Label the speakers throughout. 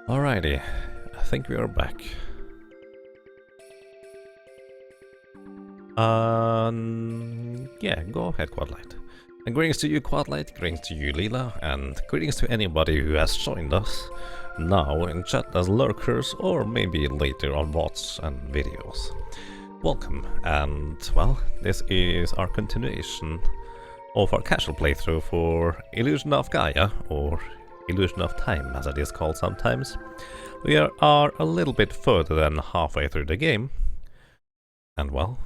Speaker 1: Alrighty, I think we are back. Yeah, go ahead, Quadlight. And greetings to you, Quadlight, greetings to you, Leela, and greetings to anybody who has joined us now in chat as lurkers or maybe later on bots and videos. Welcome, and well, this is our continuation of our casual playthrough for Illusion of Gaia, or Illusion of Time as it is called sometimes. We are a little bit further than halfway through the game, and well,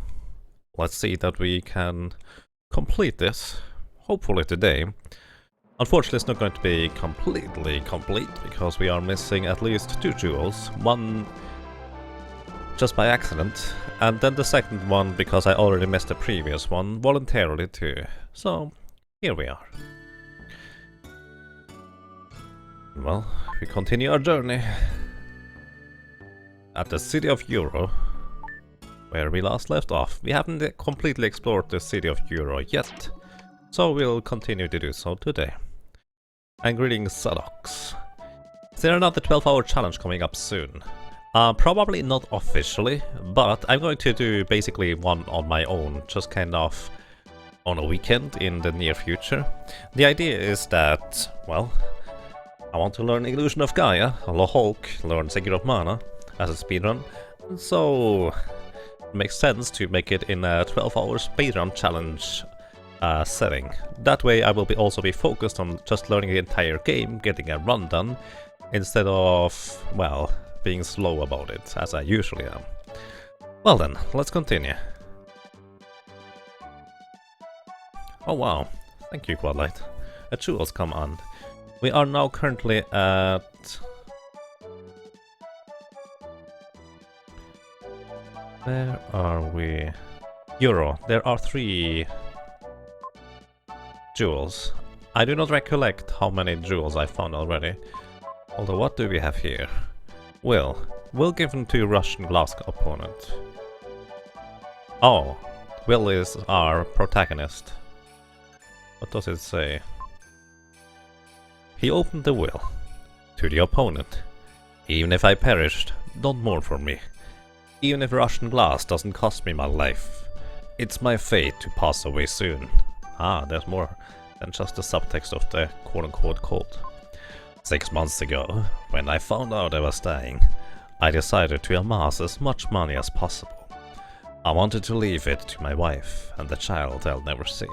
Speaker 1: let's see that we can complete this, hopefully today. Unfortunately, it's not going to be completely complete, because we are missing at least 2 jewels, one just by accident, and then the second one because I already missed the previous one voluntarily too. So, here we are. Well, we continue our journey at the city of Euro, where we last left off. We haven't completely explored the city of Euro yet, so we'll continue to do so today. And greetings, Sadox. Is there another 12-hour challenge coming up soon? Probably not officially, but I'm going to do basically one on my own, just kind of on a weekend in the near future. The idea is that, well, I want to learn Illusion of Gaia, Hulk, learn Secret of Mana as a speedrun, so it makes sense to make it in a 12-hour speedrun challenge setting. That way I will also be focused on just learning the entire game, getting a run done, instead of, well, being slow about it, as I usually am. Well then, let's continue. Oh wow, thank you, Quadlight. A jewels come on. We are now currently at... Where are we? Euro. There are 3 jewels. I do not recollect how many jewels I found already. Although, what do we have here? Will given to Russian glass opponent. Oh, Will is our protagonist. What does it say? He opened the will to the opponent. Even if I perished, don't mourn for me. Even if Russian glass doesn't cost me my life, it's my fate to pass away soon. Ah, there's more than just the subtext of the quote-unquote code. 6 months ago, when I found out I was dying, I decided to amass as much money as possible. I wanted to leave it to my wife and the child I'll never see.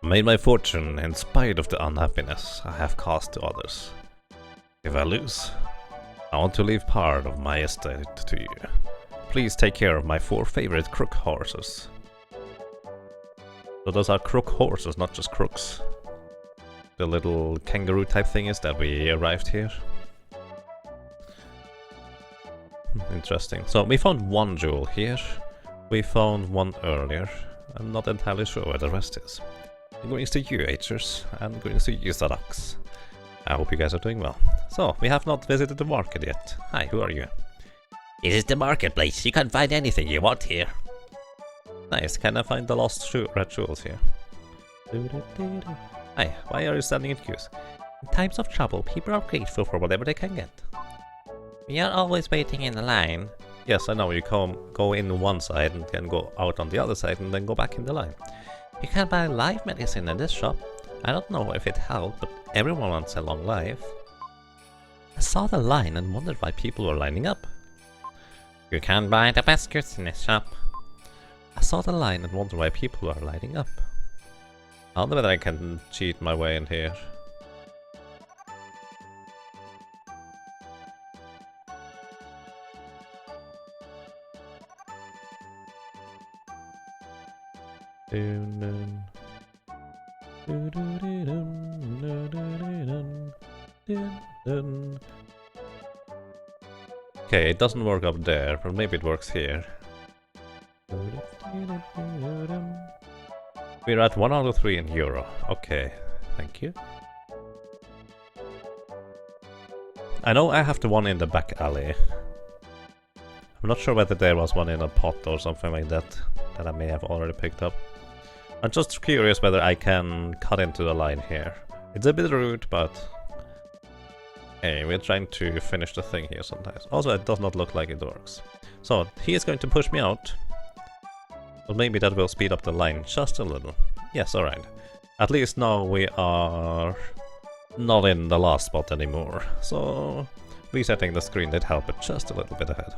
Speaker 1: I made my fortune in spite of the unhappiness I have caused to others. If I lose, I want to leave part of my estate to you. Please take care of my 4 favorite crook horses. So those are crook horses, not just crooks. The little kangaroo type thing is that we arrived here. Interesting. So we found 1 jewel here. We found 1 earlier. I'm not entirely sure where the rest is. Greetings to you, Hers, and greetings to you, Sadax. I hope you guys are doing well. So, we have not visited the market yet. Hi, who are you?
Speaker 2: This is the marketplace. You can find anything you want here.
Speaker 1: Nice, can I find the lost red jewels here? Hi, why are you standing in queues?
Speaker 2: In times of trouble, people are grateful for whatever they can get. We are always waiting in the line.
Speaker 1: Yes, I know, you go in one side and then go out on the other side and then go back in the line.
Speaker 2: You can buy life medicine in this shop. I don't know if it helped, but everyone wants a long life.
Speaker 1: I saw the line and wondered why people were lining up.
Speaker 2: You can buy the best goods in this shop.
Speaker 1: I saw the line and wondered why people are lining up. I don't know whether I can cheat my way in here. Okay, it doesn't work up there, but maybe it works here. We're at 1 out of 3 in Euro. Okay, thank you. I know I have the one in the back alley. I'm not sure whether there was one in a pot or something like that I may have already picked up. I'm just curious whether I can cut into the line here. It's a bit rude, but Hey, we're trying to finish the thing here sometimes. Also, it does not look like it works. So, he is going to push me out. But maybe that will speed up the line just a little. Yes, alright. At least now we are not in the last spot anymore. So, resetting the screen did help it just a little bit ahead.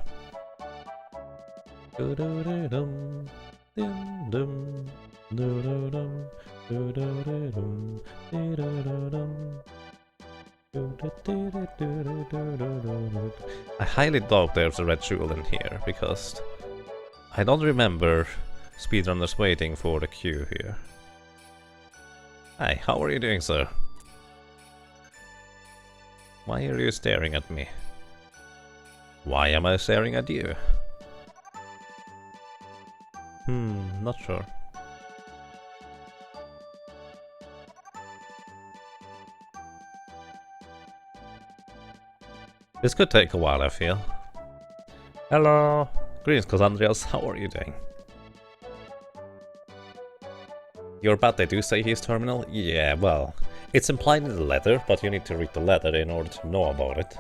Speaker 1: I highly doubt there's a red jewel in here, because I don't remember speedrunners waiting for the queue here. Hi, how are you doing, sir? Why are you staring at me? Why am I staring at you? Not sure. This could take a while, I feel. Hello! Greetings, Cassandrias, how are you doing? Your bad they do say he's terminal? Yeah, well, it's implied in the letter, but you need to read the letter in order to know about it.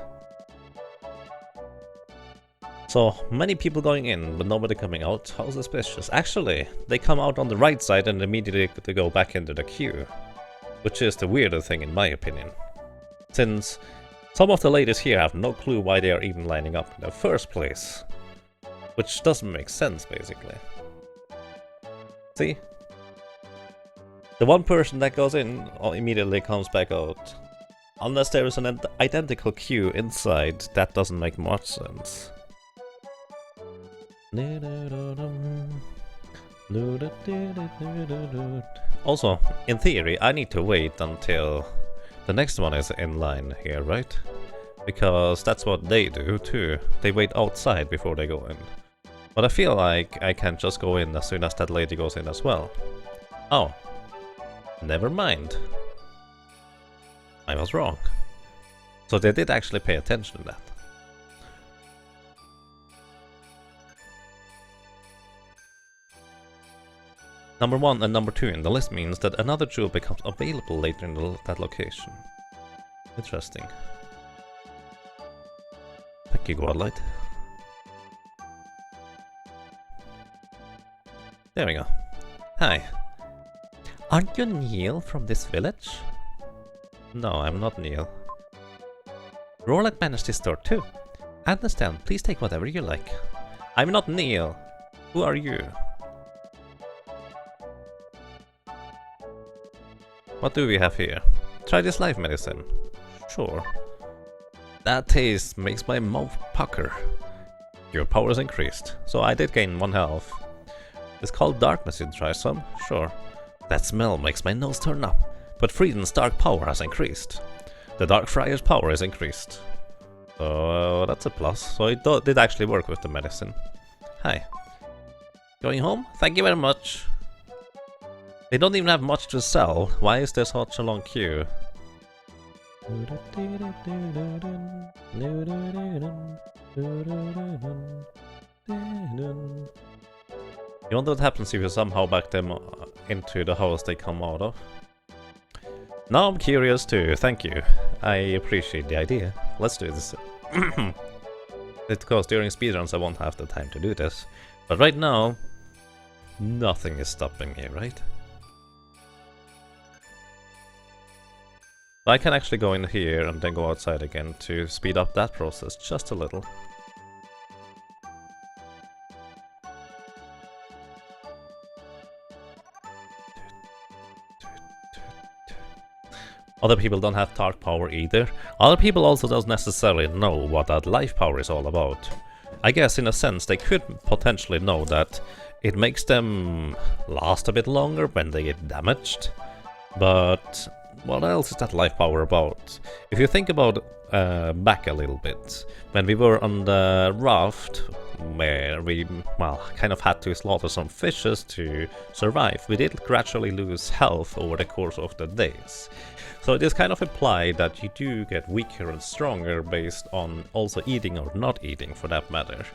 Speaker 1: So, many people going in, but nobody coming out. How suspicious. Actually, they come out on the right side and immediately they go back into the queue. Which is the weirder thing in my opinion. Since some of the ladies here have no clue why they are even lining up in the first place. Which doesn't make sense, basically. See? The one person that goes in immediately comes back out. Unless there is an identical queue inside, that doesn't make much sense. Also, in theory, I need to wait until the next one is in line here, right? Because that's what they do too. They wait outside before they go in. But I feel like I can't just go in as soon as that lady goes in as well. Oh. Never mind. I was wrong. So they did actually pay attention to that. Number 1 and number 2 in the list means that another jewel becomes available later in that location. Interesting. Thank you, Godlight. There we go. Hi. Aren't you Neil from this village? No, I'm not Neil. Rorlak managed this store too. I understand, please take whatever you like. I'm not Neil. Who are you? What do we have here? Try this life medicine. Sure. That taste makes my mouth pucker. Your power is increased, so I did gain 1 health. It's called darkness, you try some? Sure. That smell makes my nose turn up, but Frieden's dark power has increased. The Dark Friar's power is increased. So that's a plus, so it did actually work with the medicine. Hi. Going home? Thank you very much. They don't even have much to sell. Why is there such a long queue? You wonder what happens if you somehow back them into the house they come out of? Now I'm curious too, thank you. I appreciate the idea. Let's do this. Because during speedruns I won't have the time to do this. But right now, nothing is stopping me, right? I can actually go in here and then go outside again to speed up that process just a little. Other people don't have dark power either. Other people also don't necessarily know what that life power is all about. I guess in a sense they could potentially know that it makes them last a bit longer when they get damaged. But what else is that life power about? If you think about back a little bit, when we were on the raft, where we, well, kind of had to slaughter some fishes to survive, we did gradually lose health over the course of the days. So it is kind of implied that you do get weaker and stronger based on also eating or not eating, for that matter.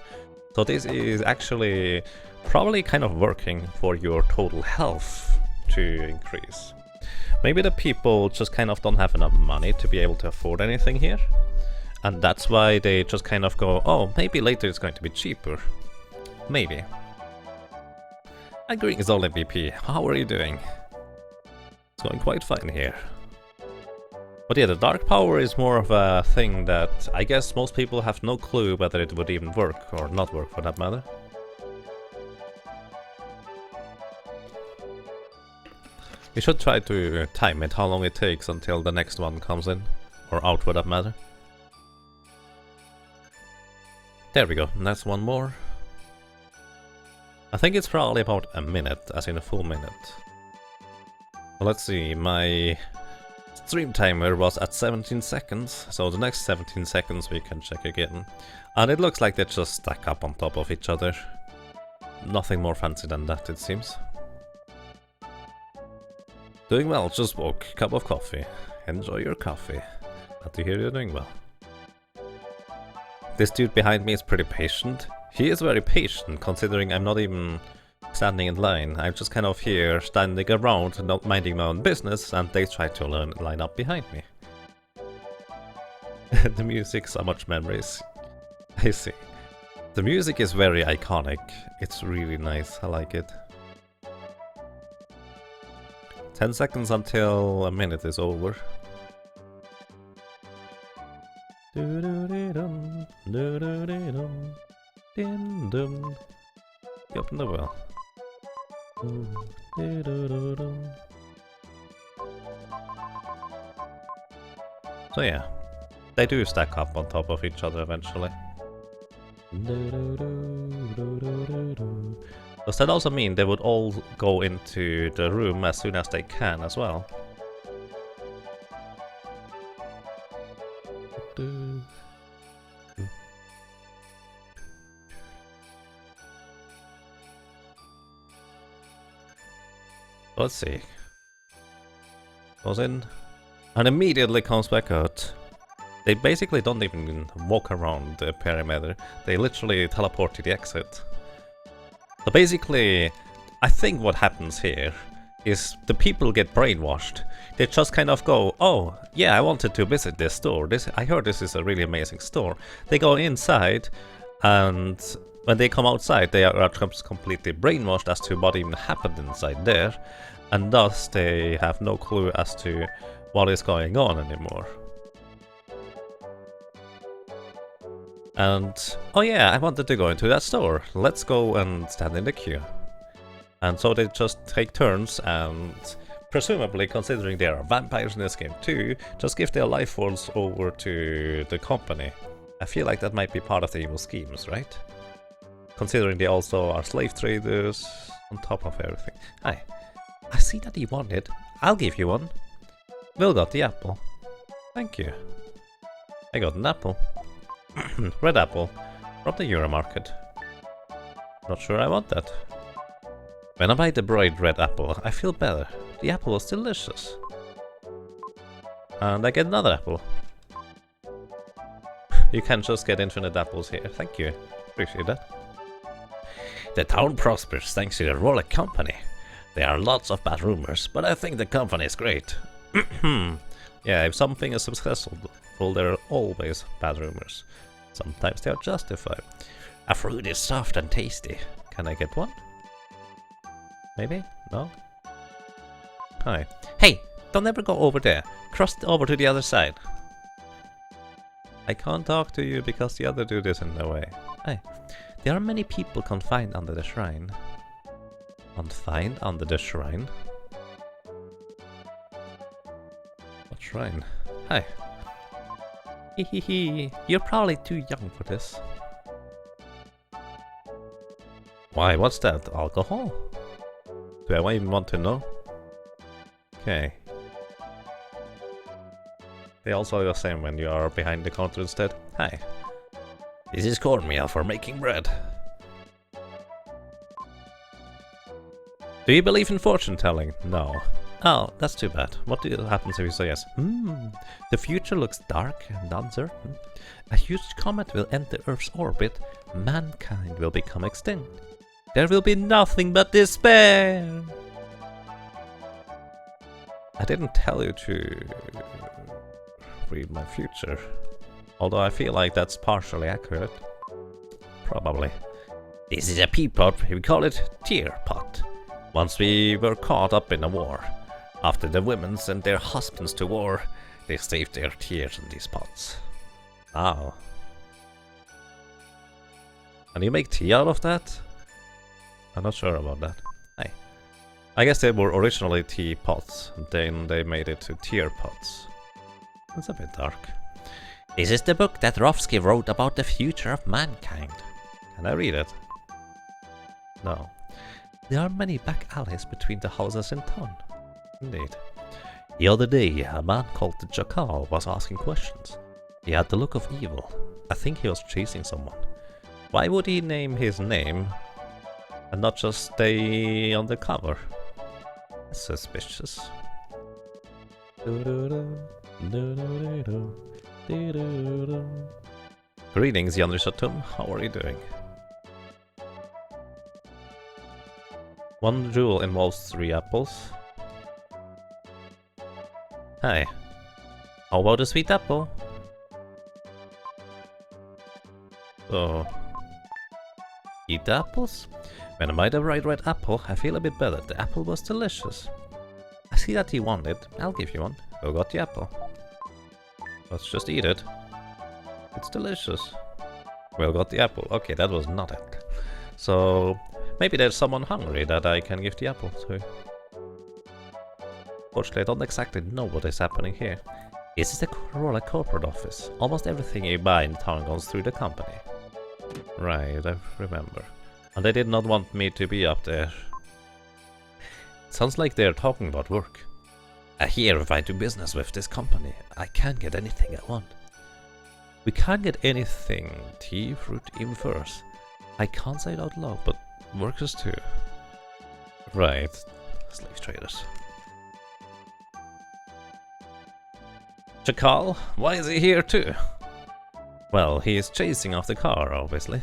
Speaker 1: So this is actually probably kind of working for your total health to increase. Maybe the people just kind of don't have enough money to be able to afford anything here. And that's why they just kind of go, oh, maybe later it's going to be cheaper. Maybe. And greetings all MVP, how are you doing? It's going quite fine here. But yeah, the dark power is more of a thing that I guess most people have no clue whether it would even work or not work for that matter. You should try to time it, how long it takes until the next one comes in. Or out for that matter. There we go, and that's one more. I think it's probably about a minute, as in a full minute. Well, let's see, my stream timer was at 17 seconds, so the next 17 seconds we can check again. And it looks like they just stack up on top of each other. Nothing more fancy than that, it seems. Doing well, just woke, cup of coffee. Enjoy your coffee. Glad to hear you're doing well. This dude behind me is pretty patient. He is very patient, considering I'm not even standing in line. I'm just kind of here, standing around, not minding my own business, and they try to line up behind me. The music, so much memories. I see. The music is very iconic. It's really nice, I like it. 10 seconds until a minute is over. You open the well. So yeah, they do stack up on top of each other eventually. Does that also mean they would all go into the room as soon as they can as well? Let's see. Goes in and immediately comes back out. They basically don't even walk around the perimeter. They literally teleport to the exit. So basically, I think what happens here is the people get brainwashed. They just kind of go, oh, yeah, I wanted to visit this store. I heard this is a really amazing store. They go inside, and when they come outside, they are completely brainwashed as to what even happened inside there. And thus, they have no clue as to what is going on anymore. And, oh yeah, I wanted to go into that store. Let's go and stand in the queue. And so they just take turns and, presumably considering there are vampires in this game too, just give their life force over to the company. I feel like that might be part of the evil schemes, right? Considering they also are slave traders on top of everything. Hi, I see that you want it. I'll give you one. Will got the apple. Thank you. I got an apple. Red apple from the Euro market. Not sure I want that. When I buy the bright red apple, I feel better. The apple was delicious. And I get another apple. You can just get infinite apples here. Thank you. Appreciate that. The town prospers thanks to the Rolex company. There are lots of bad rumors, but I think the company is great. Yeah, if something is successful, there are always bad rumors. Sometimes they are justified. A fruit is soft and tasty. Can I get one? Maybe? No? Hi. Hey! Don't ever go over there. Cross over to the other side. I can't talk to you because the other dude is in the way. Hi. There are many people confined under the shrine. Confined under the shrine? What shrine? Hi. Hehehe, you're probably too young for this. Why, what's that? Alcohol? Do I even want to know? Okay. They also are the same when you are behind the counter instead. Hi. This is cornmeal for making bread. Do you believe in fortune telling? No. Oh, that's too bad. What happens if you say yes? The future looks dark and uncertain. A huge comet will enter Earth's orbit. Mankind will become extinct. There will be nothing but despair. I didn't tell you to read my future. Although I feel like that's partially accurate. Probably. This is a pea pot. We call it tear pot. Once we were caught up in a war. After the women sent their husbands to war, they saved their tears in these pots. Oh. Can you make tea out of that? I'm not sure about that. Hey. I guess they were originally tea pots, and then they made it to tear pots. That's a bit dark.
Speaker 2: This is the book that Rovsky wrote about the future of mankind.
Speaker 1: Can I read it? No.
Speaker 2: There are many back alleys between the houses in town.
Speaker 1: Indeed.
Speaker 2: The other day, a man called the Jackal was asking questions. He had the look of evil. I think he was chasing someone.
Speaker 1: Why would he name his name and not just stay on the cover? That's suspicious. Greetings, Jan Rishatum. How are you doing? One jewel involves 3 apples. Hi.
Speaker 2: How about a sweet apple?
Speaker 1: So, eat the apples? When I made the right red apple, I feel a bit better. The apple was delicious. I see that you want it. I'll give you one. Who got the apple? Let's just eat it. It's delicious. Well, got the apple. Okay, that was not it. So, maybe there's someone hungry that I can give the apple to. Fortunately, I don't exactly know what is happening here.
Speaker 2: This is the Corolla corporate office. Almost everything you buy in town goes through the company.
Speaker 1: Right, I remember. And they did not want me to be up there. Sounds like they're talking about work.
Speaker 2: I hear if I do business with this company, I can't get anything I want.
Speaker 1: We can't get anything. Tea, fruit, even furs.
Speaker 2: I can't say it out loud, but
Speaker 1: workers too. Right. Slave traders. Chakal? Why is he here too? Well, he is chasing off the car, obviously.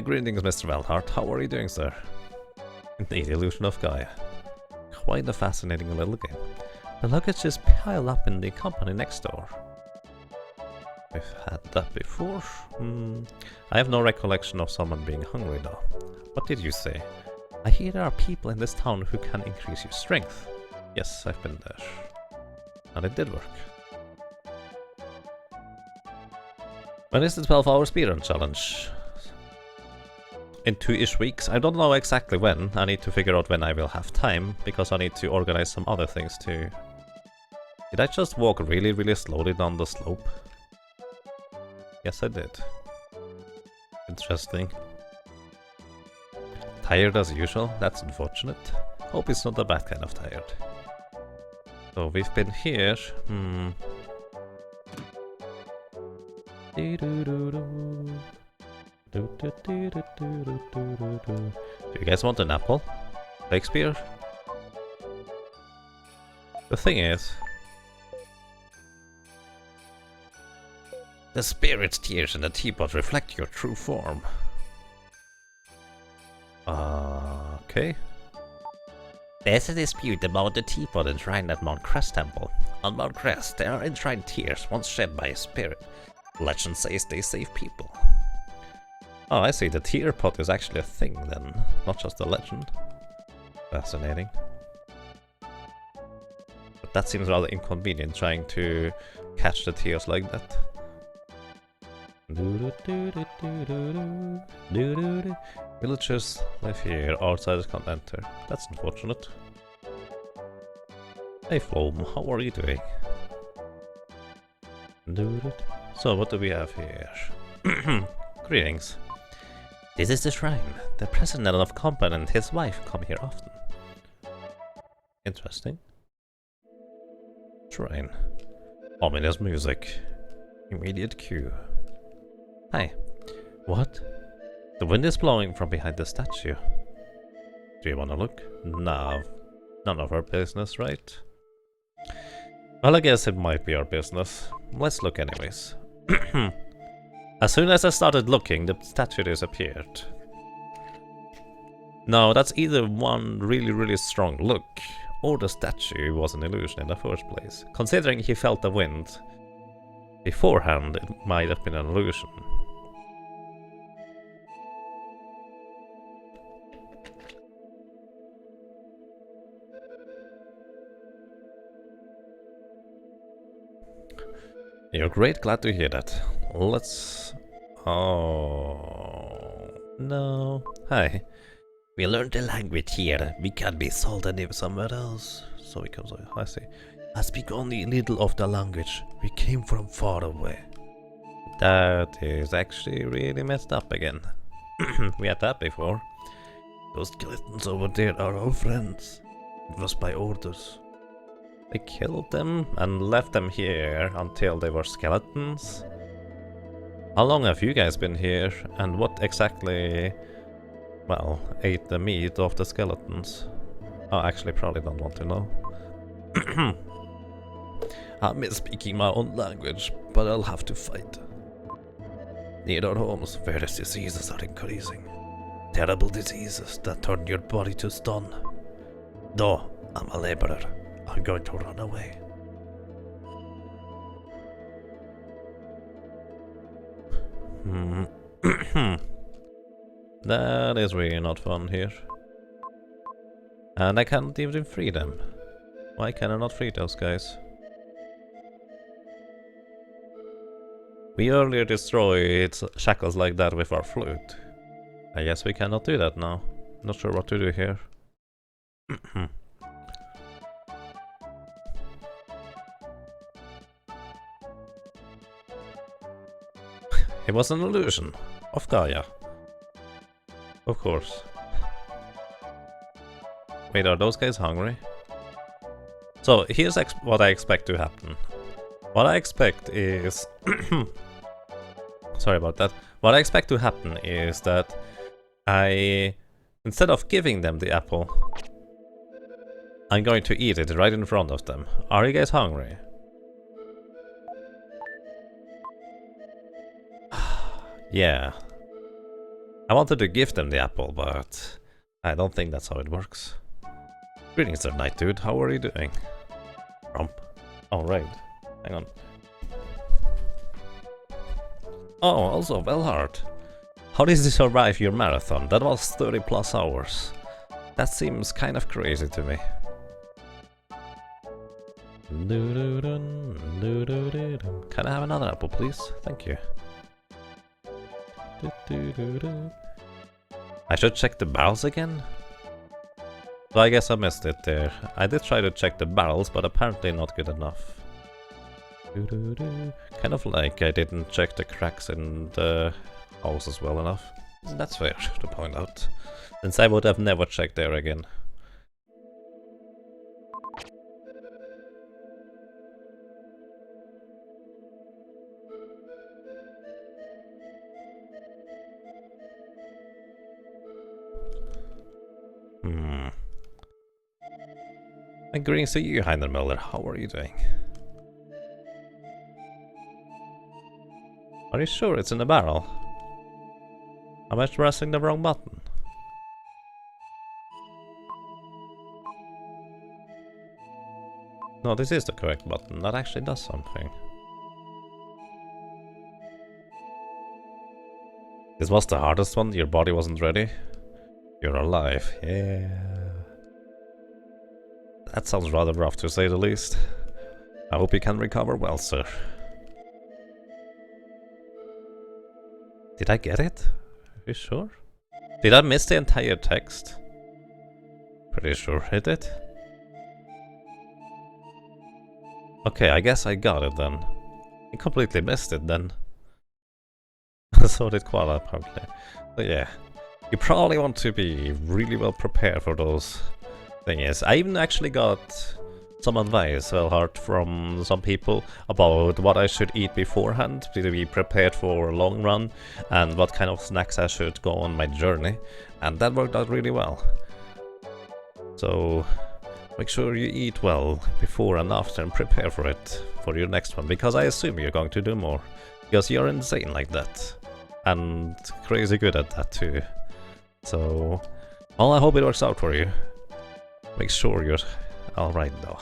Speaker 1: Greetings, Mr. Velhart. How are you doing, sir? The illusion of Gaia. Quite a fascinating little game.
Speaker 2: The luggage is piled up in the company next door.
Speaker 1: We've had that before. I have no recollection of someone being hungry though. What did you say?
Speaker 2: I hear there are people in this town who can increase your strength.
Speaker 1: Yes, I've been there. And it did work. When is the 12-hour speedrun challenge? In 2-ish weeks. I don't know exactly when. I need to figure out when I will have time, because I need to organize some other things too. Did I just walk really, really slowly down the slope? Yes, I did. Interesting. Tired as usual? That's unfortunate. Hope it's not a bad kind of tired. So we've been here. Do you guys want an apple? Shakespeare? The thing is, the spirit's tears in the teapot reflect your true form. Okay.
Speaker 2: There's a dispute about the teapot enshrined at Mount Crest Temple. On Mount Crest, there are enshrined tears once shed by a spirit. Legend says they save people.
Speaker 1: Oh, I see. The tear pot is actually a thing then, not just a legend. Fascinating. But that seems rather inconvenient, trying to catch the tears like that. Villagers live here, outsiders can't enter. That's unfortunate. Hey Flom, how are you doing? So what do we have here? Greetings.
Speaker 2: This is the shrine. The president of company and his wife come here often.
Speaker 1: Interesting. Shrine. Ominous music. Immediate cue.
Speaker 2: Hi.
Speaker 1: What? The wind is blowing from behind the statue. Do you want to look? No. None of our business, right? Well, I guess it might be our business. Let's look anyways. As soon as I started looking, the statue disappeared. No, that's either one really, really strong look, or the statue was an illusion in the first place. Considering he felt the wind beforehand, it might have been an illusion. You're great, glad to hear that. Let's... Oh... No... Hi.
Speaker 2: We learned the language here. We can be sold and live somewhere else.
Speaker 1: So we can say, I see.
Speaker 2: I speak only little of the language. We came from far away.
Speaker 1: That is actually really messed up again. We had that before.
Speaker 2: Those skeletons over there are our friends. It was by orders.
Speaker 1: They killed them and left them here until they were skeletons? How long have you guys been here, and what exactly, well, ate the meat of the skeletons? Oh, actually probably don't want to know.
Speaker 2: I miss speaking my own language, but I'll have to fight. Near our homes, various diseases are increasing. Terrible diseases that turn your body to stone. Though I'm a laborer, I'm going to run away.
Speaker 1: That is really not fun here. And I can't even free them. Why can I not free those guys? We earlier destroyed shackles like that with our flute. I guess we cannot do that now. Not sure what to do here. It was an illusion of Gaia. Of course. Wait, are those guys hungry? So here's what I expect to happen. What I expect is... Sorry about that. What I expect to happen is that instead of giving them the apple, I'm going to eat it right in front of them. Are you guys hungry? Yeah. I wanted to give them the apple, but I don't think that's how it works. Greetings there, Night Dude. How are you doing? Rump. Oh, right. Hang on. Oh, also, Velhard. How did you survive your marathon? That was 30 plus hours. That seems kind of crazy to me. Can I have another apple, please? Thank you. I should check the barrels again? So I guess I missed it there. I did try to check the barrels, but apparently not good enough. Kind of like I didn't check the cracks in the houses well enough. That's fair to point out, since I would have never checked there again. And greetings to you, Heinermüller. How are you doing? Are you sure it's in the barrel? Am I pressing the wrong button? No, this is the correct button. That actually does something. This was the hardest one? Your body wasn't ready? You're alive. Yeah. That sounds rather rough, to say the least. I hope you can recover well, sir. Did I get it? Are you sure? Did I miss the entire text? Pretty sure I did. Okay, I guess I got it then. I completely missed it then. So did Koala apparently. But yeah, you probably want to be really well prepared for those things. I even actually got some advice, Velhard, from some people about what I should eat beforehand to be prepared for a long run and what kind of snacks I should go on my journey, and that worked out really well. So make sure you eat well before and after and prepare for it for your next one, because I assume you're going to do more, because you're insane like that and crazy good at that too. So well, I hope it works out for you. Make sure you're Alright though.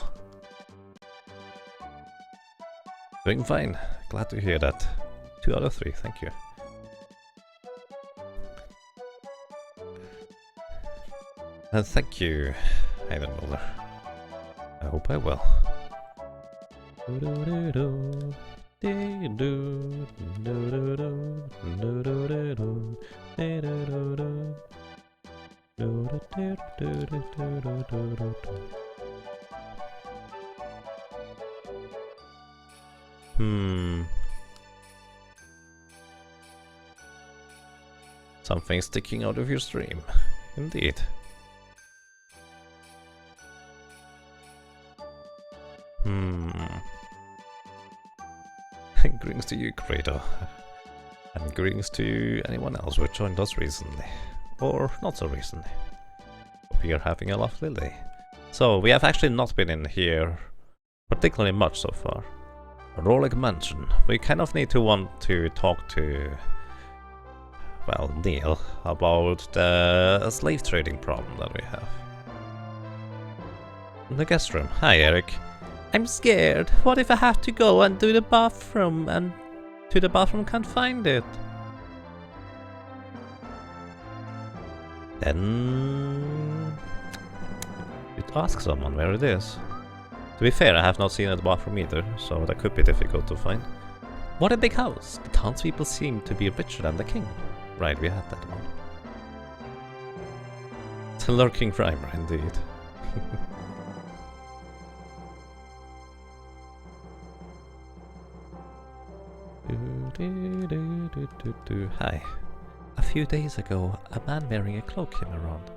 Speaker 1: Doing fine. Glad to hear that. 2 out of 3, thank you. Thank you, Haven Builder. I hope I will. Something sticking out of your stream. Indeed. Greetings to you, Creator. And greetings to anyone else who joined us recently. Or not so recently. Hope you're having a lovely day. So, we have actually not been in here particularly much so far. Rolik Mansion. We kind of need to want to talk to, well, Neil about the slave trading problem that we have. In the guest room. Hi, Eric. I'm scared. What if I have to go and do the bathroom and to the bathroom can't find it? Then you'd ask someone where it is. To be fair, I have not seen the bathroom either, so that could be difficult to find. What a big house! The townspeople seem to be richer than the king. Right, we had that one. It's a lurking primer, indeed. Hi. A few days ago, a man wearing a cloak came around.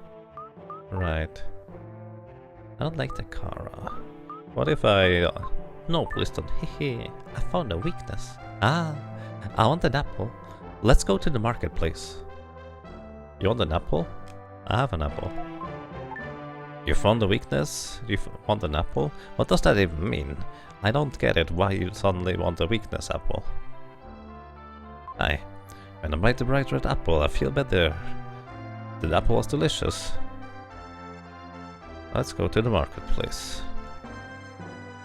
Speaker 1: Right. I don't like the Kara. What if I... No, please don't. Hehe. I found a weakness. Ah, I want an apple. Let's go to the marketplace. You want an apple? I have an apple. You found a weakness? You want an apple? What does that even mean? I don't get it. Why you suddenly want a weakness apple? Hi. When I bite the bright red apple, I feel better. The apple was delicious. Let's go to the marketplace.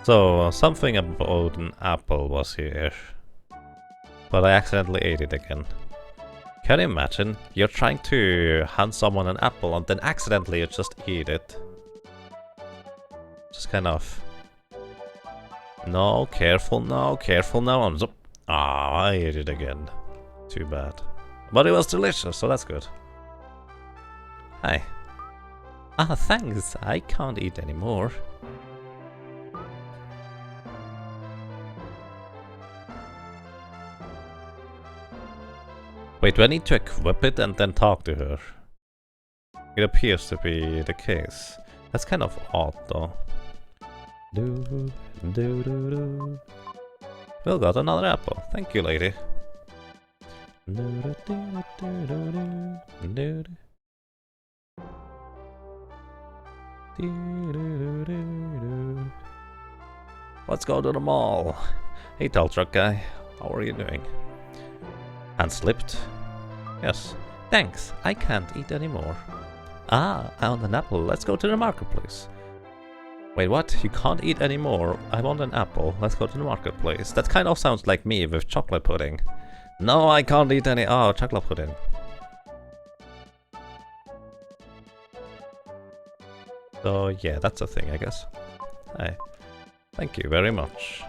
Speaker 1: So, something about an apple was here. But I accidentally ate it again. Can you imagine? You're trying to hand someone an apple and then accidentally you just eat it. Just kind of... No, careful now, careful now. Ah, I ate it again. Too bad. But it was delicious, so that's good. Hi. Ah, thanks. I can't eat anymore. Wait, do I need to equip it and then talk to her? It appears to be the case. That's kind of odd, though. Well, got another apple. Thank you, lady. Let's go to the mall. Hey, tall truck guy. How are you doing? Hand slipped? Yes. Thanks. I can't eat anymore. Ah, I want an apple. Let's go to the marketplace. Wait, what? You can't eat anymore. I want an apple. Let's go to the marketplace. That kind of sounds like me with chocolate pudding. No, I can't eat any. Oh, chocolate pudding. So, yeah, that's a thing, I guess. Hi. Thank you very much.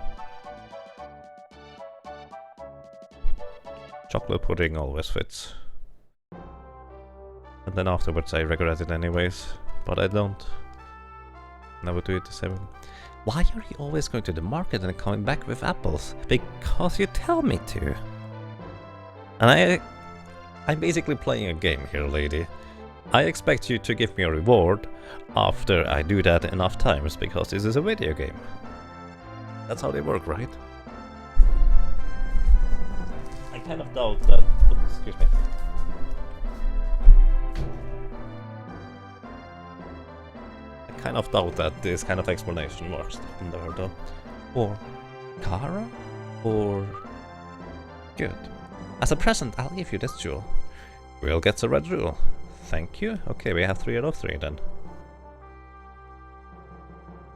Speaker 1: Chocolate pudding always fits. And then afterwards I regret it anyways, but I don't. Never do it the same. Why are you always going to the market and coming back with apples? Because you tell me to. And I'm basically playing a game here, lady. I expect you to give me a reward after I do that enough times, because this is a video game. That's how they work, right? I kind of doubt that... Oops, excuse me. I kind of doubt that this kind of explanation works in there, though. Or Kara? Or... Good. As a present, I'll give you this jewel. We'll get the red jewel. Thank you. Okay, we have 3 out of 3 then.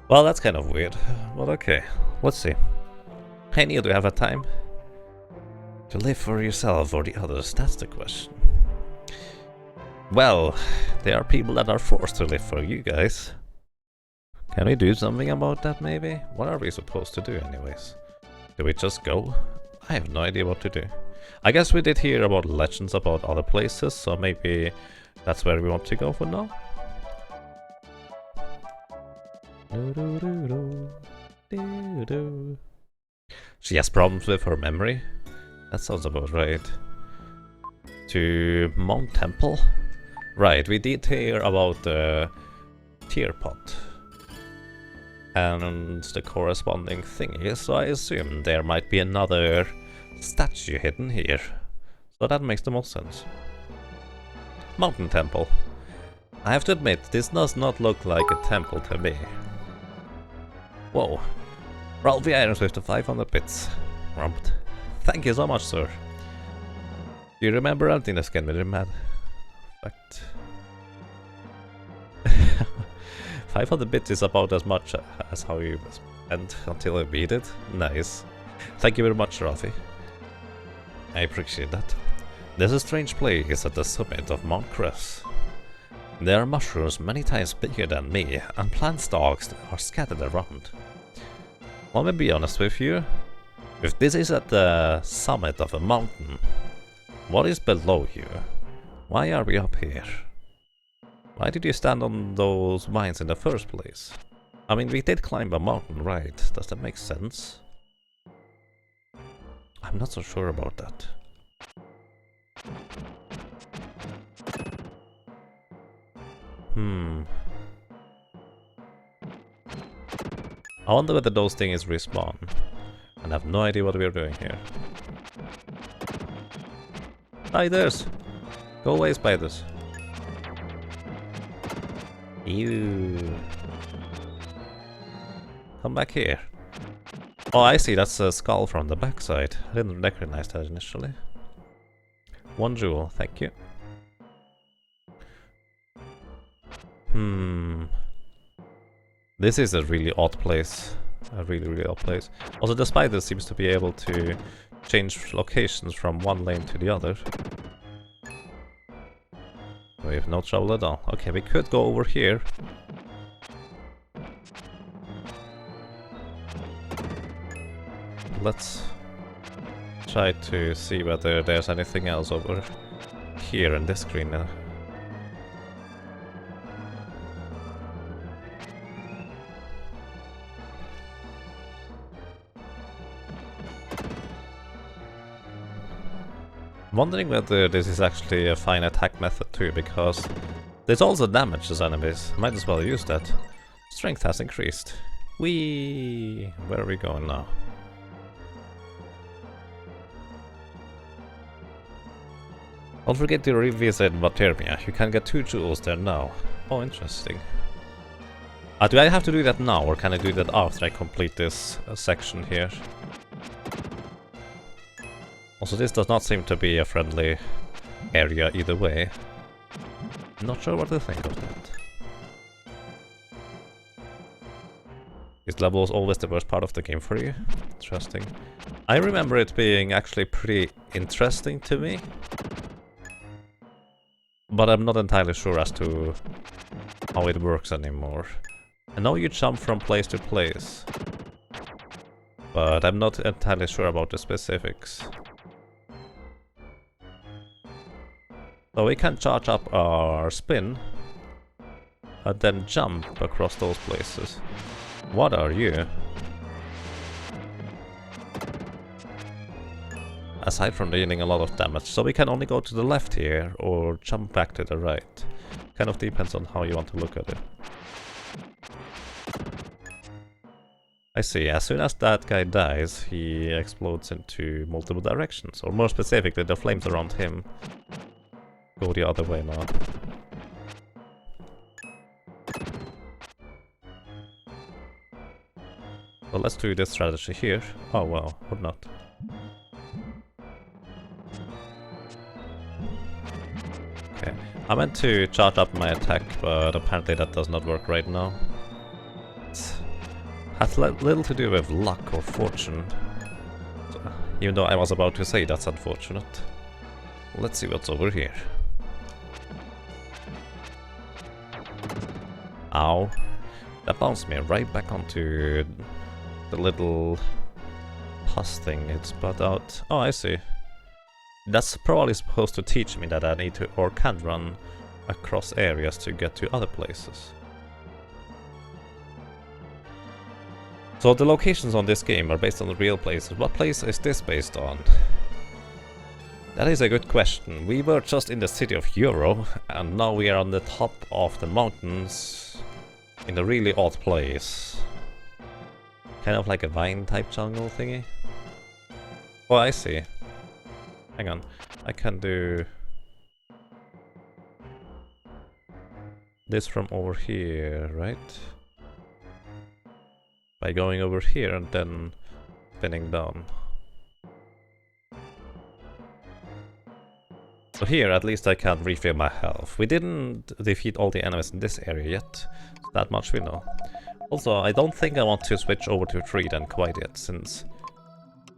Speaker 1: Well, that's kind of weird, but okay. Let's see. Hey Neil, do you have a time? To live for yourself or the others, that's the question. Well, there are people that are forced to live for you guys. Can we do something about that maybe? What are we supposed to do anyways? Do we just go? I have no idea what to do. I guess we did hear about legends about other places, so maybe that's where we want to go for now. She has problems with her memory. That sounds about right. To Mount Temple? Right, we did hear about the tear pot and the corresponding thingy, so I assume there might be another statue hidden here. So that makes the most sense. Mountain Temple. I have to admit, this does not look like a temple to me. Whoa. Ralphie Irons with the 500 bits. Rumped. Thank you so much, sir. Do you remember anything that's getting me mad? Fact. 500 bits is about as much as how you spent until I beat it. Nice. Thank you very much, Ralphie. I appreciate that. There's a strange place at the summit of Mount Cress. There are mushrooms many times bigger than me, and plant stalks are scattered around. Let me be honest with you. If this is at the summit of a mountain, what is below you? Why are we up here? Why did you stand on those mines in the first place? I mean, we did climb a mountain, right? Does that make sense? I'm not so sure about that. I wonder whether those things respawn. And I have no idea what we're doing here. Spiders! Go away, spiders. Ew. Come back here. Oh, I see, that's a skull from the backside. I didn't recognize that initially. 1 jewel, thank you. This is a really odd place. A really odd place. Also, the spider seems to be able to change locations from one lane to the other. We have no trouble at all. Okay, we could go over here. Let's try to see whether there's anything else over here in this screen now. Wondering whether this is actually a fine attack method too, because this also damages enemies. Might as well use that. Strength has increased. Whee! Where are we going now? Don't forget to revisit Vatermia. You can get 2 jewels there now. Oh, interesting. Do I have to do that now, or can I do that after I complete this section here? Also, this does not seem to be a friendly area either way. Not sure what to think of that. This level is always the worst part of the game for you. Interesting. I remember it being actually pretty interesting to me. But I'm not entirely sure as to how it works anymore. I know you jump from place to place, but I'm not entirely sure about the specifics. So we can charge up our spin and then jump across those places. What are you? Aside from dealing a lot of damage, so we can only go to the left here or jump back to the right. Kind of depends on how you want to look at it. I see, as soon as that guy dies, he explodes into multiple directions, or more specifically, the flames around him go the other way now. So let's do this strategy here. Oh well, or not. Okay, I meant to charge up my attack, but apparently that does not work right now. has little to do with luck or fortune. So, even though I was about to say that's unfortunate. Let's see what's over here. Ow. That bounced me right back onto the little pus thing it spat out. Oh, I see. That's probably supposed to teach me that I need to or can run across areas to get to other places. So the locations on this game are based on the real places. What place is this based on? That is a good question. We were just in the city of Euro, and now we are on the top of the mountains in a really odd place. Kind of like a vine type jungle thingy. Oh, I see. Hang on. I can do this from over here, right? By going over here and then spinning down. So here at least I can refill my health. We didn't defeat all the enemies in this area yet, that much we know. Also, I don't think I want to switch over to Freedom quite yet, since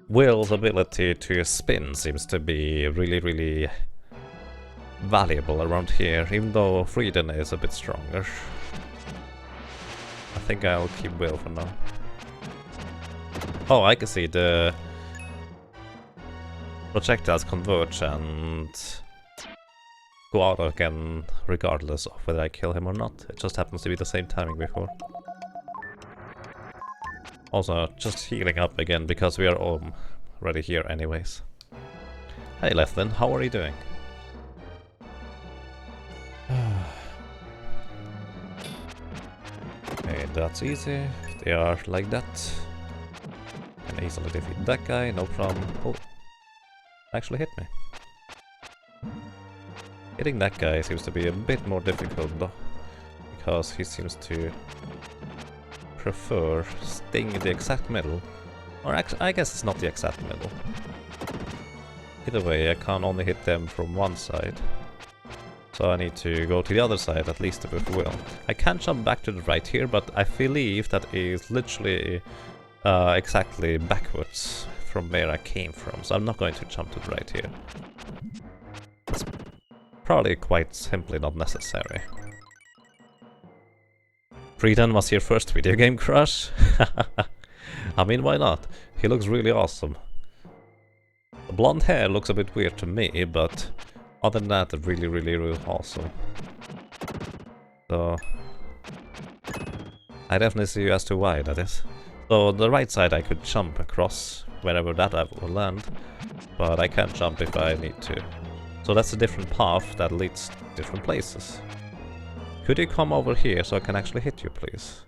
Speaker 1: Will's ability to spin seems to be really valuable around here, even though Freedom is a bit stronger. I think I'll keep Will for now. Oh, I can see the projectiles converge and go out again regardless of whether I kill him or not. It just happens to be the same timing before. Also, just healing up again because we are already here anyways. Hey Lethlin, how are you doing? Okay, that's easy. They are like that. Can easily defeat that guy, no problem. Oh, actually hit me. Hitting that guy seems to be a bit more difficult though, because he seems to prefer staying in the exact middle. Or actually, I guess it's not the exact middle. Either way, I can only hit them from one side. So I need to go to the other side, at least with Will. I can jump back to the right here, but I believe that is literally exactly backwards from where I came from. So I'm not going to jump to the right here. That's probably quite simply not necessary. Freedom was your first video game crush? I mean, why not? He looks really awesome. The blonde hair looks a bit weird to me, but other than that, really awesome. So I definitely see you as to why that is. So the right side I could jump across wherever that I will land, but I can't jump if I need to. So that's a different path that leads different places. Could you come over here so I can actually hit you, please?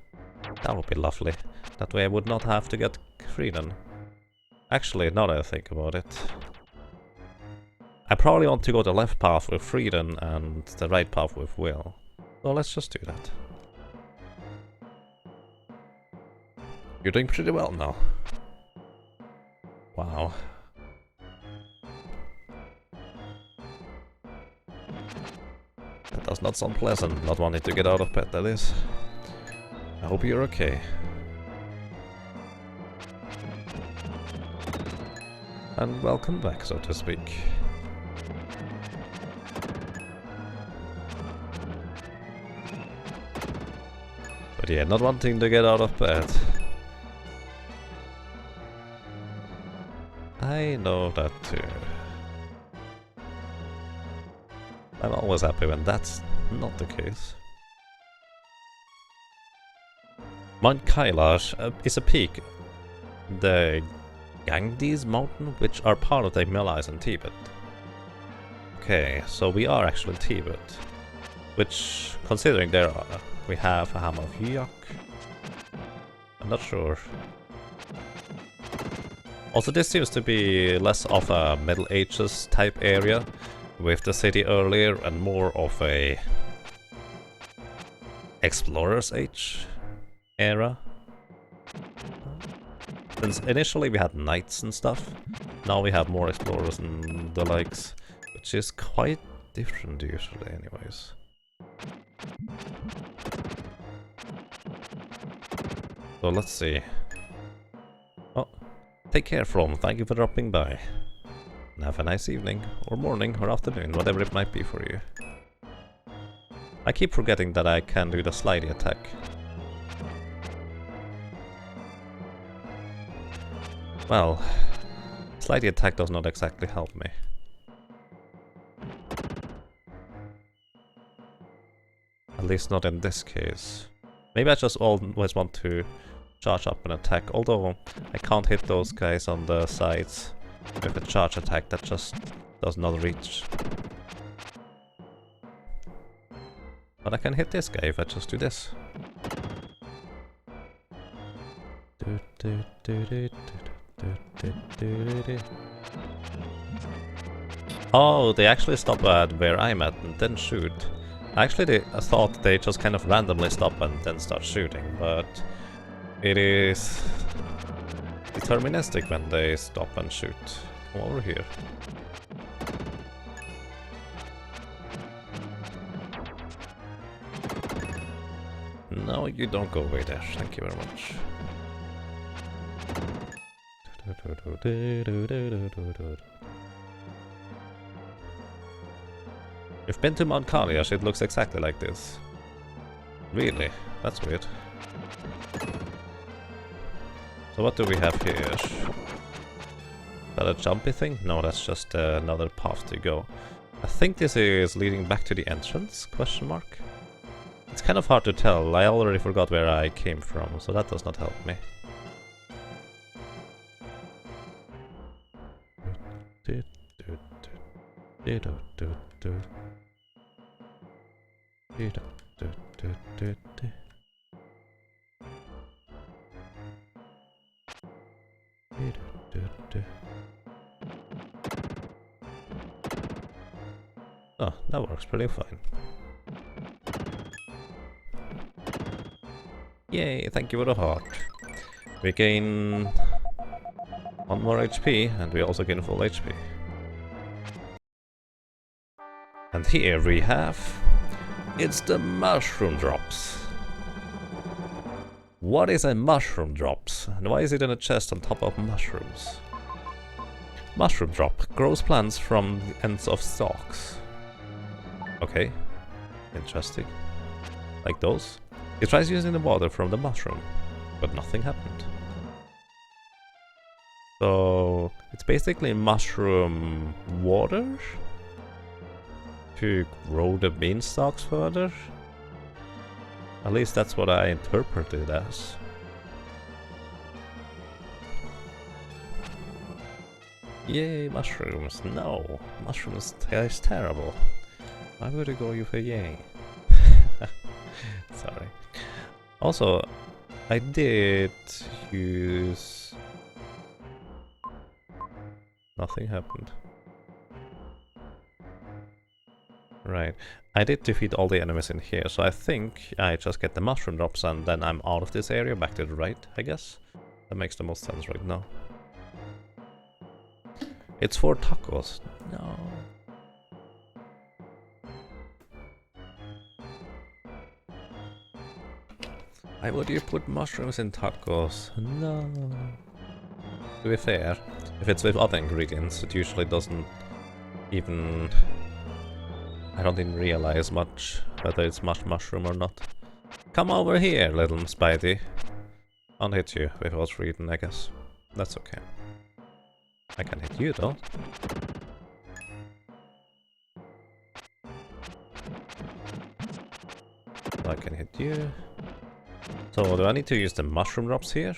Speaker 1: That would be lovely. That way I would not have to get Freedom. Actually, now that I think about it, I probably want to go the left path with Freedom and the right path with Will. So let's just do that. You're doing pretty well now. Wow. That does not sound pleasant, not wanting to get out of bed, that is. I hope you're okay. And welcome back, so to speak. But yeah, not wanting to get out of bed. I know that too. I'm always happy when that's not the case. Mount Kailash is a peak. The Gangdes mountain, which are part of the Himalayas in Tibet. Okay, so we are actually in Tibet. Which, considering there are, we have a Hammer of Yuck. I'm not sure. Also, this seems to be less of a Middle Ages type area, with the city earlier and more of a Explorer's Age era. Since initially we had knights and stuff, now we have more explorers and the likes, which is quite different usually anyways. So let's see. Oh, take care, From. Thank you for dropping by. And have a nice evening, or morning, or afternoon, whatever it might be for you. I keep forgetting that I can do the slidey attack. Well, slidey attack does not exactly help me. At least not in this case. Maybe I just always want to charge up an attack, although I can't hit those guys on the sides with a charge attack that just does not reach. But I can hit this guy if I just do this. Oh, they actually stop at where I'm at and then shoot. Actually, I thought they just kind of randomly stop and then start shooting, but it is deterministic when they stop and shoot. Come over here. No, you don't go away there. Thank you very much. You've been to Mount Kaliash, it looks exactly like this. Really? That's weird. So what do we have here? Is that a jumpy thing? No, that's just another path to go. I think this is leading back to the entrance? Question mark? It's kind of hard to tell. I already forgot where I came from, so that does not help me. Oh, that works pretty fine. Yay, thank you for the heart. We gain 1 more HP, and we also gain full HP. And here we have... it's the mushroom drops. What is a mushroom drops? And why is it in a chest on top of mushrooms? Mushroom drop. Grows plants from the ends of stalks. Okay. Interesting. Like those. He tries using the water from the mushroom, but nothing happened. So it's basically mushroom water to grow the beanstalks further. At least that's what I interpreted as. Yay, mushrooms. No, mushrooms taste terrible. Why would I go you for yay? Sorry. Also, I did use... nothing happened. Right. I did defeat all the enemies in here, so I think I just get the mushroom drops and then I'm out of this area, back to the right, I guess. That makes the most sense right now. It's for tacos. No. Why would you put mushrooms in tacos? No. To be fair, if it's with other ingredients, it usually doesn't even... I don't even realize much whether it's mushroom or not. Come over here, little Spidey. I'll hit you without reading, I guess. That's okay. I can hit you though. I can hit you. So do I need to use the mushroom drops here?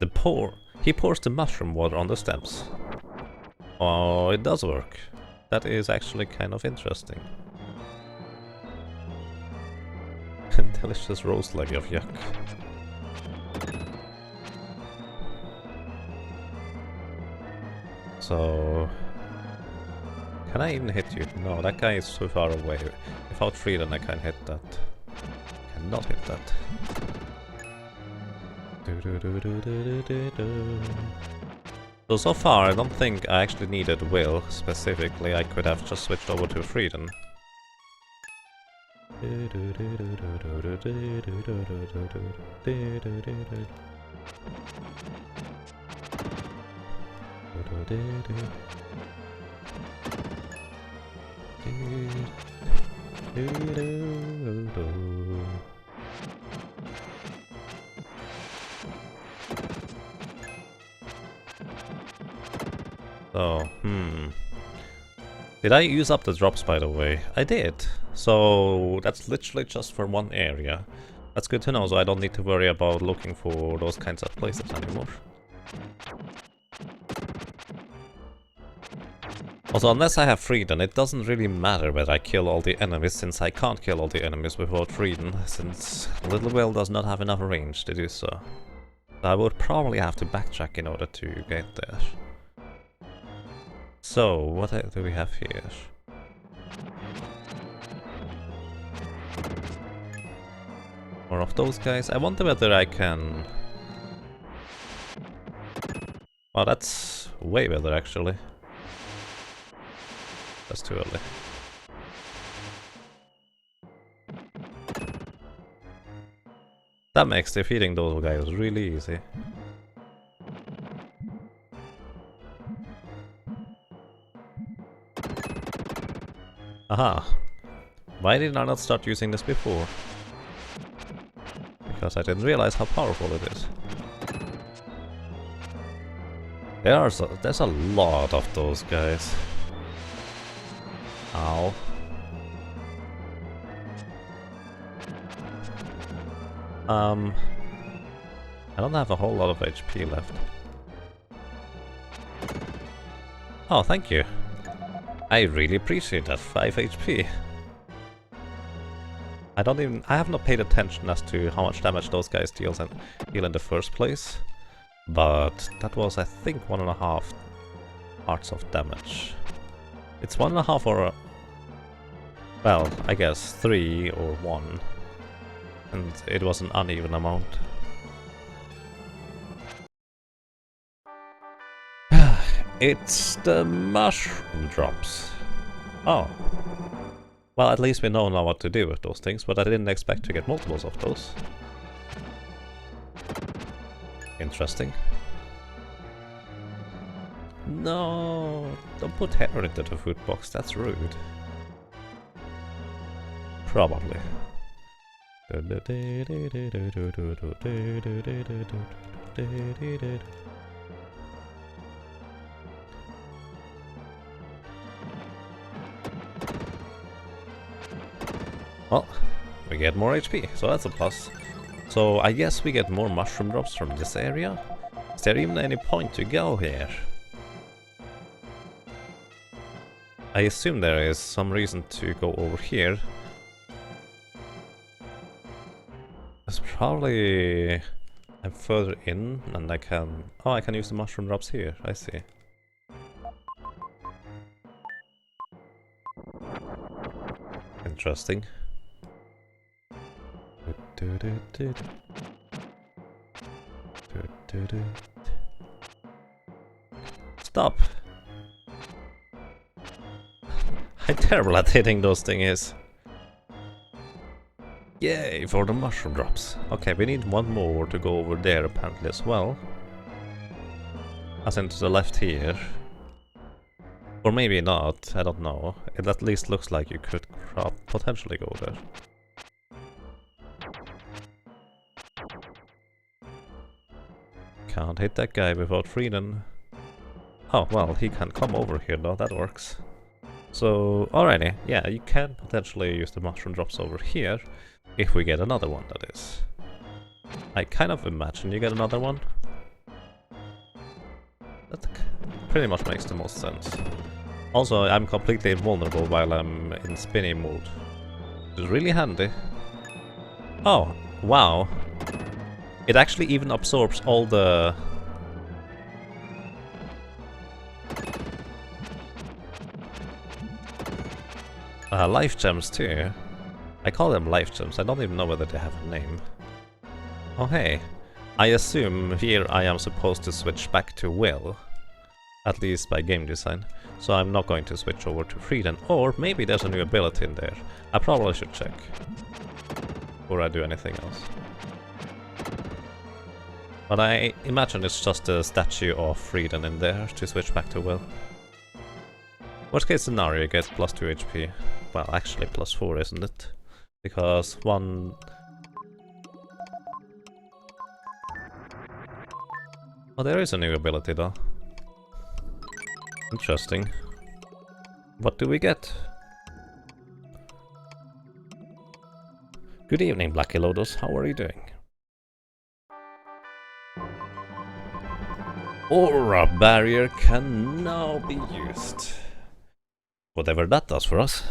Speaker 1: He pours the mushroom water on the stems. Oh, it does work. That is actually kind of interesting. Delicious roast leg of yuck. So... can I even hit you? No, that guy is too far away. Without free, then I can't hit that. Cannot hit that. So far, I don't think I actually needed will specifically. I could have just switched over to Freedom. So, did I use up the drops, by the way? I did. So that's literally just for one area. That's good to know, so I don't need to worry about looking for those kinds of places anymore. Also, unless I have freedom, it doesn't really matter whether I kill all the enemies, since I can't kill all the enemies without freedom, since Little Will does not have enough range to do so. So I would probably have to backtrack in order to get there. So, what do we have here? More of those guys. I wonder whether I can... Oh, that's way better actually. That's too early. That makes defeating those guys really easy. Aha! Why did I not start using this before? Because I didn't realize how powerful it is. There's a lot of those guys. Ow. I don't have a whole lot of HP left. Oh, thank you. I really appreciate that, 5 HP. I have not paid attention as to how much damage those guys deal in the first place. But that was, I think, 1.5 hearts of damage. It's 1.5 or... well, I guess 3 or 1. And it was an uneven amount. It's the mushroom drops. Oh. Well, at least we know now what to do with those things, but I didn't expect to get multiples of those. Interesting. No, don't put hair into the food box, that's rude. Probably. Well, we get more HP, so that's a plus. So I guess we get more mushroom drops from this area. Is there even any point to go here? I assume there is some reason to go over here. It's probably... I'm further in and I can... oh, I can use the mushroom drops here, I see. Interesting. Stop! I'm terrible at hitting those things. Yay, for the mushroom drops. Okay, we need one more to go over there apparently as well. As in to the left here. Or maybe not, I don't know. It at least looks like you could potentially go there. Can't hit that guy without freedom. Oh, well, he can come over here though, that works. So, alrighty, yeah, you can potentially use the mushroom drops over here, if we get another one, that is. I kind of imagine you get another one. That pretty much makes the most sense. Also, I'm completely invulnerable while I'm in spinning mode. It's really handy. Oh, wow. It actually even absorbs all the... life gems too. I call them life gems, I don't even know whether they have a name. Oh hey, I assume here I am supposed to switch back to Will. At least by game design. So I'm not going to switch over to Freedom. Or maybe there's a new ability in there. I probably should check. Before I do anything else. But I imagine it's just a statue of Freedom in there to switch back to Will. Worst case scenario, you get plus 2 HP. Well, actually plus 4, isn't it? Because one... Oh, there is a new ability though. Interesting. What do we get? Good evening, Blackie Lotus. How are you doing? Aura barrier can now be used. Whatever that does for us.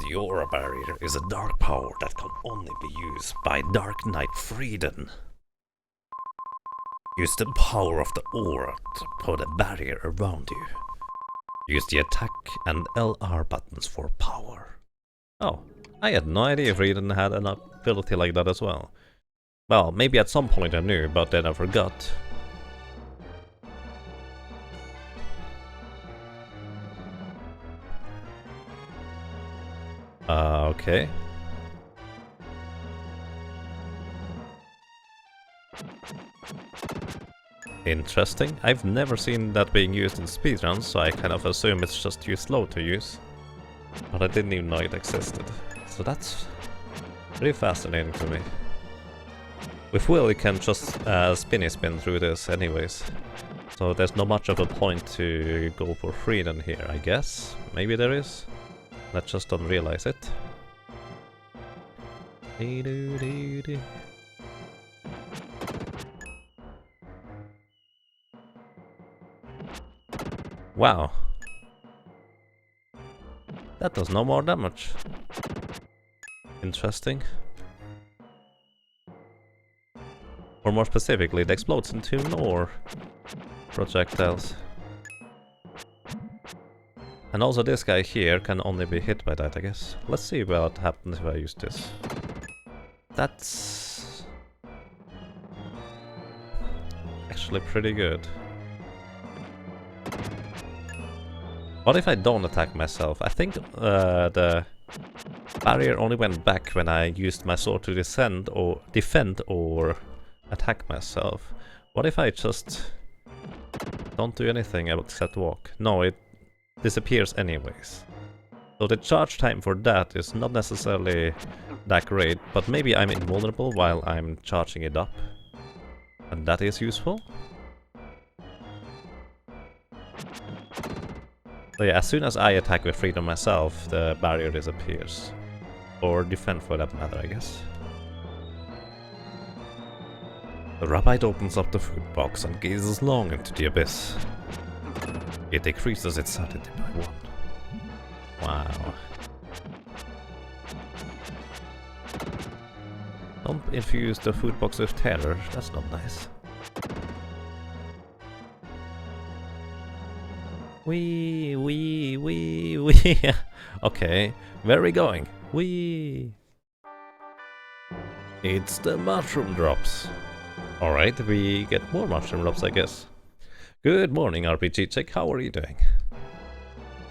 Speaker 1: The aura barrier is a dark power that can only be used by Dark Knight Freedom. Use the power of the aura to put a barrier around you. Use the attack and LR buttons for power. Oh, I had no idea Freedom had an ability like that as well. Well, maybe at some point I knew, but then I forgot. Okay. Interesting. I've never seen that being used in speedruns, so I kind of assume it's just too slow to use. But I didn't even know it existed. So that's pretty fascinating to me. With Will, you can just spinny spin through this anyways. So there's not much of a point to go for Freedom here, I guess. Maybe there is. I just don't realize it. Wow. That does no more damage. Interesting. Or more specifically, it explodes into more projectiles. And also this guy here can only be hit by that, I guess. Let's see what happens if I use this. That's actually pretty good. What if I don't attack myself? I think the barrier only went back when I used my sword to defend or attack myself. What if I just don't do anything except walk? No, it disappears anyways. So the charge time for that is not necessarily that great, but maybe I'm invulnerable while I'm charging it up. And that is useful. So yeah, as soon as I attack with Freedom myself, the barrier disappears. Or defend for that matter, I guess. The rabbit opens up the food box and gazes long into the abyss. It decreases its sanity by 1. Wow. Don't infuse the food box with terror, that's not nice. Wee. Okay, where are we going? Wee. It's the mushroom drops. Alright, we get more mushroom drops, I guess. Good morning, RPG Chick, how are you doing?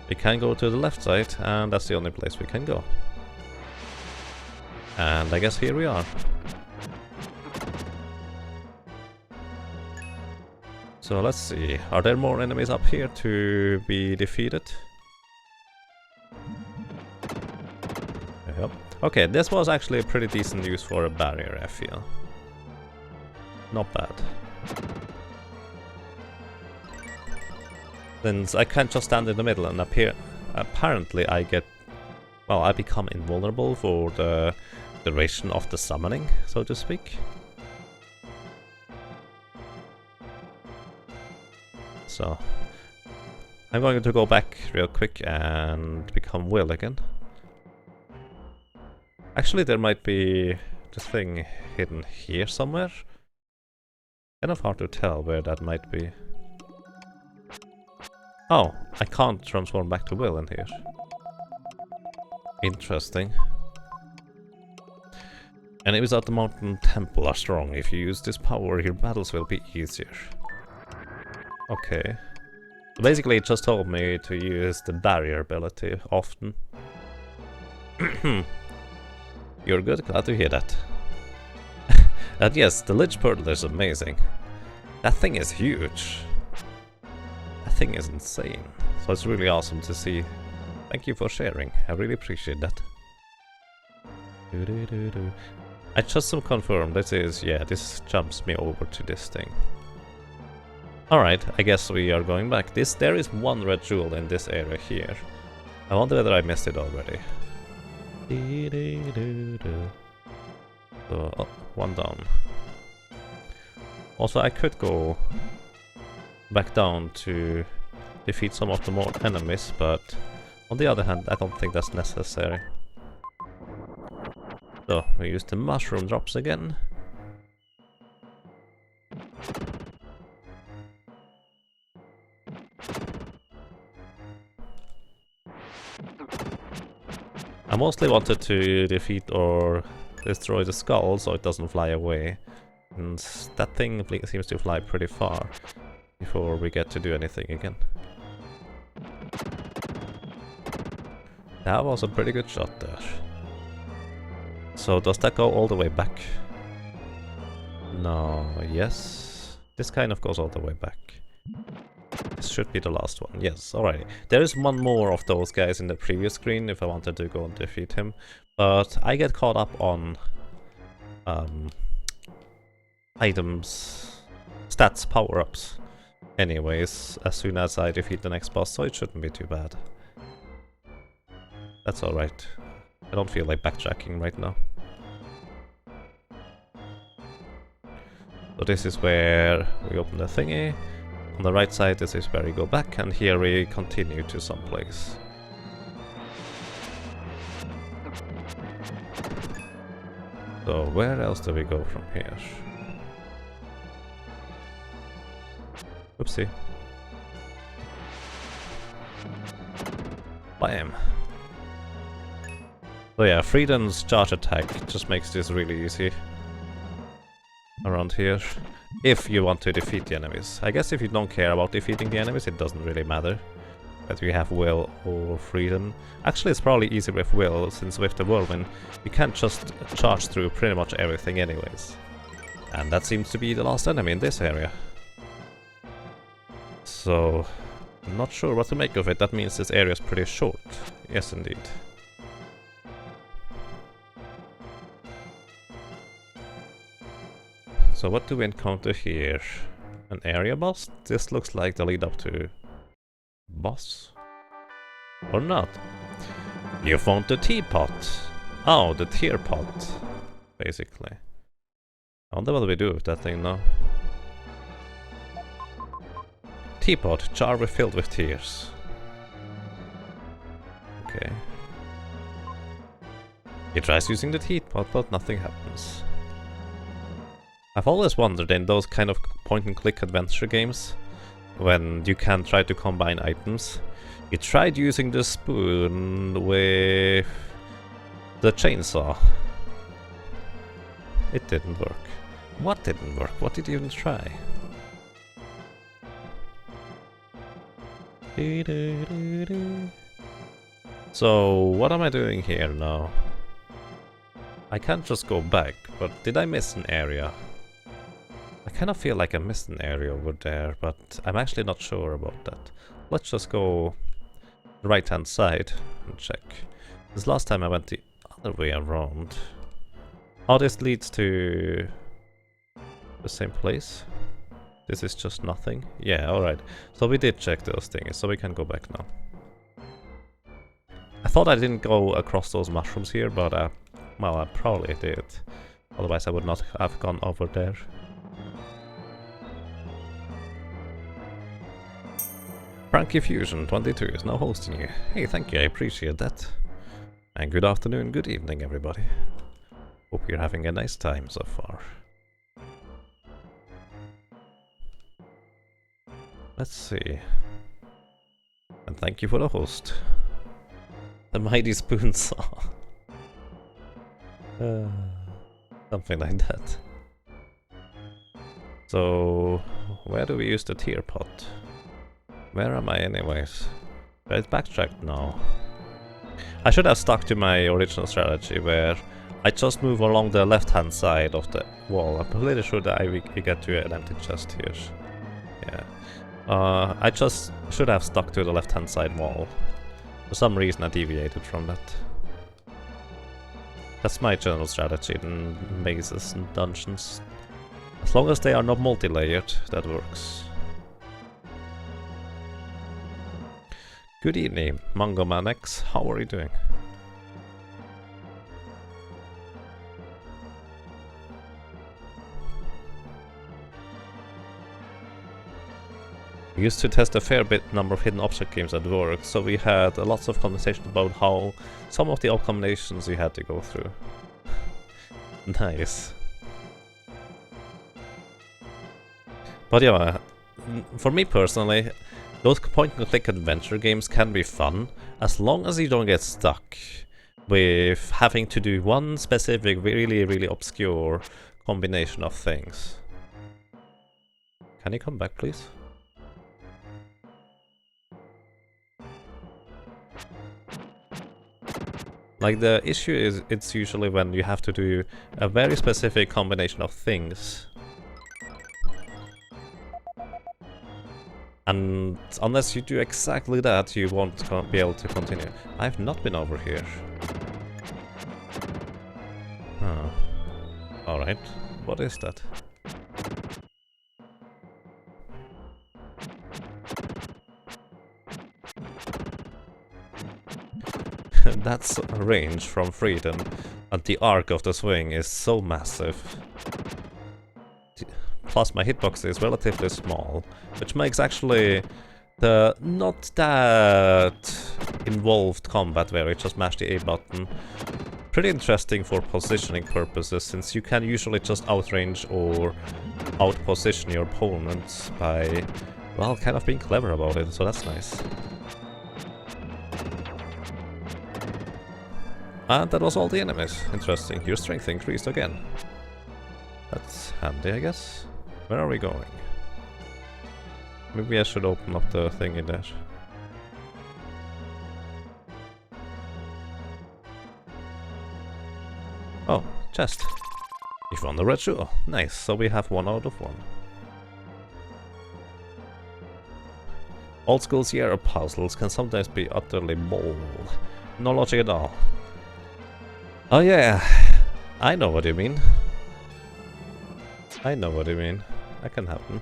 Speaker 1: We can go to the left side, and that's the only place we can go. And I guess here we are. So let's see, are there more enemies up here to be defeated? Yep. Okay, this was actually a pretty decent use for a barrier, I feel. Not bad. Since I can't just stand in the middle and appear, apparently I get, well, I become invulnerable for the duration of the summoning, so to speak. So, I'm going to go back real quick and become Will again. Actually, there might be the thing hidden here somewhere. Kind of hard to tell where that might be. Oh, I can't transform back to Will in here. Interesting. Enemies at the mountain temple are strong. If you use this power, your battles will be easier. Okay. So basically it just told me to use the barrier ability often. You're good, glad to hear that. And yes, the Lich Portal is amazing. That thing is huge. That thing is insane. So it's really awesome to see. Thank you for sharing, I really appreciate that. I just to confirm, this jumps me over to this thing. Alright, I guess we are going back. There is one red jewel in this area here. I wonder whether I missed it already. So, oh, one down. Also, I could go back down to defeat some of the more enemies, but on the other hand, I don't think that's necessary. So, we use the mushroom drops again. I mostly wanted to defeat or destroy the skull so it doesn't fly away. And that thing seems to fly pretty far before we get to do anything again. That was a pretty good shot there. So does that go all the way back? No, yes. This kind of goes all the way back. This should be the last one, yes, alright. There is one more of those guys in the previous screen if I wanted to go and defeat him. But I get caught up on items, stats, power-ups. Anyways, as soon as I defeat the next boss, so it shouldn't be too bad. That's alright. I don't feel like backtracking right now. So this is where we open the thingy. On the right side, this is where we go back, and here we continue to some place. So where else do we go from here? Oopsie. Bam. So yeah, Freedom's charge attack just makes this really easy around here. If you want to defeat the enemies. I guess if you don't care about defeating the enemies, it doesn't really matter whether you have will or freedom. Actually, it's probably easier with will, since with the whirlwind, you can't just charge through pretty much everything anyways. And that seems to be the last enemy in this area. So, I'm not sure what to make of it. That means this area is pretty short. Yes, indeed. So what do we encounter here? An area boss? This looks like the lead up to boss. Or not. You found the teapot. Oh, the tear pot. Basically. I wonder what we do with that thing now. Teapot, jar filled with tears. Okay. He tries using the teapot, but nothing happens. I've always wondered in those kind of point-and-click adventure games, when you can try to combine items. He tried using the spoon with the chainsaw. It didn't work. What didn't work? What did you even try? So, what am I doing here now? I can't just go back, but did I miss an area? I kind of feel like I missed an area over there, but I'm actually not sure about that. Let's just go the right-hand side and check. This last time I went the other way around. Oh, this leads to the same place. This is just nothing. Yeah, alright. So we did check those things, so we can go back now. I thought I didn't go across those mushrooms here, but well, I probably did. Otherwise I would not have gone over there. Frankie Fusion 22 is now hosting you. Hey, thank you, I appreciate that. And good afternoon, good evening, everybody. Hope you're having a nice time so far. Let's see. And thank you for the host. The mighty spoon saw. Something like that. So, where do we use the tier pot? Where am I anyways? It's backtracked now. I should have stuck to my original strategy where I just move along the left hand side of the wall. I'm pretty sure that we get to an empty chest here. Yeah. I just should have stuck to the left hand side wall. For some reason I deviated from that. That's my general strategy in mazes and dungeons. As long as they are not multi-layered, that works. Good evening, Mango Man X. How are you doing? We used to test a fair bit number of hidden object games at work, so we had lots of conversation about how some of the odd combinations we had to go through. Nice. But yeah, for me personally, those point-and-click adventure games can be fun, as long as you don't get stuck with having to do one specific, really obscure combination of things. Can you come back, please? Like, the issue is, it's usually when you have to do a very specific combination of things. And unless you do exactly that, you won't be able to continue. I've not been over here. Huh. Alright. What is that? That's range from freedom, and the arc of the swing is so massive. Plus my hitbox is relatively small, which makes actually the not that involved combat where you just mash the A button pretty interesting for positioning purposes, since you can usually just outrange or outposition your opponents by, well, kind of being clever about it, so that's nice. And that was all the enemies. Interesting. Your strength increased again. That's handy, I guess. Where are we going? Maybe I should open up the thing in there. Oh, chest. You found the red jewel. Nice, so we have 1 out of 1. Old school Sierra puzzles can sometimes be utterly bold. No logic at all. Oh yeah, I know what you mean. I know what you mean. That can happen.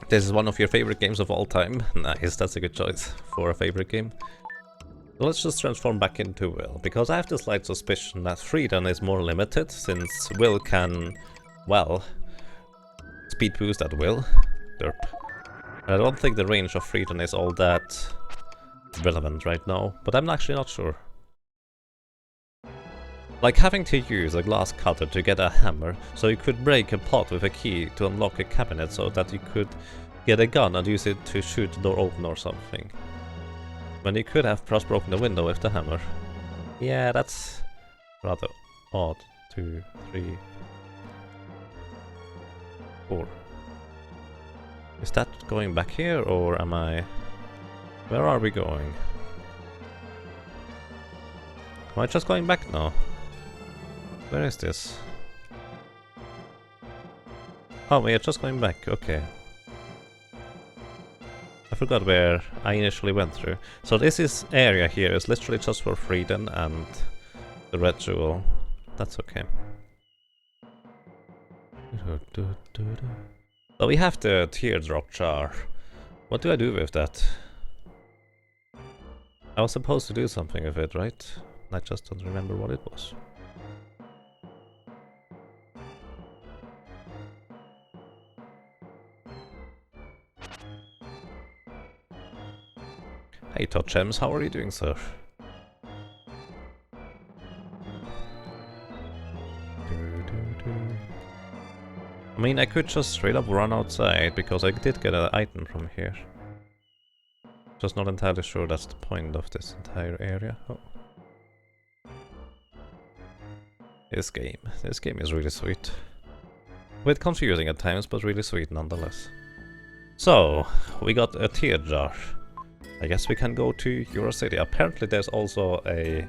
Speaker 1: This is one of your favorite games of all time. Nice, that's a good choice for a favorite game. So let's just transform back into Will, because I have the slight suspicion that Freedom is more limited, since Will can, well, speed boost at will. Derp. I don't think the range of Freedom is all that relevant right now, but I'm actually not sure. Like having to use a glass cutter to get a hammer, so you could break a pot with a key to unlock a cabinet so that you could get a gun and use it to shoot the door open or something. When you could have just broken the window with the hammer. Yeah, that's rather odd. 2, 3, 4. Is that going back here, or am I... Where are we going? Am I just going back now? Where is this? Oh, we are just going back, okay. I forgot where I initially went through. So this area here is literally just for Freedom and the red jewel. That's okay. So we have the teardrop jar. What do I do with that? I was supposed to do something with it, right? I just don't remember what it was. Hey Totchems, how are you doing, sir? I mean, I could just straight up run outside, because I did get an item from here. Just not entirely sure that's the point of this entire area. Oh. This game is really sweet. A bit confusing at times, but really sweet nonetheless. So, we got a tear jar. I guess we can go to your city. Apparently there's also a...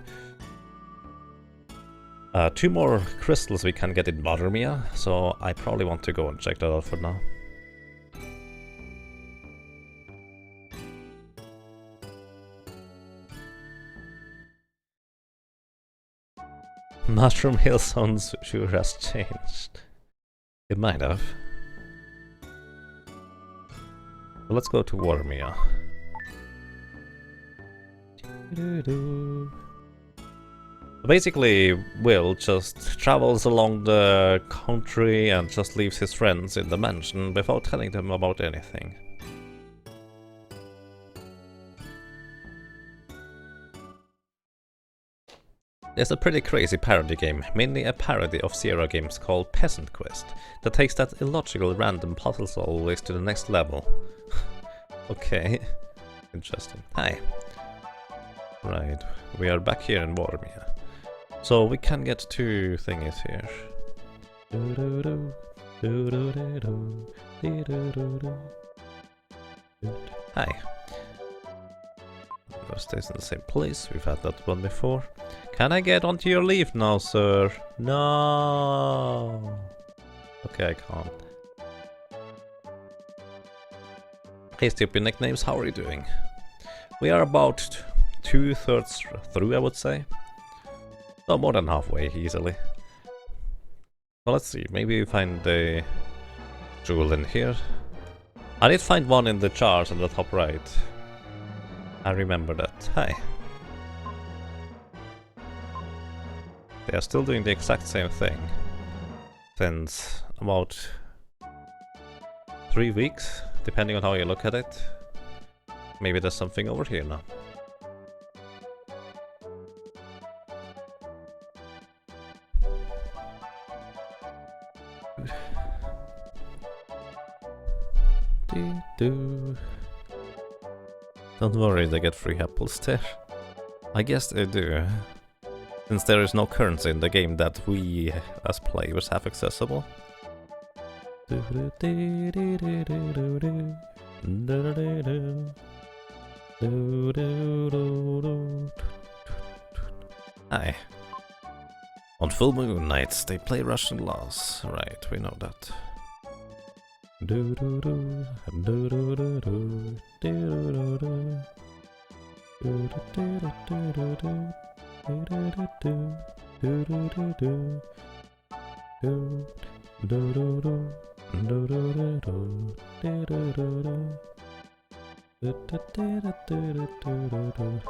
Speaker 1: 2 more crystals we can get in Watermia, so I probably want to go and check that out for now. Mushroom Hill sounds sure has changed. It might have. Well, let's go to Watermia. Basically, Will just travels along the country and just leaves his friends in the mansion without telling them about anything. There's a pretty crazy parody game, mainly a parody of Sierra games called Peasant Quest, that takes that illogical random puzzles always to the next level. Okay, interesting. Hi. Right, we are back here in Watermia. So we can get 2 thingies here. Hi. Stays in the same place, we've had that one before. Can I get onto your leaf now, sir? No. Okay, I can't. Hey, stupid nicknames, how are you doing? We are about 2/3 through, I would say. No, more than halfway, easily. Well, let's see, maybe we find the jewel in here. I did find one in the jars on the top right. I remember that. Hi. They are still doing the exact same thing. Since about 3 weeks, depending on how you look at it. Maybe there's something over here now. Don't worry, they get free apples there. I guess they do. Since there is no currency in the game that we as players have accessible. Hi. On full moon nights they play Russian laws. Right, we know that.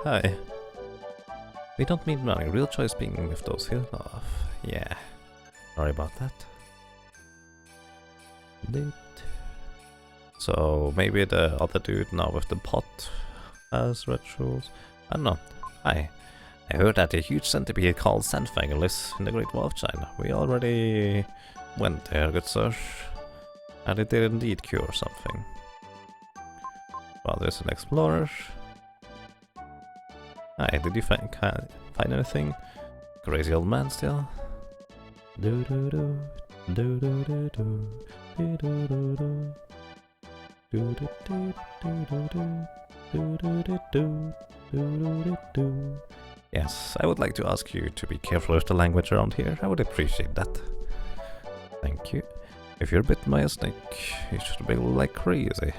Speaker 1: Hi. We don't need money. Real choice being with those hidden off. Yeah. Sorry about that. So maybe the other dude now with the pot has rituals. I don't know. Hi. I heard that a huge centipede called Sandfangel is in the Great Wall of China. We already went there, good sir. And it did indeed cure something. Well, there's an explorer. Hi, did you find anything? Crazy old man still? Yes, I would like to ask you to be careful with the language around here. I would appreciate that. Thank you. If you're bitten by a snake, you should be like crazy.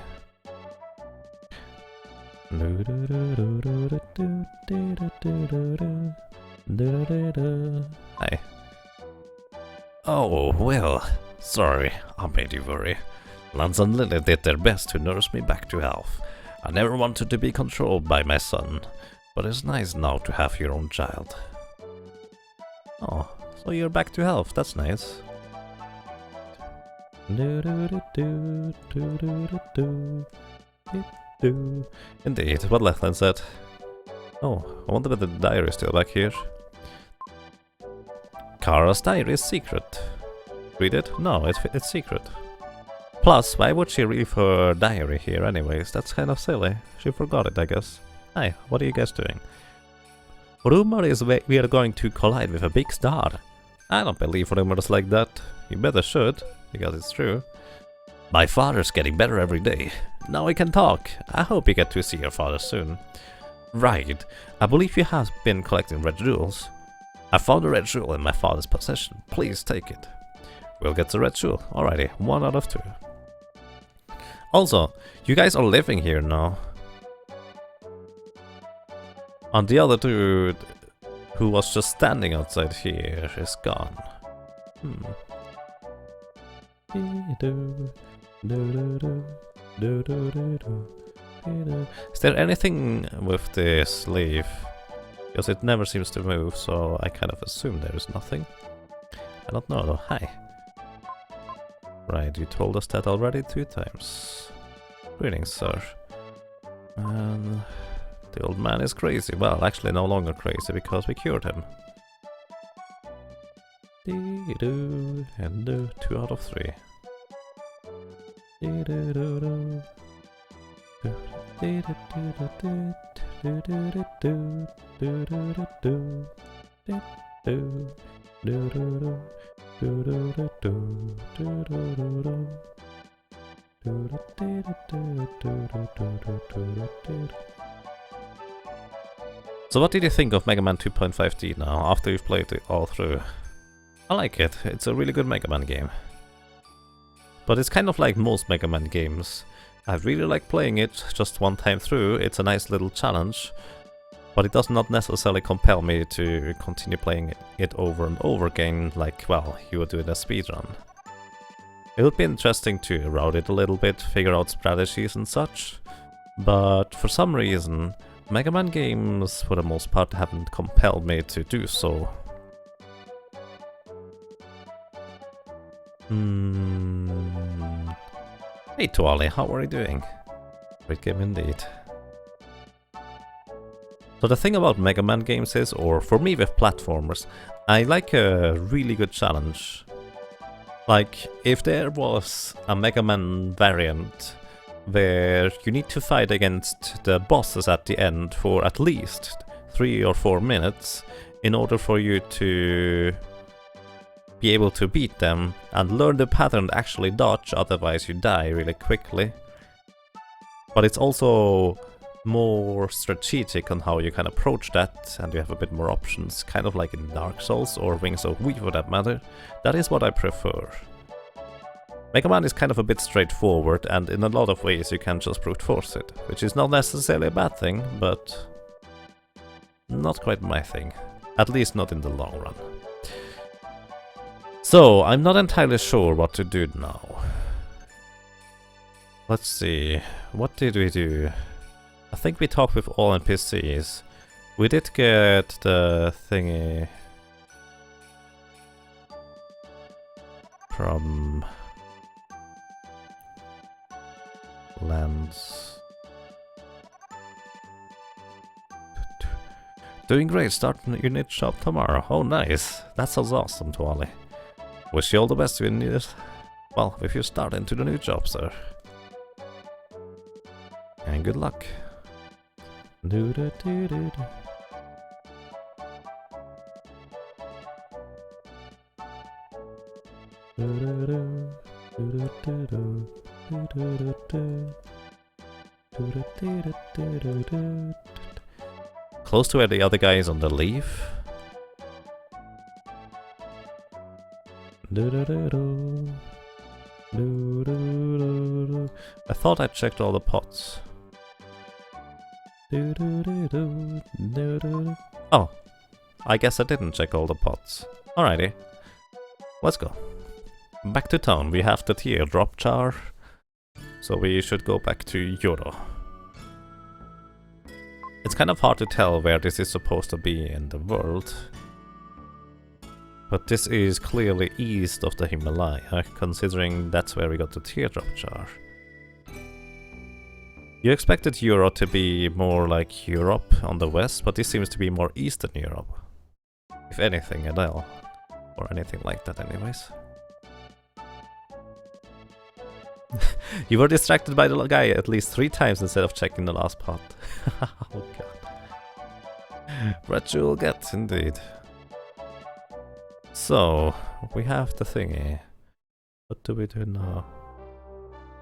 Speaker 1: Hi. Oh, well, sorry, I made you worry. Lance and Lily did their best to nurse me back to health. I never wanted to be controlled by my son, but it's nice now to have your own child. Oh, so you're back to health, that's nice. Indeed, what Lachlan said. Oh, I wonder if the diary is still back here. Kara's diary is secret. Read it? No, it's secret. Plus, why would she leave her diary here anyways? That's kind of silly. She forgot it, I guess. Hi, what are you guys doing? Rumor is we are going to collide with a big star. I don't believe rumors like that. You better should, because it's true. My father's getting better every day. Now I can talk. I hope you get to see your father soon. Right. I believe you have been collecting red jewels. I found a red jewel in my father's possession. Please take it. We'll get the red jewel. Alrighty, 1 out of 2. Also, you guys are living here now. And the other dude who was just standing outside here is gone. Is there anything with this leaf? Because it never seems to move, so I kind of assume there is nothing. I don't know though. Hi. Right, you told us that already 2 times. Greetings, sir. And the old man is crazy. Well, actually no longer crazy because we cured him. And 2 out of 3. So what did you think of Mega Man 2.5D now, after you've played it all through? I like it, it's a really good Mega Man game. But it's kind of like most Mega Man games. I really like playing it just one time through, it's a nice little challenge. But it does not necessarily compel me to continue playing it over and over again, like, well, you would do in a speedrun. It would be interesting to route it a little bit, figure out strategies and such. But for some reason, Mega Man games, for the most part, haven't compelled me to do so. Hey Tuali, how are you doing? Great game indeed. So the thing about Mega Man games is, or for me with platformers, I like a really good challenge. Like, if there was a Mega Man variant where you need to fight against the bosses at the end for at least 3 or 4 minutes in order for you to be able to beat them and learn the pattern to actually dodge, otherwise you die really quickly. But it's also more strategic on how you can approach that, and you have a bit more options, kind of like in Dark Souls or Wings of Wii for that matter. That is what I prefer. Mega Man is kind of a bit straightforward, and in a lot of ways you can just brute force it, which is not necessarily a bad thing, but not quite my thing. At least not in the long run. So, I'm not entirely sure what to do now. Let's see, what did we do? I think we talked with all NPCs. We did get the thingy from lands. Doing great, starting your niche shop tomorrow. Oh nice, that sounds awesome, Tuali. Wish you all the best with it. Well, if you start into the new job, sir. And good luck. Close to where the other guy is on the leaf. I thought I checked all the pots. Oh, I guess I didn't check all the pots. Alrighty, let's go. Back to town, we have the teardrop jar, so we should go back to Yoro. It's kind of hard to tell where this is supposed to be in the world, but this is clearly east of the Himalaya, considering that's where we got the teardrop jar. You expected Europe to be more like Europe on the west, but this seems to be more Eastern Europe. If anything at all. Or anything like that anyways. You were distracted by the guy at least 3 times instead of checking the last pot. Oh god. Red jewel get, indeed. So, we have the thingy. What do we do now?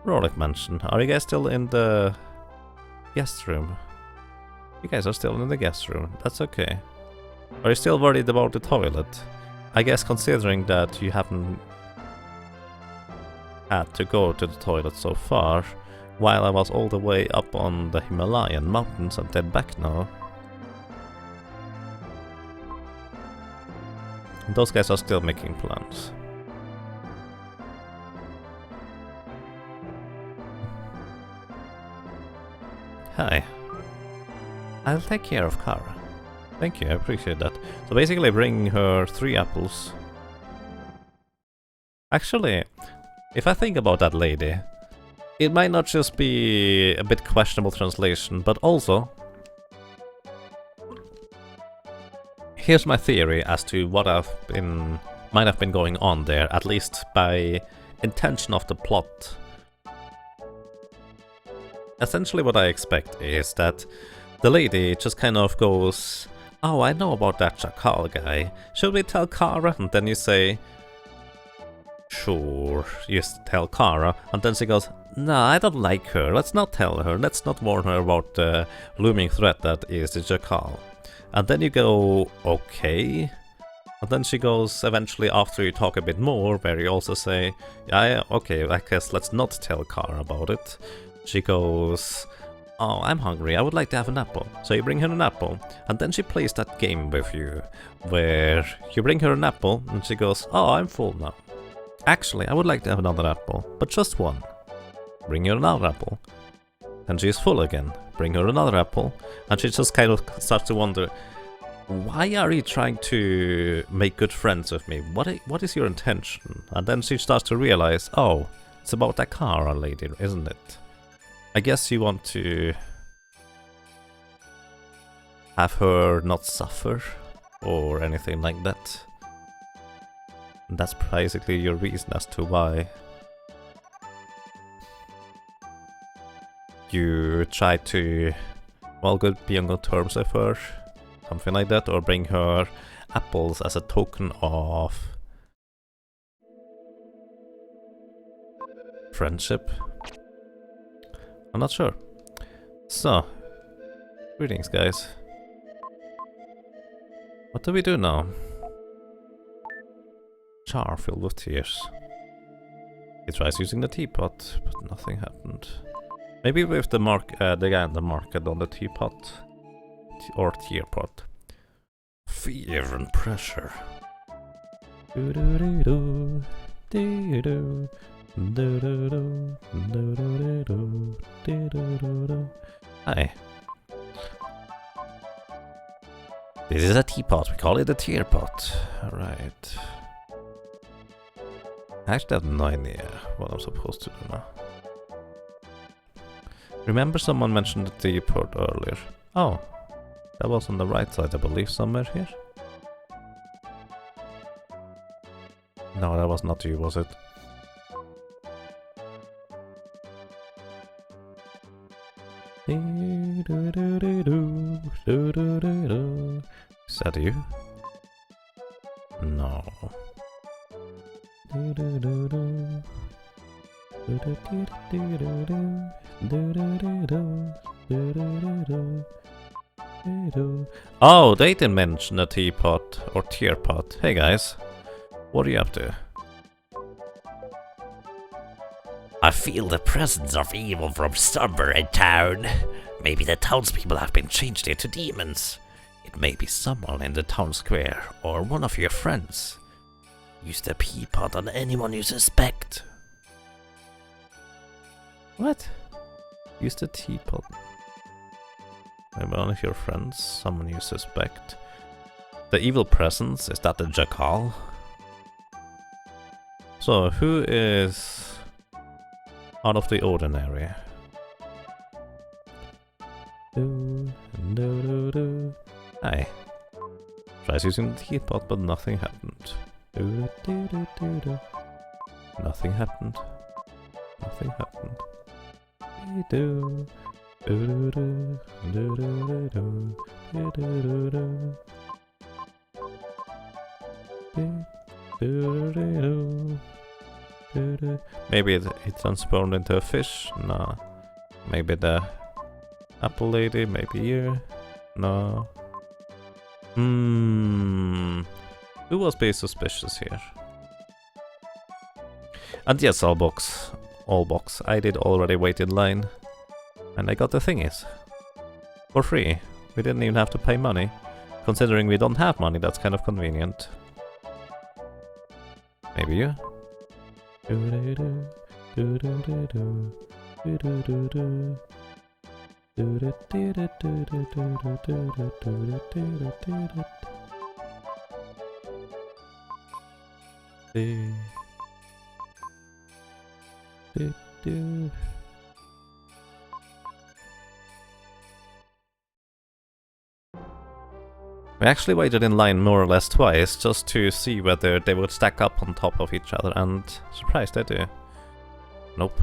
Speaker 1: Rollick Mansion. Are you guys still in the guest room? You guys are still in the guest room. That's okay. Are you still worried about the toilet? I guess considering that you haven't had to go to the toilet so far, while I was all the way up on the Himalayan mountains and then back now. Those guys are still making plans. Hi. I'll take care of Kara. Thank you, I appreciate that. So basically bring her 3 apples. Actually, if I think about that lady, it might not just be a bit questionable translation, but also... Here's my theory as to what might have been going on there, at least by intention of the plot. Essentially what I expect is that the lady just kind of goes, oh, I know about that Jackal guy, should we tell Kara? And then you say, sure, you tell Kara, and then she goes, nah, I don't like her, let's not tell her, let's not warn her about the looming threat that is the Jackal. And then you go, okay. And then she goes, eventually after you talk a bit more, where you also say, yeah, okay, I guess let's not tell Kara about it. She goes, oh, I'm hungry, I would like to have an apple. So you bring her an apple, and then she plays that game with you, where you bring her an apple, and she goes, oh, I'm full now. Actually, I would like to have another apple, but just one. Bring her another apple. And she's full again. Bring her another apple, and she just kind of starts to wonder, why are you trying to make good friends with me? What is your intention? And then she starts to realize, oh, it's about that Kara lady, isn't it? I guess you want to have her not suffer or anything like that. And that's basically your reason as to why you try to, well, be on good terms with her, something like that, or bring her apples as a token of friendship. I'm not sure. So, greetings, guys. What do we do now? Jar filled with tears. He tries using the teapot, but nothing happened. Maybe with the guy in the market on the teapot or teapot. Fear and pressure. Hi. This is a teapot. We call it a teapot. Alright. I actually have no idea what I'm supposed to do now. Remember someone mentioned the teapot earlier. Oh, that was on the right side, I believe, somewhere here. No, that was not you, was it? Is that you? No. Oh, they didn't mention a teapot or tearpot. Hey guys, what are you up to?
Speaker 2: I feel the presence of evil from somewhere in town. Maybe the townspeople have been changed into demons. It may be someone in the town square or one of your friends. Use the teapot on anyone you suspect.
Speaker 1: What? Use the teapot. Maybe one of your friends, someone you suspect. The evil presence, is that the Jackal? So, who is out of the ordinary? Hi. Tries using the teapot, but nothing happened. Nothing happened. Nothing happened. Maybe it transformed into a fish? No. Maybe the apple lady? Maybe you? No. Who was being suspicious here? And yes, all box, I did already wait in line. And I got the thingies. For free. We didn't even have to pay money. Considering we don't have money, that's kind of convenient. Maybe you? We actually waited in line more or less twice just to see whether they would stack up on top of each other, and surprised they do. Nope.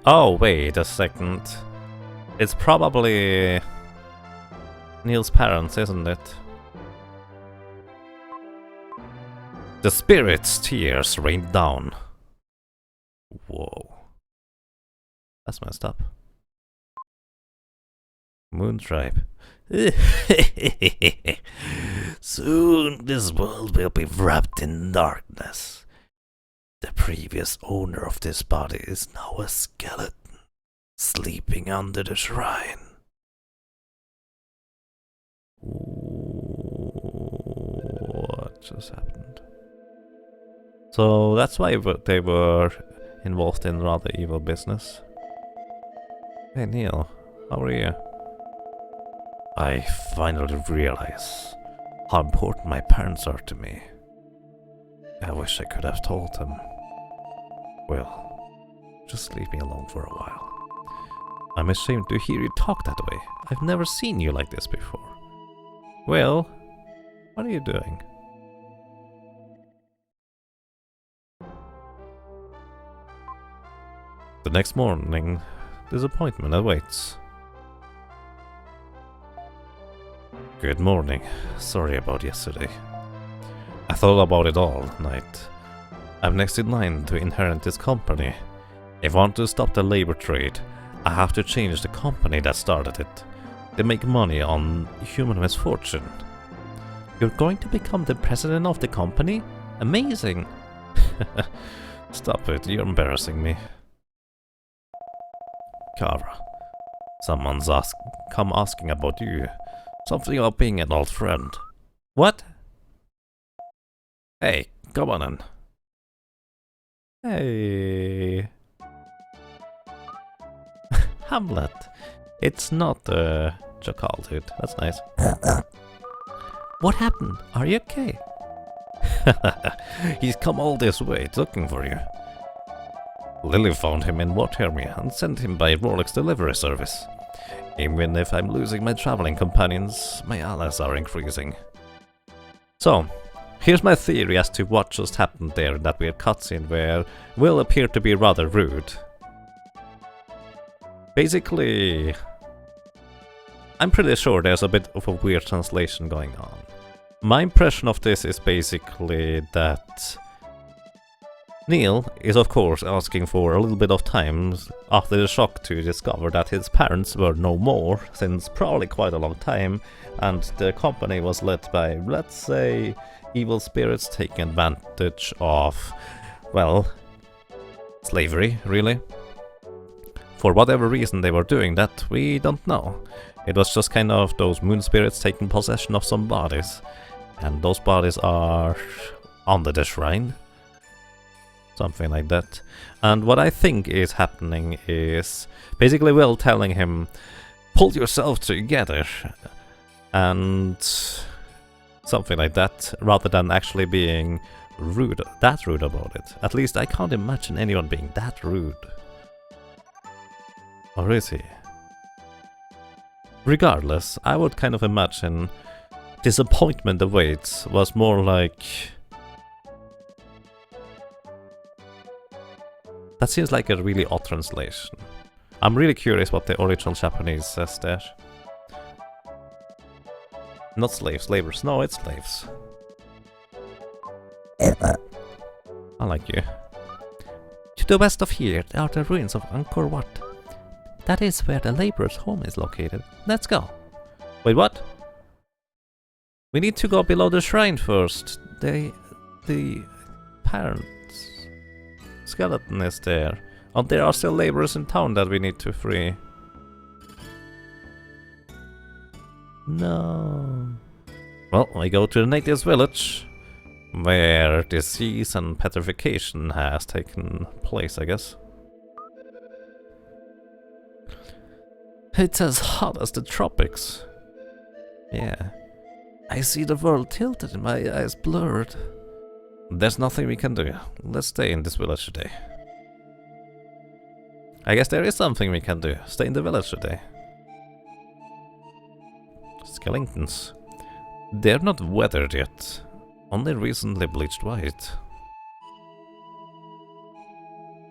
Speaker 1: Oh, wait a second. It's probably Neil's parents, isn't it? The spirit's tears rained down. Whoa. That's messed up. Moon tribe.
Speaker 2: Soon this world will be wrapped in darkness. The previous owner of this body is now a skeleton, sleeping under the shrine.
Speaker 1: What just happened? So that's why they were involved in rather evil business. Hey Neil, how are you?
Speaker 2: I finally realize how important my parents are to me. I wish I could have told them. Well, just leave me alone for a while.
Speaker 1: I'm ashamed to hear you talk that way. I've never seen you like this before. Well, what are you doing? The next morning, disappointment awaits.
Speaker 2: Good morning. Sorry about yesterday. I thought about it all night. I'm next in line to inherit this company. If I want to stop the labor trade, I have to change the company that started it. They make money on human misfortune.
Speaker 1: You're going to become the president of the company? Amazing!
Speaker 2: Stop it, you're embarrassing me. Kara, someone's come asking about you. Something about being an old friend.
Speaker 1: What?
Speaker 2: Hey, come on in.
Speaker 1: Hey. Hamlet. It's not Jackal, dude. That's nice. What happened? Are you okay?
Speaker 2: He's come all this way looking for you. Lily found him in Watermere and sent him by Rolex delivery service. Even if I'm losing my traveling companions, my allies are increasing.
Speaker 1: So, here's my theory as to what just happened there in that weird cutscene where Will appeared to be rather rude. Basically, I'm pretty sure there's a bit of a weird translation going on. My impression of this is basically that Neil is of course asking for a little bit of time after the shock to discover that his parents were no more since probably quite a long time, and the company was led by, let's say, evil spirits taking advantage of, well, slavery, really. For whatever reason they were doing that, we don't know. It was just kind of those moon spirits taking possession of some bodies, and those bodies are under the shrine. Something like that. And what I think is happening is basically Will telling him, pull yourself together, and something like that, rather than actually being rude about it. At least I can't imagine anyone being that rude. Or is he? Regardless, I would kind of imagine disappointment awaits was more like... That seems like a really odd translation. I'm really curious what the original Japanese says there. Not slaves, laborers. No, it's slaves. like you. To the west of here are the ruins of Angkor Wat. That is where the laborers' home is located. Let's go. Wait, what? We need to go below the shrine first. The parents' skeleton is there. And there are still laborers in town that we need to free. No. Well, we go to the natives' village, where disease and petrification has taken place, I guess. It's as hot as the tropics. Yeah. I see the world tilted and my eyes blurred. There's nothing we can do. Let's stay in this village today. I guess there is something we can do. Stay in the village today. Skeletons. They're not weathered yet. Only recently bleached white.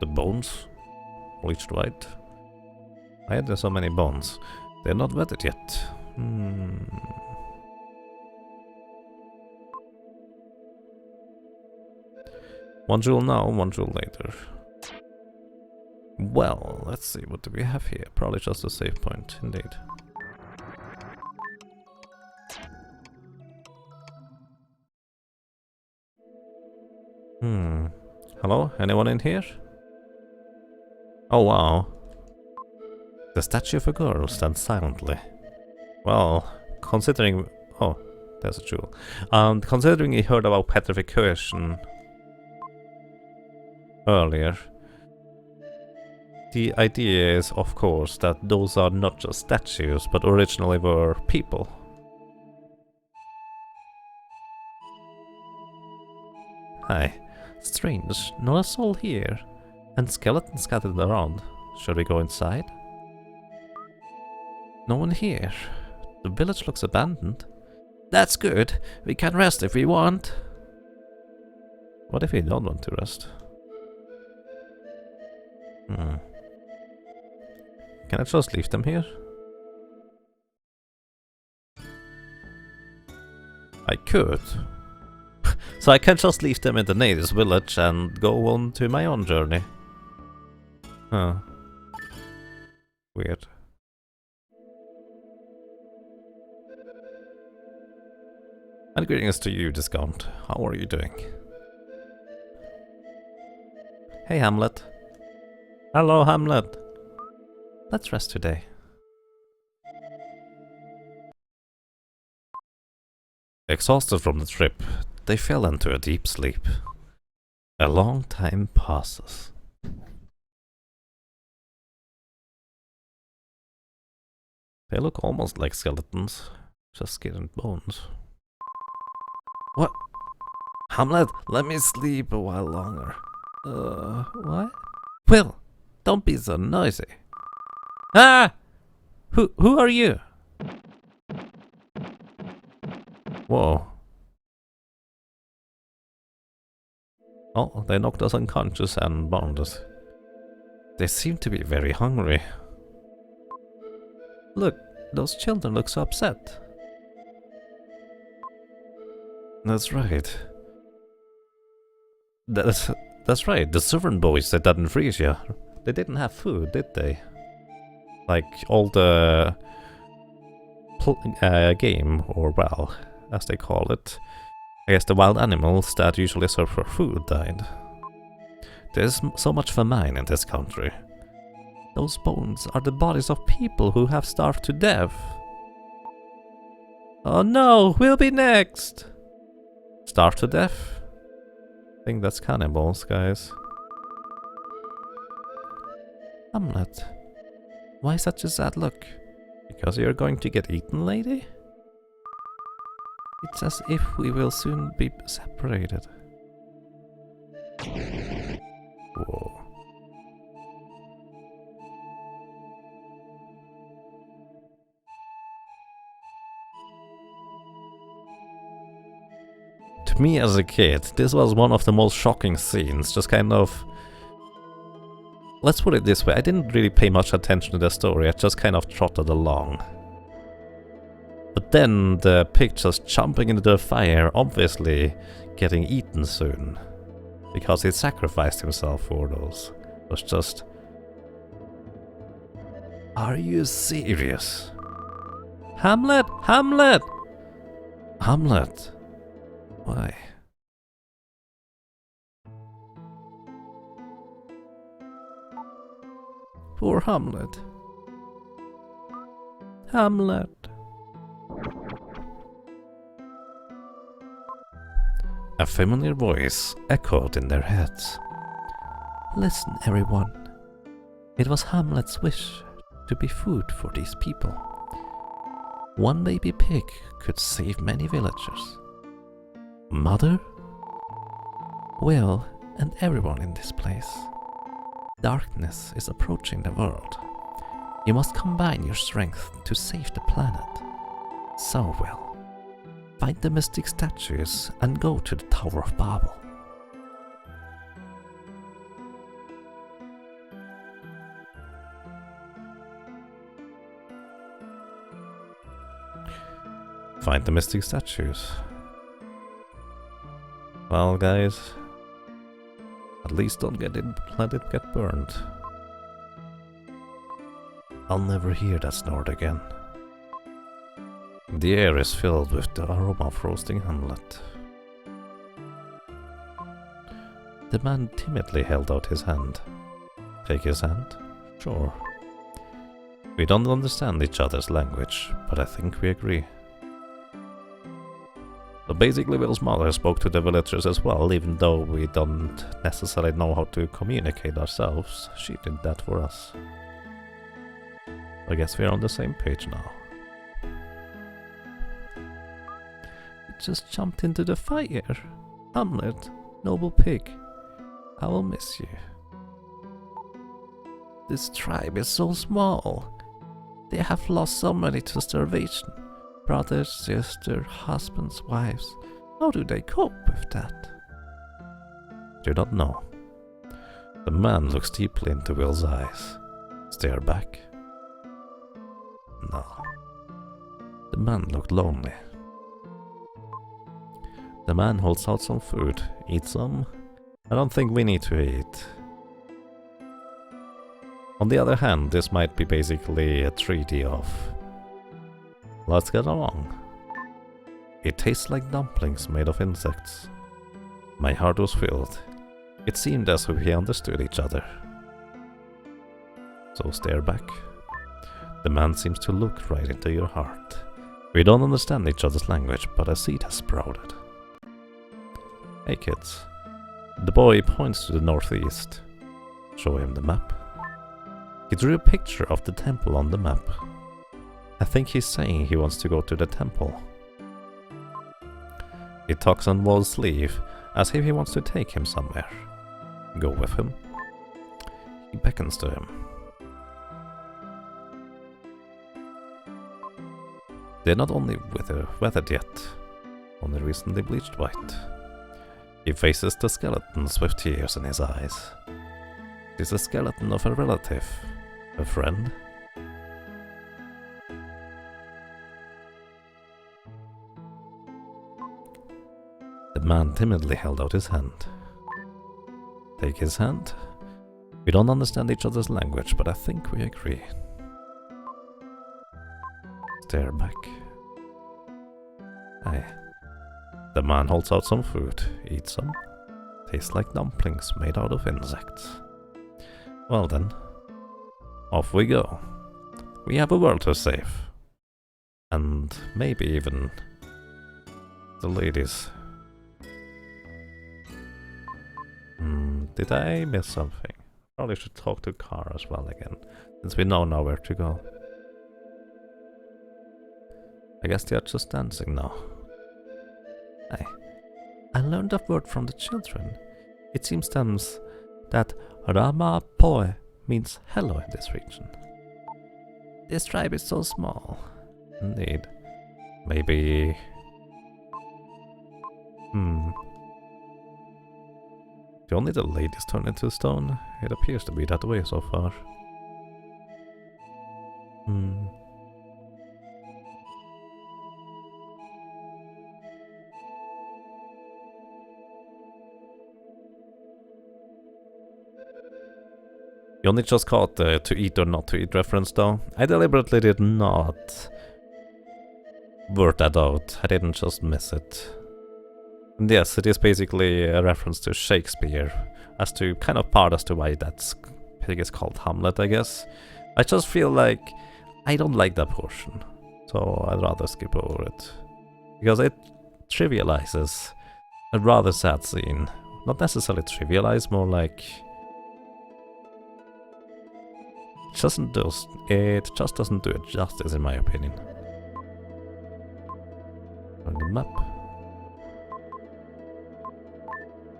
Speaker 1: The bones? Bleached white? Why are there so many bones? They're not weathered yet. One jewel now, one jewel later. Well, let's see, what do we have here? Probably just a save point, indeed. Hello? Anyone in here? Oh wow. The statue of a girl stands silently. Well, considering... Oh, there's a jewel. Considering he heard about petrification earlier, the idea is, of course, that those are not just statues, but originally were people. Hi. Strange, not a soul here. And skeletons scattered around. Should we go inside? No one here. The village looks abandoned. That's good. We can rest if we want. What if we don't want to rest? Can I just leave them here? I could. So I can just leave them in the natives' village and go on to my own journey. Huh. Weird. And greetings to you, Discount. How are you doing? Hey, Hamlet. Hello, Hamlet. Let's rest today. Exhausted from the trip, they fell into a deep sleep. A long time passes. They look almost like skeletons, just skin and bones. What? Hamlet, let me sleep a while longer. What? Will, don't be so noisy. Ah! Who are you? Whoa. Oh, they knocked us unconscious and bound us. They seem to be very hungry. Look, those children look so upset. That's right. That's right, the servant boys that didn't freeze you. They didn't have food, did they? Like all the game, or well, as they call it. I guess the wild animals that usually serve for food died. There's so much famine in this country. Those bones are the bodies of people who have starved to death. Oh no, we'll be next! Starved to death? I think that's cannibals, guys. Hamlet, why such a sad look? Because you're going to get eaten, lady? It's as if we will soon be separated. Whoa. To me as a kid, this was one of the most shocking scenes, just kind of... Let's put it this way, I didn't really pay much attention to the story, I just kind of trotted along. But then the pig just jumping into the fire, obviously getting eaten soon. because he sacrificed himself for those. It was just... Are you serious? Hamlet! Hamlet! Hamlet! Why? Poor Hamlet. Hamlet. A familiar voice echoed in their heads. Listen, everyone. It was Hamlet's wish to be food for these people. One baby pig could save many villagers. Mother? Will and everyone in this place. Darkness is approaching the world. You must combine your strength to save the planet. So, Will, find the mystic statues and go to the Tower of Babel. Find the mystic statues. Well, guys, at least don't let it get burned. I'll never hear that snort again. The air is filled with the aroma of roasting Hamlet. The man timidly held out his hand. Take his hand? Sure. We don't understand each other's language, but I think we agree. So basically Will's mother spoke to the villagers as well, even though we don't necessarily know how to communicate ourselves. She did that for us. I guess we're on the same page now. You just jumped into the fire. Hamlet, noble pig, I will miss you. This tribe is so small. They have lost so many to starvation. Brothers, sisters, husbands, wives. How do they cope with that? Do not know. The man looks deeply into Will's eyes. Stare back. No. The man looked lonely. The man holds out some food. Eat some? I don't think we need to eat. On the other hand, this might be basically a treaty of let's get along. It tastes like dumplings made of insects. My heart was filled. It seemed as if we understood each other. So stare back. The man seems to look right into your heart. We don't understand each other's language, but a seed has sprouted. Hey kids. The boy points to the northeast. Show him the map. He drew a picture of the temple on the map. I think he's saying he wants to go to the temple. He tucks on Wall's sleeve, as if he wants to take him somewhere. Go with him. He beckons to him. They're not only weathered yet, only recently bleached white. He faces the skeletons with tears in his eyes. It is a skeleton of a relative, a friend. The man timidly held out his hand. Take his hand. We don't understand each other's language, but I think we agree. Stare back. Aye. The man holds out some food. Eat some. Tastes like dumplings made out of insects. Well then, off we go. We have a world to save. And maybe even the ladies. Did I miss something? Probably should talk to Car as well again, since we know now where to go. I guess they are just dancing now. I learned a word from the children. It seems that Rama Poe means hello in this region. This tribe is so small. Indeed. Maybe... Do only the ladies turn into stone? It appears to be that way so far. You only just caught the to eat or not to eat reference though. I deliberately did not word that out. I didn't just miss it. And yes, it is basically a reference to Shakespeare, as to kind of part as to why that pig is called Hamlet, I guess. I just feel like I don't like that portion, so I'd rather skip over it. Because it trivializes a rather sad scene. Not necessarily trivialize, more like it just doesn't do it justice in my opinion. On the map.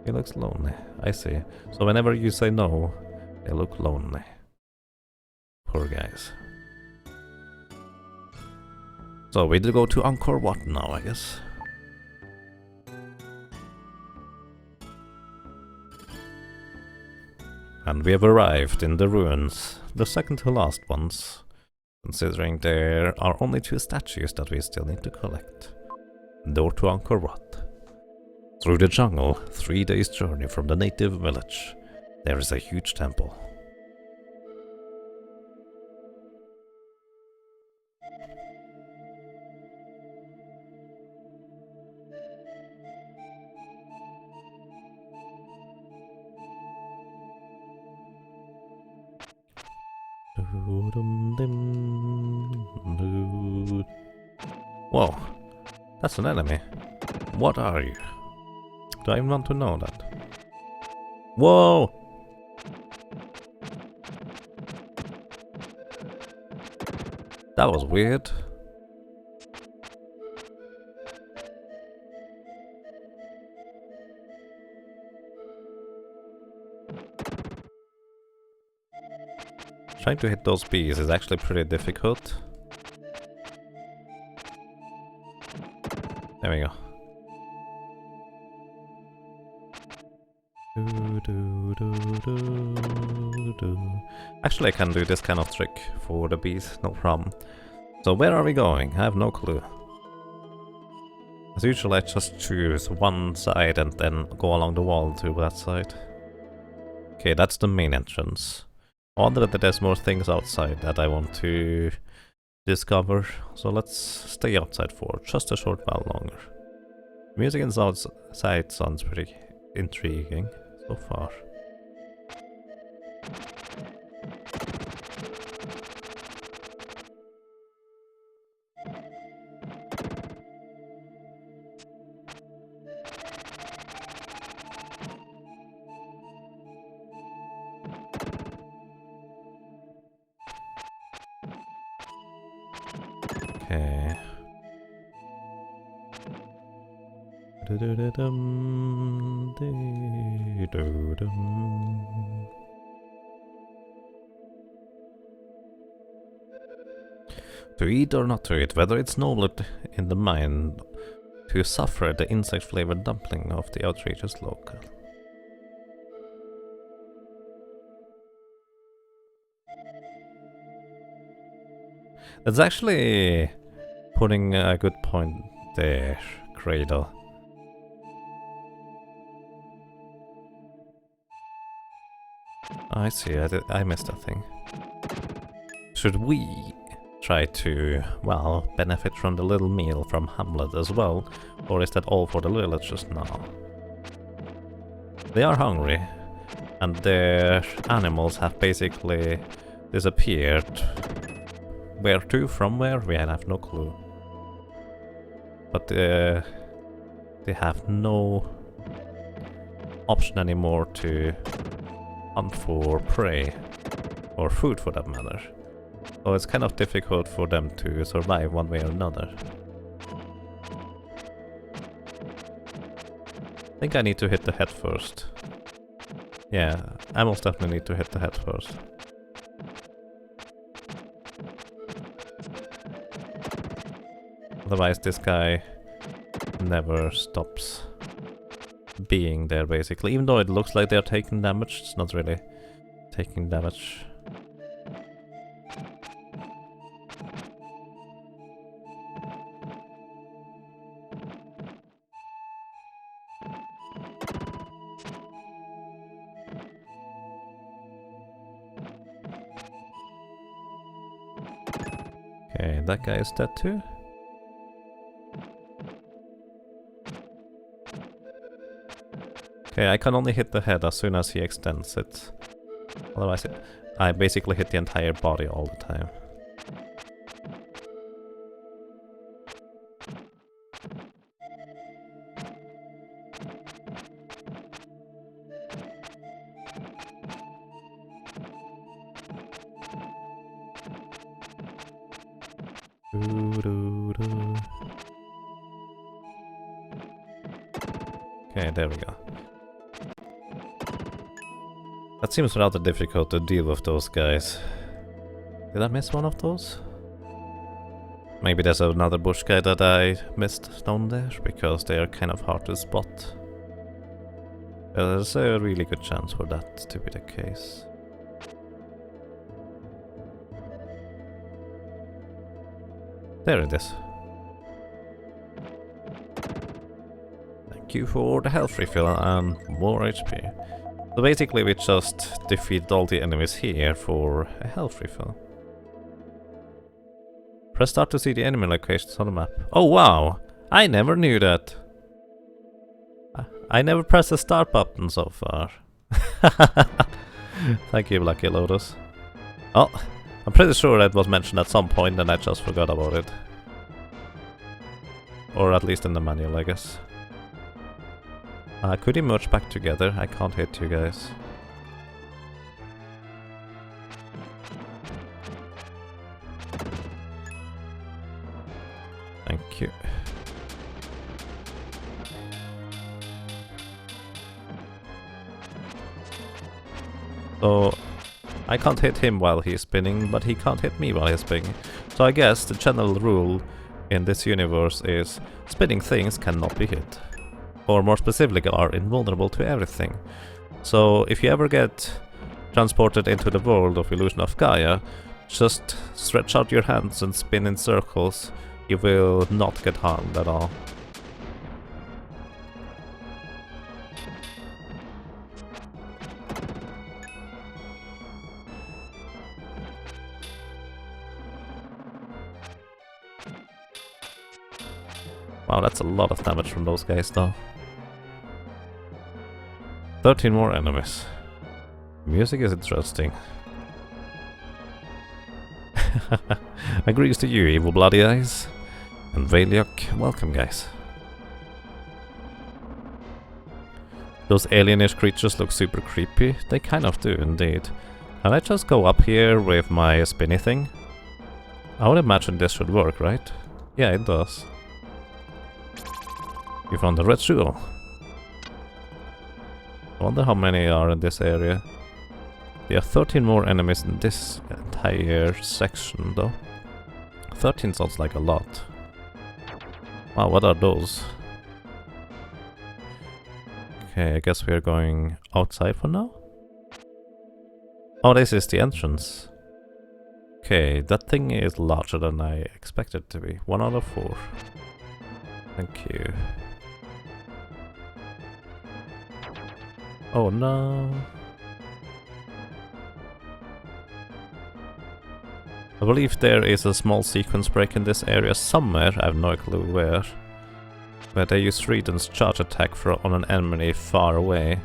Speaker 1: He looks lonely, I see. So whenever you say no, they look lonely. Poor guys. So we do go to Angkor Wat now, I guess. And we have arrived in the ruins, the second to last ones, considering there are only 2 statues that we still need to collect. Door to Angkor Wat. Through the jungle, 3 days journey from the native village, there is a huge temple. Whoa, that's an enemy. What are you? Do I even want to know that? Whoa! That was weird. Trying to hit those bees is actually pretty difficult. There we go. Actually, I can do this kind of trick for the bees, no problem. So where are we going? I have no clue. As usual, I just choose one side and then go along the wall to that side. Okay, that's the main entrance. I wonder that there's more things outside that I want to discover. So let's stay outside for just a short while longer. Music inside sounds pretty intriguing so far. Okay. To eat or not to eat, whether it's noble in the mind to suffer the insect-flavored dumpling of the outrageous local. That's actually putting a good point there, Cradle. I see, I missed that thing. Should we try to, well, benefit from the little meal from Hamlet as well? Or is that all for the villagers now? They are hungry, and their animals have basically disappeared. Where to? From where? We have no clue. But they have no option anymore to hunt for prey, or food for that matter. So it's kind of difficult for them to survive one way or another. I think I need to hit the head first. Yeah, I most definitely need to hit the head first. Otherwise this guy never stops being there basically. Even though it looks like they're taking damage, it's not really taking damage. Okay, that guy is dead too. Okay, I can only hit the head as soon as he extends it. Otherwise, I basically hit the entire body all the time. Okay, there we go. That seems rather difficult to deal with those guys. Did I miss one of those? Maybe there's another bush guy that I missed down there, because they are kind of hard to spot. There's a really good chance for that to be the case. There it is. Thank you for the health refill and more HP. So basically we just defeat all the enemies here for a health refill. Press start to see the enemy locations on the map. Oh wow! I never knew that! I never pressed the start button so far. Thank you, Lucky Lotus. Oh, I'm pretty sure that was mentioned at some point and I just forgot about it. Or at least in the manual, I guess. Could you merge back together? I can't hit you guys. Thank you. So, I can't hit him while he's spinning, but he can't hit me while he's spinning. So I guess the general rule in this universe is spinning things cannot be hit. Or more specifically, are invulnerable to everything. So if you ever get transported into the world of Illusion of Gaia, just stretch out your hands and spin in circles. You will not get harmed at all. Wow, that's a lot of damage from those guys though. 13 more enemies. Music is interesting. Agrees to you, evil bloody eyes. And Valiok, welcome guys. Those alienish creatures look super creepy. They kind of do indeed. Can I just go up here with my spinny thing? I would imagine this should work, right? Yeah, it does. You found the red jewel. I wonder how many are in this area. There are 13 more enemies in this entire section though. 13 sounds like a lot. Wow, what are those? Okay, I guess we are going outside for now. Oh, this is the entrance. Okay, that thing is larger than I expected it to be. 1 out of 4. Thank you. Oh no. I believe there is a small sequence break in this area somewhere, I have no clue where they use Reden's charge attack on an enemy far away.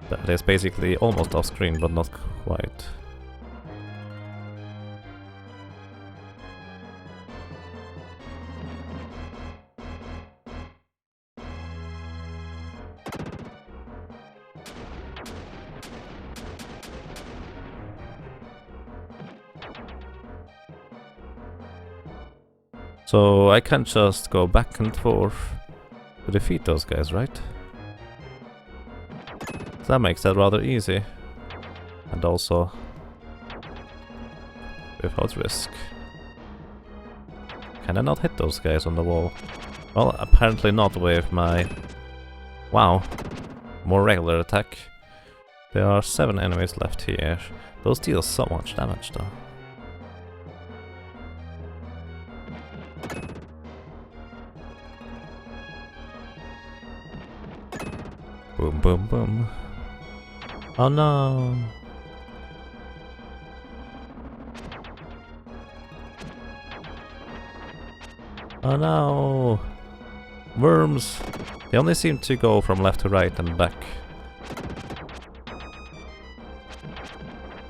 Speaker 1: That is basically almost off screen, but not quite. So I can just go back and forth to defeat those guys, right? So that makes that rather easy. And also without risk. Can I not hit those guys on the wall? Well, apparently not with my... Wow. More regular attack. There are 7 enemies left here. Those deal so much damage though. Boom, boom, boom. Oh no! Oh no! Worms! They only seem to go from left to right and back.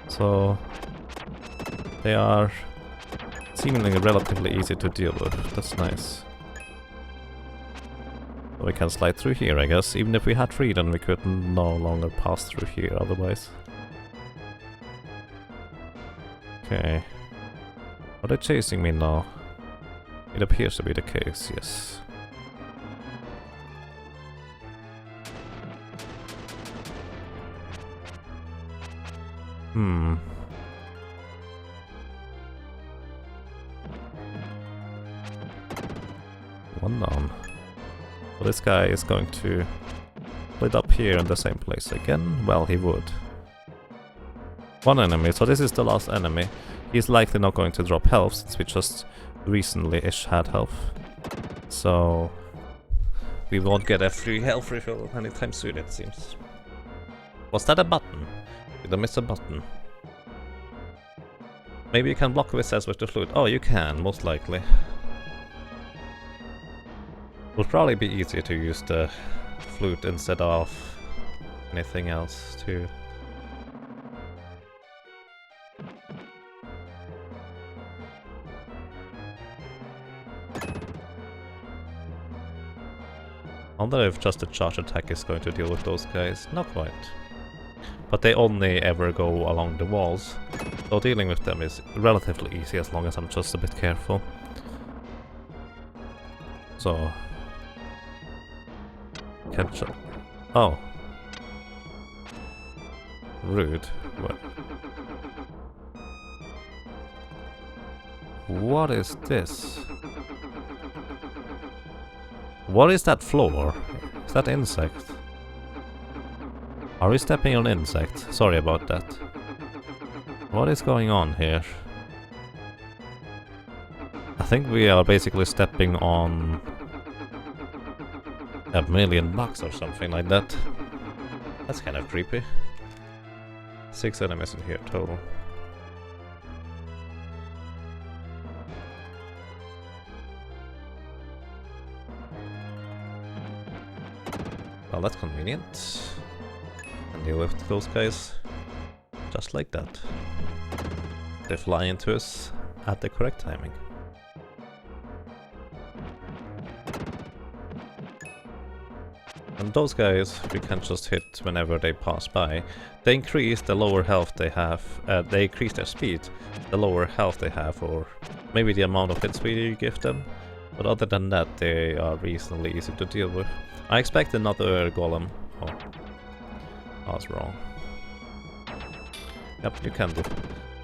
Speaker 1: So they are seemingly relatively easy to deal with. That's nice. So we can slide through here, I guess. Even if we had freedom, we could no longer pass through here otherwise. Okay. Are they chasing me now? It appears to be the case, yes. Hmm. One down. So this guy is going to split up here in the same place again. Well, he would. One enemy, so this is the last enemy. He's likely not going to drop health since we just recently-ish had health. So we won't get a free health refill anytime soon, it seems. Was that a button? Did I miss a button? Maybe you can block visas with the flute. Oh, you can, most likely. Would probably be easier to use the flute instead of anything else too. I wonder if just a charge attack is going to deal with those guys. Not quite. But they only ever go along the walls, so dealing with them is relatively easy as long as I'm just a bit careful. So... catch up. Oh. Rude. What is this? What is that floor? Is that insect? Are we stepping on insect? Sorry about that. What is going on here? I think we are basically stepping on a million bucks or something like that. That's kind of creepy. 6 enemies in here total. Well, that's convenient. And deal with those guys just like that. They fly into us at the correct timing. And those guys we can just hit whenever they pass by. They increase the lower health they have, they increase their speed, the lower health they have, or maybe the amount of hits we give them. But other than that, they are reasonably easy to deal with. I expect another golem. Oh, I was wrong. Yep, you can do.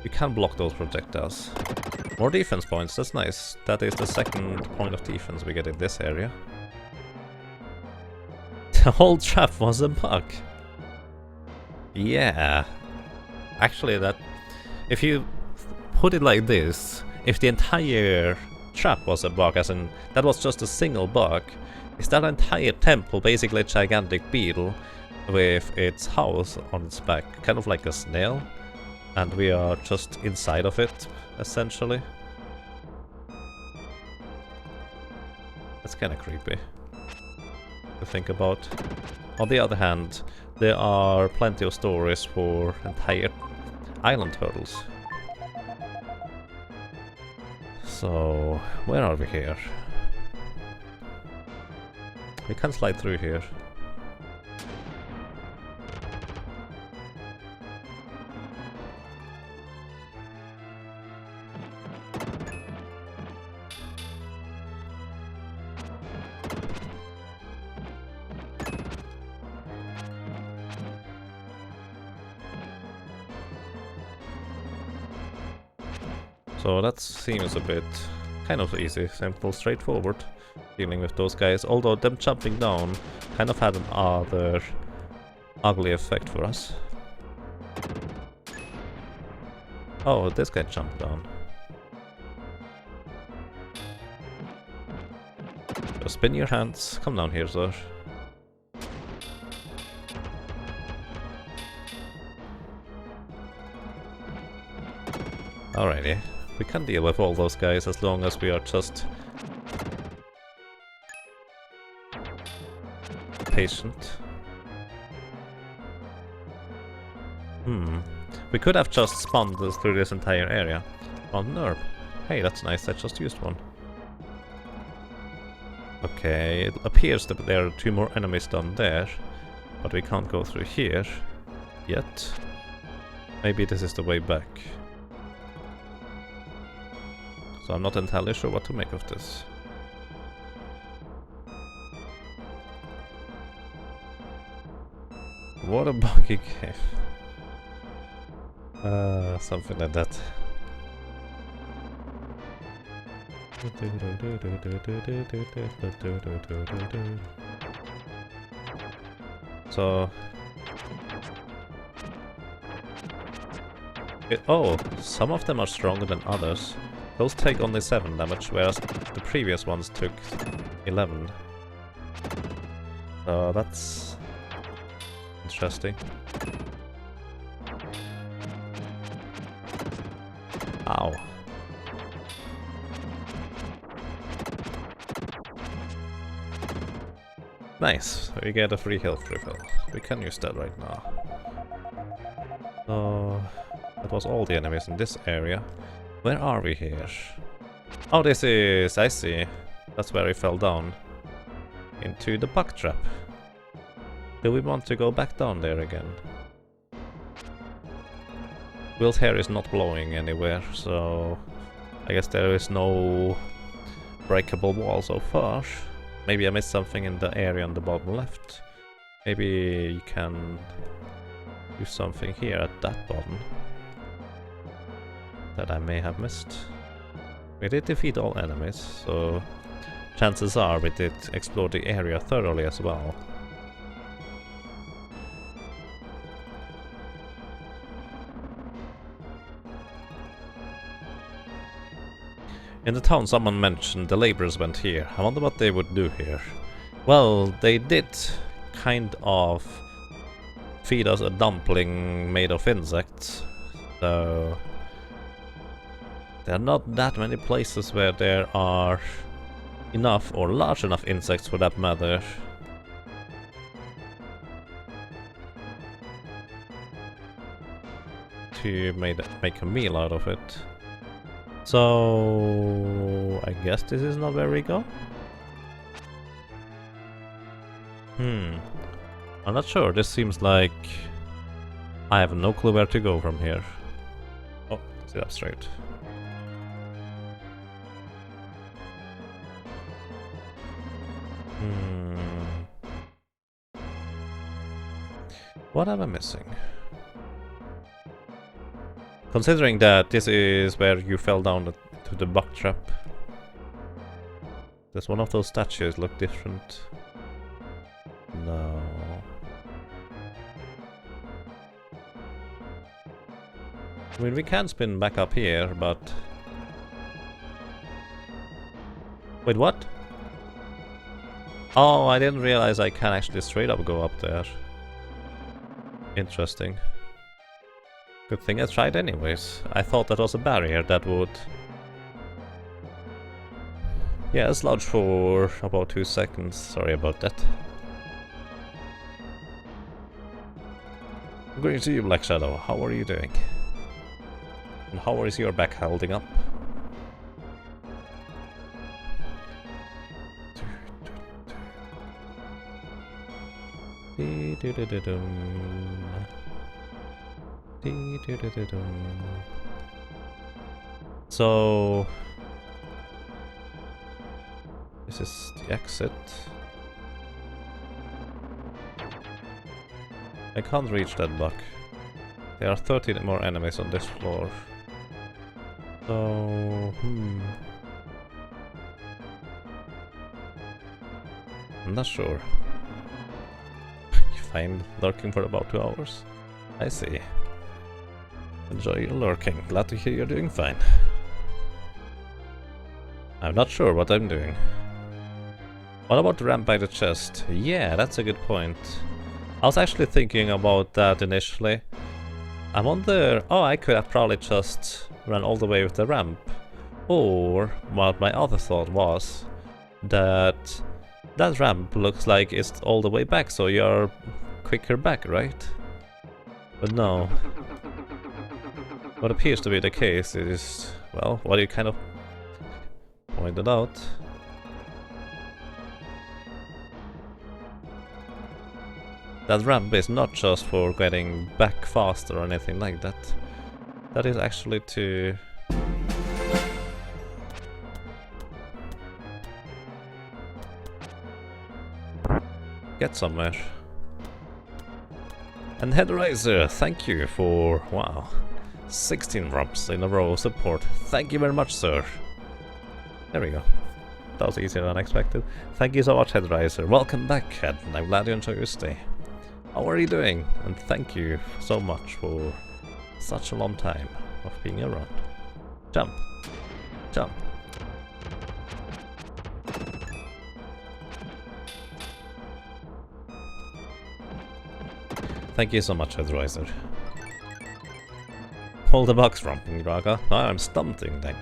Speaker 1: You can block those projectiles. More defense points, that's nice. That is the second point of defense we get in this area. The whole trap was a bug. Yeah. Actually, that... if you put it like this, if the entire trap was a bug, as in that was just a single bug, is that entire temple basically a gigantic beetle with its house on its back, kind of like a snail, and we are just inside of it, essentially? That's kind of creepy to think about. On the other hand, there are plenty of stories for entire island turtles. So, where are we here? We can slide through here. So that seems a bit kind of easy, simple, straightforward, dealing with those guys, although them jumping down kind of had an other ugly effect for us. Oh, this guy jumped down. So spin your hands, come down here, sir. Alrighty. We can deal with all those guys as long as we are just patient. We could have just spawned this through this entire area. On herb. Hey, that's nice, I just used one. Okay, it appears that there are 2 more enemies down there, but we can't go through here yet. Maybe this is the way back. So I'm not entirely sure what to make of this. What a buggy cave. Something like that. So... oh, some of them are stronger than others. Those take only 7 damage, whereas the previous ones took 11. So that's... interesting. Ow. Nice, we get a free health refill. We can use that right now. So... that was all the enemies in this area. Where are we here? Oh, this is... I see. That's where we fell down. Into the bug trap. Do we want to go back down there again? Will's hair is not blowing anywhere, so... I guess there is no breakable wall so far. Maybe I missed something in the area on the bottom left. Maybe you can do something here at that bottom that I may have missed. We did defeat all enemies, so chances are we did explore the area thoroughly as well. In the town someone mentioned the laborers went here. I wonder what they would do here. Well, they did kind of feed us a dumpling made of insects, so there are not that many places where there are enough or large enough insects for that matter. To make a meal out of it. So I guess this is not where we go? I'm not sure, this seems like I have no clue where to go from here. Oh, sit up straight. What am I missing? Considering that this is where you fell down to the bug trap. Does one of those statues look different? No. I mean, we can spin back up here, but... Wait, what? Oh, I didn't realize I can actually straight up go up there. Interesting. Good thing I tried anyways. I thought that was a barrier that would... Yeah, slouch for about 2 seconds. Sorry about that. Greetings to you, Black Shadow. How are you doing? And how is your back holding up? So this is the exit. I can't reach that block. There are 13 more enemies on this floor. So I'm not sure. Fine, lurking for about 2 hours. I see. Enjoy your lurking. Glad to hear you're doing fine. I'm not sure what I'm doing. What about the ramp by the chest? Yeah, that's a good point. I was actually thinking about that initially. I wonder... Oh, I could have probably just run all the way with the ramp. Or, what my other thought was that That ramp looks like it's all the way back, so you're quicker back, right? But no. What appears to be the case is, well, what you kind of pointed out. That ramp is not just for getting back faster or anything like that. That is actually to... get somewhere. And Headriser, thank you for, wow, 16 ramps in a row of support. Thank you very much, sir. There we go. That was easier than expected. Thank you so much, Headriser. Welcome back, Head, and I'm glad you enjoy your stay. How are you doing? And thank you so much for such a long time of being around. Jump. Jump. Thank you so much, Headriser. Hold the box, Rumping Raga. Now I'm stunting them.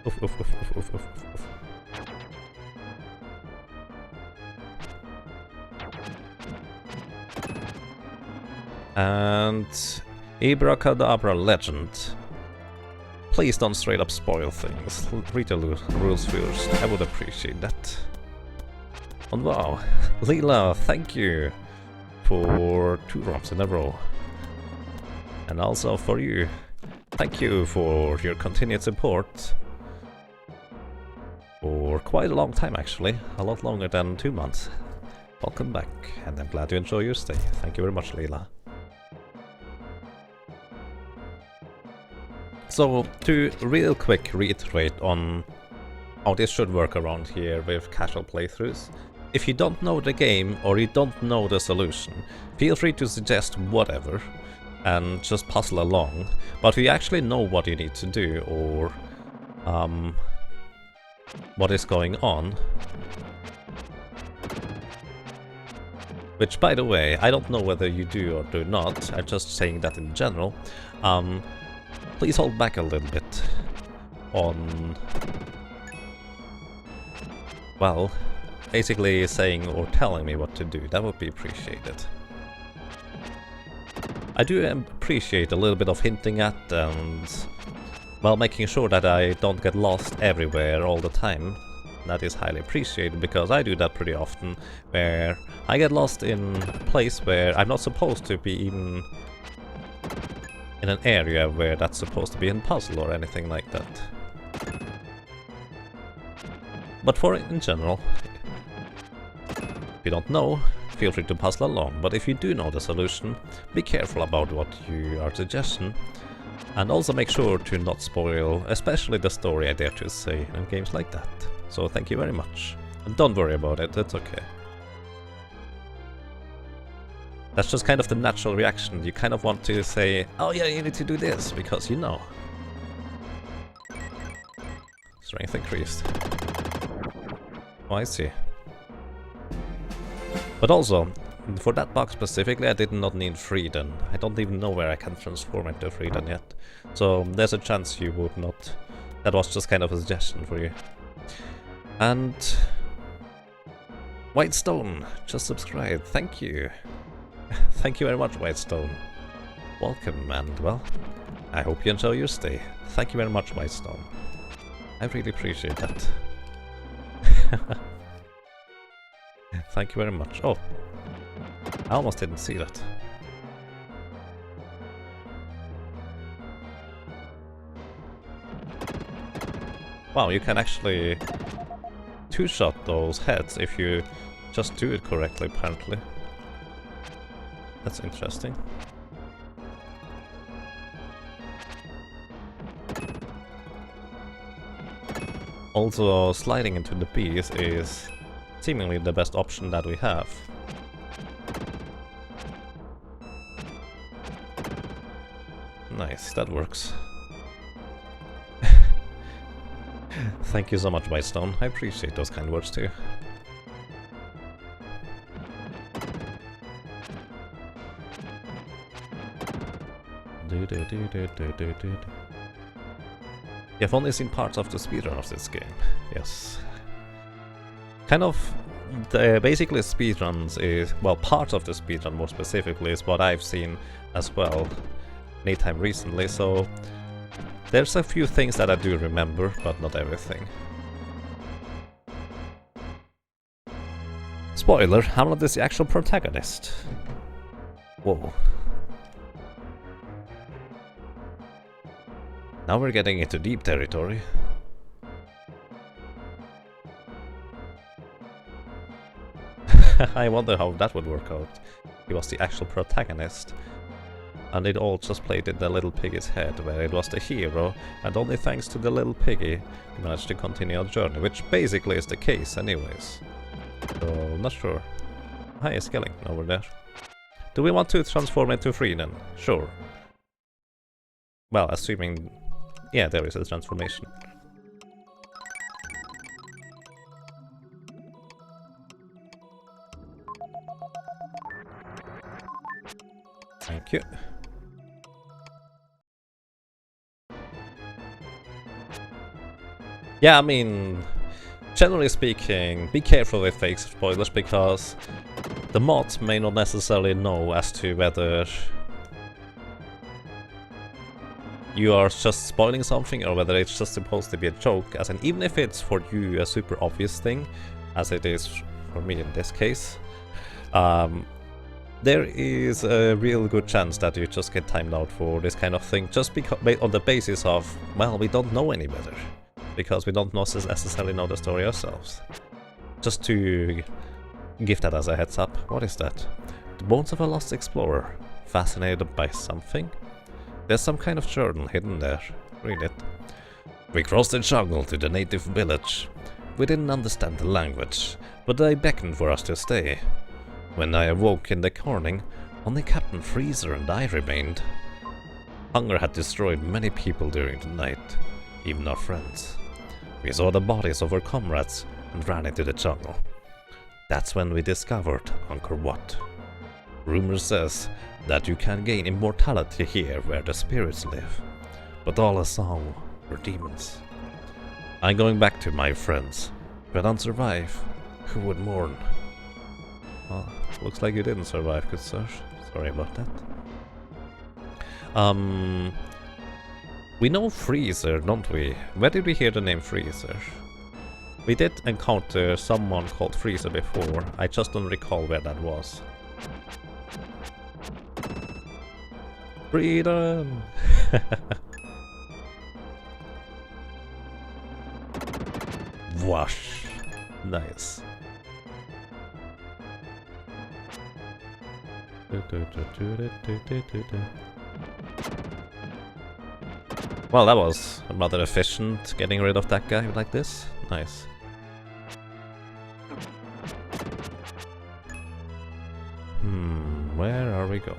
Speaker 1: Oof, oof, oof, oof, oof, oof, oof. And Abracadabra Legend. Please don't straight up spoil things. Read the rules first. I would appreciate that. And wow, Leela, thank you for 2 ramps in a row. And also for you. Thank you for your continued support. For quite a long time actually. A lot longer than 2 months. Welcome back, and I'm glad you enjoy your stay. Thank you very much, Leela. So, to real quick reiterate on how this should work around here with casual playthroughs. If you don't know the game or you don't know the solution, feel free to suggest whatever and just puzzle along. But if you actually know what you need to do or what is going on, which by the way, I don't know whether you do or do not, I'm just saying that in general, please hold back a little bit on, well, basically saying or telling me what to do. That would be appreciated. I do appreciate a little bit of hinting at and, well, making sure that I don't get lost everywhere all the time. That is highly appreciated, because I do that pretty often, where I get lost in a place where I'm not supposed to be even in an area where that's supposed to be in puzzle or anything like that. But for in general, if you don't know, feel free to puzzle along, but if you do know the solution, be careful about what you are suggesting, and also make sure to not spoil, especially the story, I dare to say, in games like that. So thank you very much. And don't worry about it, it's okay. That's just kind of the natural reaction. You kind of want to say, oh yeah, you need to do this, because you know. Strength increased. Oh, I see. But also, for that box specifically, I did not need Freedom. I don't even know where I can transform into Freedom yet. So there's a chance you would not. That was just kind of a suggestion for you. And Whitestone, just subscribe. Thank you. Thank you very much, Whitestone. Welcome, and well, I hope you enjoy your stay. Thank you very much, Whitestone. I really appreciate that. Thank you very much. Oh, I almost didn't see that. Wow, you can actually two-shot those heads if you just do it correctly, apparently. That's interesting. Also, sliding into the bees is seemingly the best option that we have. Nice, that works. Thank you so much, Whitestone. I appreciate those kind words too. You've only seen parts of the speedrun of this game. Yes. kind of basically speedruns is, well, part of the speedrun more specifically is what I've seen as well anytime recently, so there's a few things that I do remember, but not everything. Spoiler, Hamlet is the actual protagonist. Whoa. Now we're getting into deep territory. I wonder how that would work out. He was the actual protagonist. And it all just played in the little piggy's head, where it was the hero, and only thanks to the little piggy we managed to continue our journey, which basically is the case anyways. So, not sure. Hi, a skeleton over there. Do we want to transform into free then? Sure. Well, assuming... yeah, there is a transformation. Thank you. Yeah, I mean, generally speaking, be careful with fake spoilers, because the mods may not necessarily know as to whether you are just spoiling something or whether it's just supposed to be a joke, as in, even if it's for you a super obvious thing, as it is for me in this case, there is a real good chance that you just get timed out for this kind of thing, just because on the basis of, well, we don't know any better, because we don't necessarily know the story ourselves. Just to give that as a heads up. What is that? The bones of a lost explorer. Fascinated by something? There's some kind of journal hidden there. Read it. We crossed the jungle to the native village. We didn't understand the language, but they beckoned for us to stay. When I awoke in the morning, only Captain Freezer and I remained. Hunger had destroyed many people during the night, even our friends. We saw the bodies of our comrades and ran into the jungle. That's when we discovered Angkor Wat. Rumor says that you can gain immortality here where the spirits live, but all I saw were demons. I'm going back to my friends. If I don't survive, who would mourn? Well, looks like you didn't survive, good sir. Sorry about that. We know Freezer, don't we? Where did we hear the name Freezer? We did encounter someone called Freezer before. I just don't recall where that was. Freedom! Wash. Nice. Well, that was rather efficient, getting rid of that guy like this. Nice. Where are we going?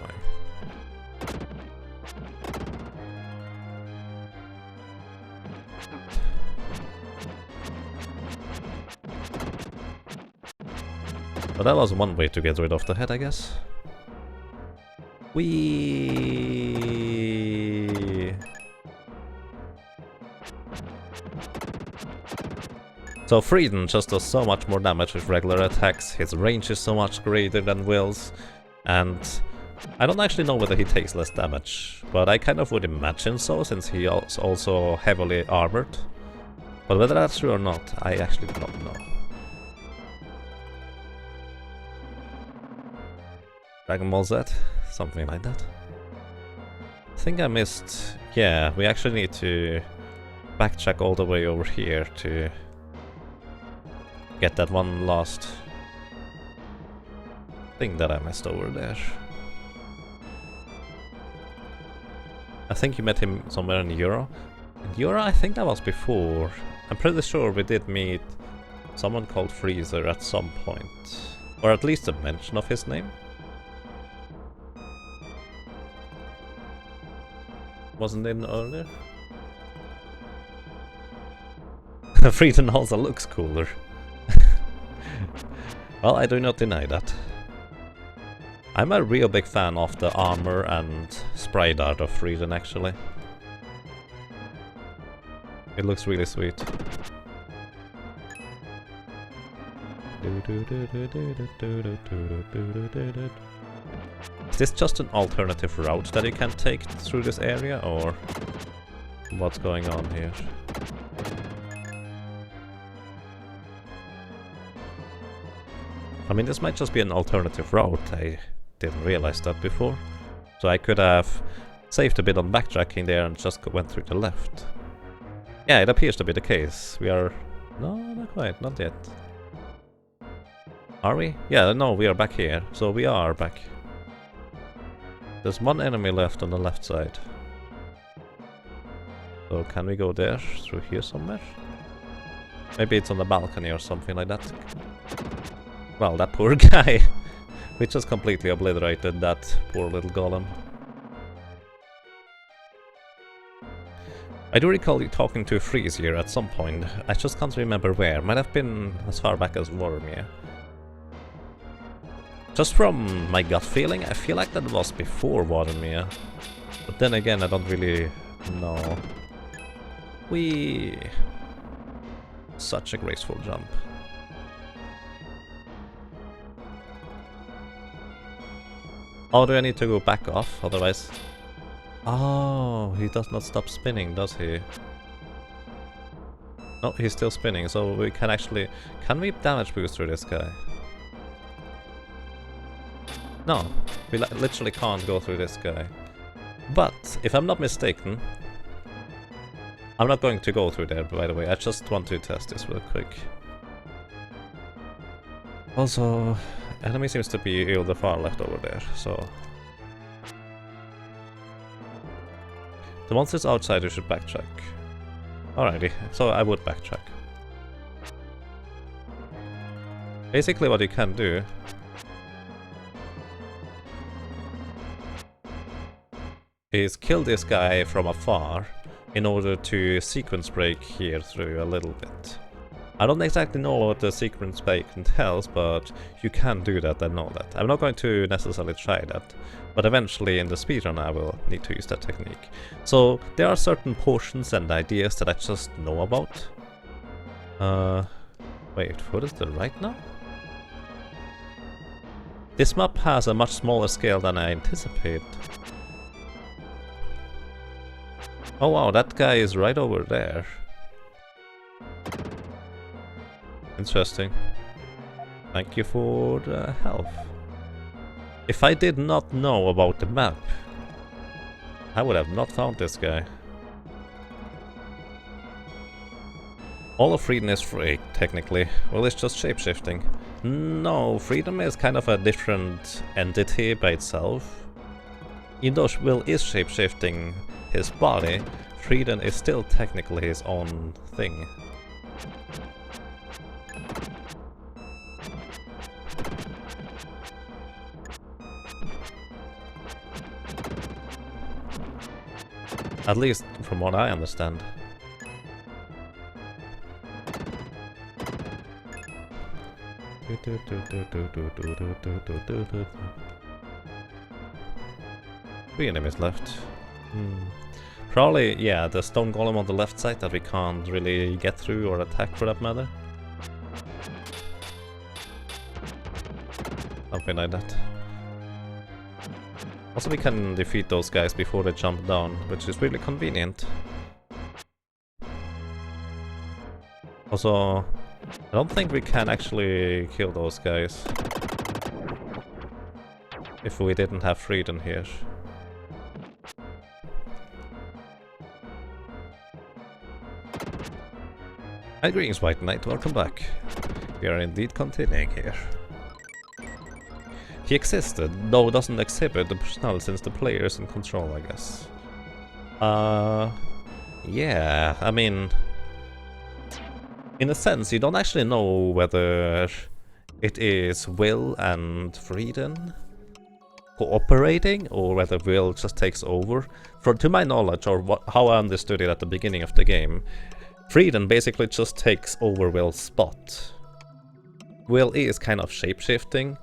Speaker 1: Well, that was one way to get rid of the head, I guess. Whee! So Freedom just does so much more damage with regular attacks, his range is so much greater than Will's, and I don't actually know whether he takes less damage, but I kind of would imagine so, since he is also heavily armored. But whether that's true or not, I actually do not know. Dragon Ball Z? Something like that. I think I missed... yeah, we actually need to backtrack all the way over here to get that one last thing that I missed over there. I think you met him somewhere in Euro. In Euro, I think that was before. I'm pretty sure we did meet someone called Freezer at some point. Or at least a mention of his name. Wasn't in earlier? Freedom also looks cooler. Well, I do not deny that. I'm a real big fan of the armor and sprite art of Freedom, actually. It looks really sweet. Is this just an alternative route that you can take through this area, or what's going on here? I mean, this might just be an alternative route. I didn't realize that before. So I could have saved a bit on backtracking there and just went through the left. Yeah, it appears to be the case. We are... No, not quite, not yet. Are we? Yeah, no, we are back here. So we are back. There's one enemy left on the left side. So can we go there, through here somewhere? Maybe it's on the balcony or something like that. Well, that poor guy. We just completely obliterated that poor little golem. I do recall you talking to Freeze here at some point. I just can't remember where. Might have been as far back as Wormia. Just from my gut feeling, I feel like that was before Wormia. But then again, I don't really know. Such a graceful jump. Oh, do I need to go back off? Otherwise... Oh, he does not stop spinning, does he? No, he's still spinning, so we can actually... Can we damage boost through this guy? No, we literally can't go through this guy. But, if I'm not mistaken... I'm not going to go through there, by the way. I just want to test this real quick. Also, enemy seems to be on the far left over there, so... The monsters outside, you should backtrack. Alrighty, so I would backtrack. Basically what you can do... is kill this guy from afar in order to sequence break here through a little bit. I don't exactly know what the sequence break entails, but you can do that, I know that. I'm not going to necessarily try that, but eventually in the speedrun I will need to use that technique. So there are certain portions and ideas that I just know about. Wait, what is the right now? This map has a much smaller scale than I anticipated. Oh wow, that guy is right over there. Interesting. Thank you for the help. If I did not know about the map, I would have not found this guy. All of freedom is free, technically. Well, it's just shapeshifting. No, freedom is kind of a different entity by itself. Even though Will is shapeshifting his body, freedom is still technically his own thing. At least from what I understand. Three enemies left. Probably, yeah, the stone golem on the left side that we can't really get through or attack for that matter. Something like that. Also, we can defeat those guys before they jump down, which is really convenient. Also, I don't think we can actually kill those guys if we didn't have freedom here. Hi, greetings, White Knight, welcome back. We are indeed continuing here. He existed, though doesn't exhibit the personnel since the player is in control, I guess. Yeah, I mean... in a sense, you don't actually know whether it is Will and Freedom cooperating, or whether Will just takes over. To my knowledge, or how I understood it at the beginning of the game, Freedom basically just takes over Will's spot. Will is kind of shapeshifting,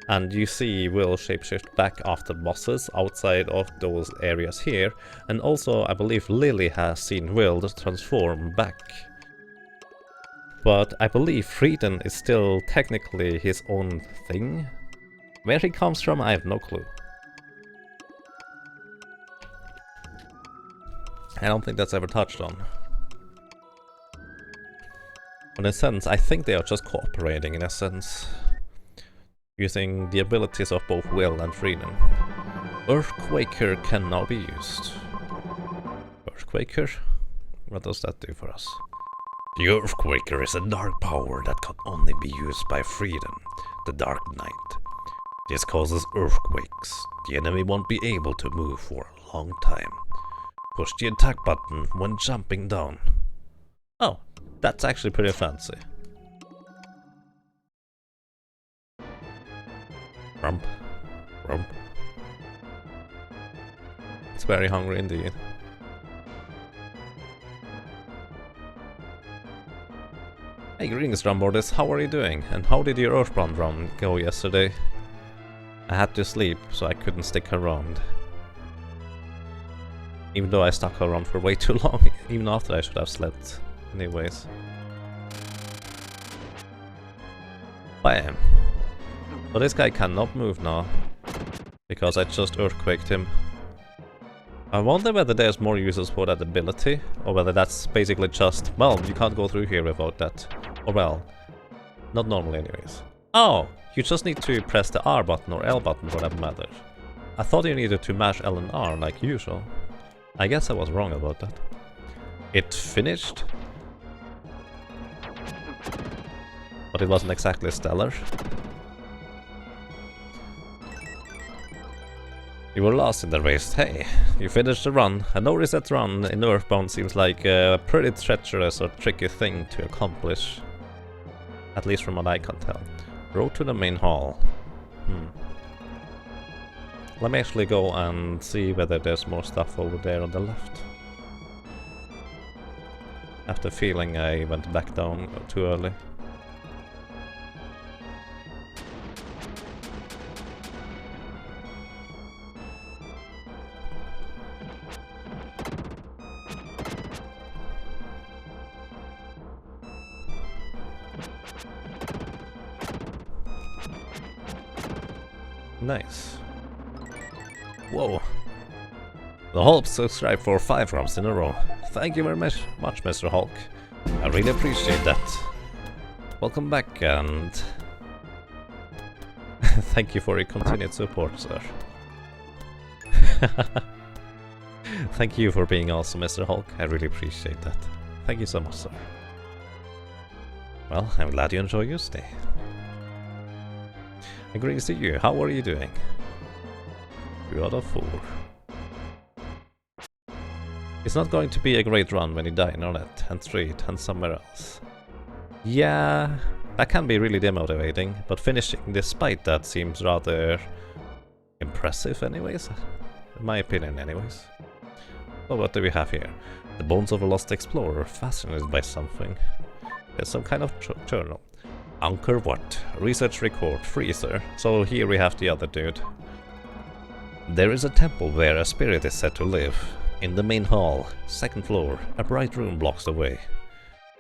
Speaker 1: and you see Will shapeshift back after bosses outside of those areas here, and also I believe Lily has seen Will transform back. but I believe Frieden is still technically his own thing. Where he comes from, I have no clue. I don't think that's ever touched on. In a sense, I think they are just cooperating in a sense, using the abilities of both Will and Frieden. Earthquaker can now be used. Earthquaker? What does that do for us?
Speaker 2: The Earthquaker is a dark power that can only be used by Frieden, the Dark Knight. This causes earthquakes. The enemy won't be able to move for a long time. Push the attack button when jumping down.
Speaker 1: Oh, that's actually pretty fancy.
Speaker 2: Rump. Rump.
Speaker 1: It's very hungry indeed. Hey, greetings, Drumboarders. How are you doing? And how did your Earthbound run go yesterday? I had to sleep, so I couldn't stick around. Even though I stuck around for way too long, even after I should have slept. Anyways. Bam. So this guy cannot move now, because I just earthquaked him. I wonder whether there's more uses for that ability, or whether that's basically just, well, you can't go through here without that. Or well, not normally anyways. Oh, you just need to press the R button or L button for that matter. I thought you needed to mash L and R like usual. I guess I was wrong about that. It finished, but it wasn't exactly stellar. You were lost in the race. Hey, you finished the run. I noticed that run in Earthbound seems like a pretty treacherous or tricky thing to accomplish. At least from what I can tell. Road to the main hall. Let me actually go and see whether there's more stuff over there on the left. I have the feeling I went back down too early. Nice. Whoa. The Hulk subscribed for 5 rounds in a row. Thank you very much, Mr. Hulk. I really appreciate that. Welcome back and... thank you for your continued support, sir. Thank you for being awesome, Mr. Hulk. I really appreciate that. Thank you so much, sir. Well, I'm glad you enjoy your stay. And greetings to you. How are you doing? 2 out of 4. It's not going to be a great run when you die in Arlette and Street and somewhere else. Yeah, that can be really demotivating, but finishing despite that seems rather impressive anyways. In my opinion anyways. So what do we have here? The bones of a lost explorer, fascinated by something. There's some kind of journal. Angkor Wat, research record, freezer. So here we have the other dude. There is a temple where a spirit is said to live. In the main hall, 2nd floor, a bright room blocks the way.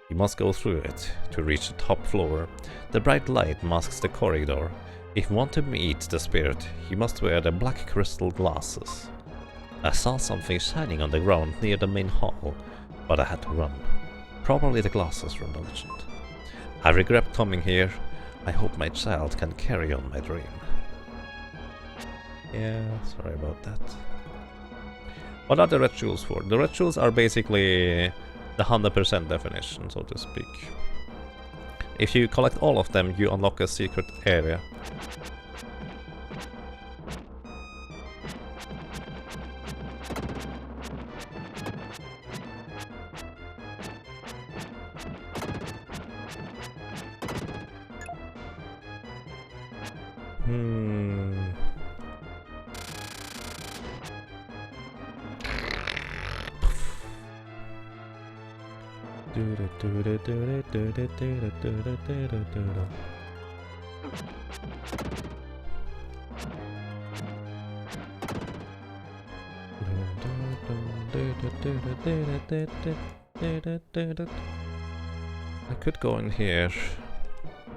Speaker 1: You must go through it to reach the top floor. The bright light masks the corridor. If you want to meet the spirit, you must wear the black crystal glasses. I saw something shining on the ground near the main hall, but I had to run. Probably the glasses from the legend. I regret coming here. I hope my child can carry on my dream. Yeah, sorry about that. What are the rituals for? The rituals are basically the 100% definition, so to speak. If you collect all of them, you unlock a secret area. I could go in here.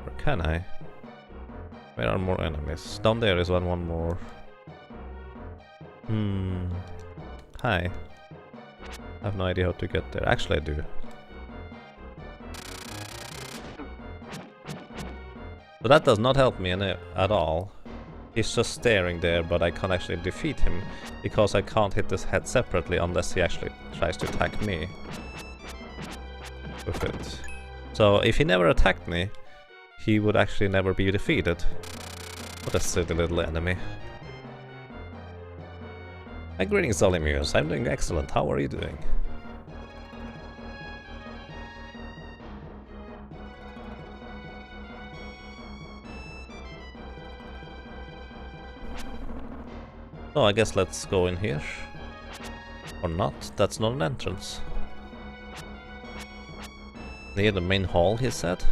Speaker 1: Or can I? Where are more enemies? Down there is one more. Hi. I have no idea how to get there. Actually, I do. So that does not help me at all. He's just staring there, but I can't actually defeat him because I can't hit his head separately unless he actually tries to attack me with it. So if he never attacked me, he would actually never be defeated. What a silly little enemy. My greetings, Olimuse. I'm doing excellent. How are you doing? Oh, I guess let's go in here. Or not. That's not an entrance. Near the main hall, he said?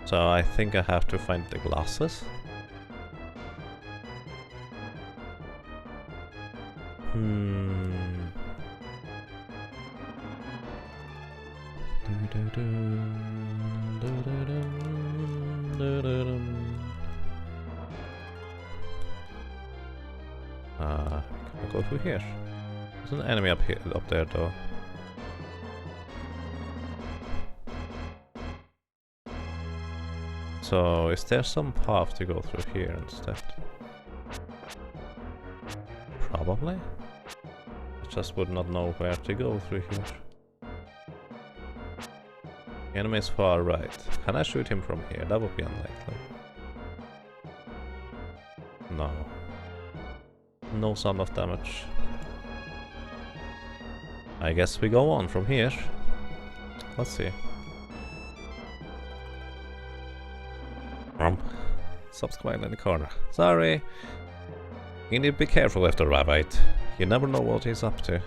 Speaker 1: So I think I have to find the glasses. Can I go through here? There's an enemy up here, up there though. So is there some path to go through here instead? Probably. I just would not know where to go through here. The enemy is far right. Can I shoot him from here? That would be unlikely. No. No sound of damage. I guess we go on from here. Let's see. Subscribe in the corner. Sorry. You need to be careful with the rabbit. You never know what he's up to.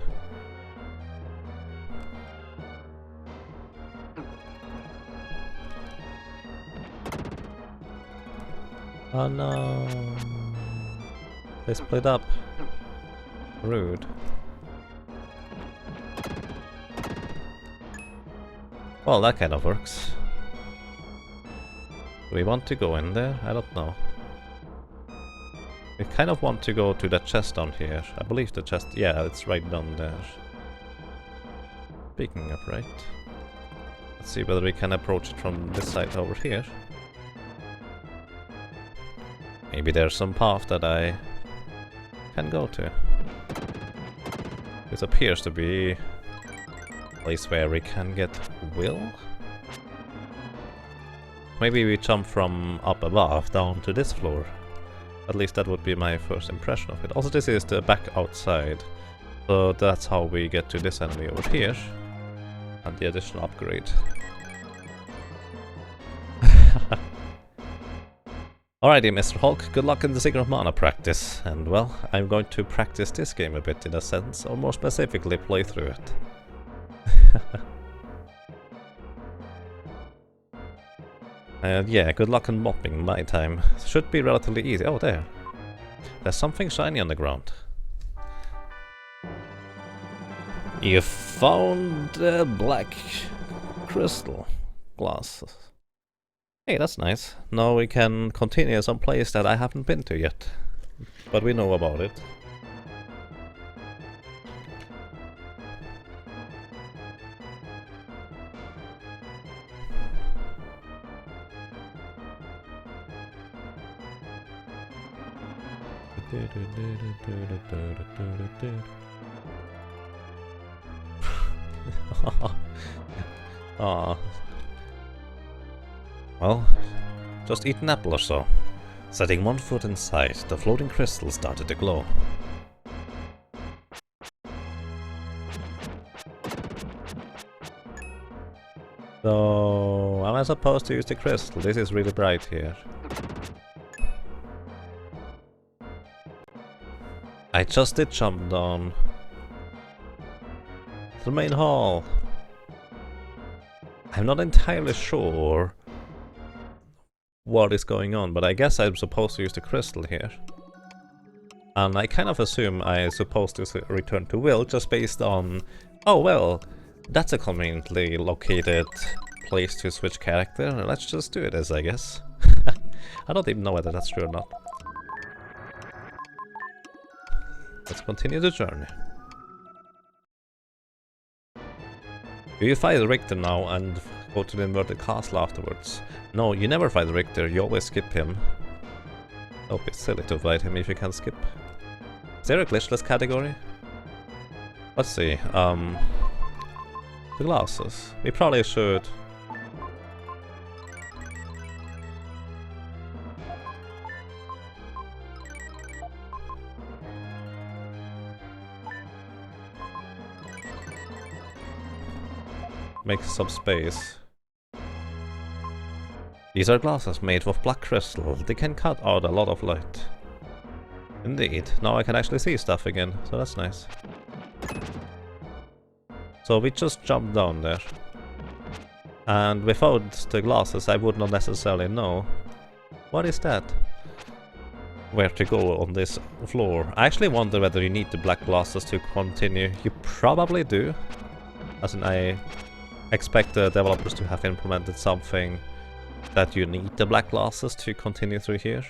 Speaker 1: Oh no. They split up. Rude. Well, that kind of works. Do we want to go in there? I don't know. We kind of want to go to that chest down here. I believe the chest... yeah, it's right down there. Speaking of right. Let's see whether we can approach it from this side over here. Maybe there's some path that I can go to. This appears to be a place where we can get Will? Maybe we jump from up above down to this floor. At least that would be my first impression of it. Also, this is the back outside. So that's how we get to this enemy over here. And the additional upgrade. Alrighty, Mr. Hulk, good luck in the Secret of Mana practice. And well, I'm going to practice this game a bit in a sense, or more specifically play through it. Yeah, good luck in mopping my time. Should be relatively easy. Oh, there. There's something shiny on the ground. You found the black crystal glasses. Hey, that's nice. Now we can continue some place that I haven't been to yet. But we know about it. Aw. Well, just eat an apple or so. Setting one foot inside, the floating crystal started to glow. So, am I supposed to use the crystal? This is really bright here. I just did jump down the main hall. I'm not entirely sure what is going on, but I guess I'm supposed to use the crystal here. And I kind of assume I'm supposed to return to Will just based on... Oh well, that's a conveniently located place to switch character. Let's just do this, I guess. I don't even know whether that's true or not. Let's continue the journey. Do you fight Richter now and go to the inverted castle afterwards? No, you never fight Richter, you always skip him. Don't be silly to fight him if you can skip. Is there a glitchless category? Let's see, the glasses. We probably should... make some space. These are glasses made of black crystal. They can cut out a lot of light. Indeed. Now I can actually see stuff again, so that's nice. So we just jumped down there. And without the glasses I would not necessarily know. What is that? Where to go on this floor. I actually wonder whether you need the black glasses to continue. You probably do. As in, I expect the developers to have implemented something that you need the black glasses to continue through here.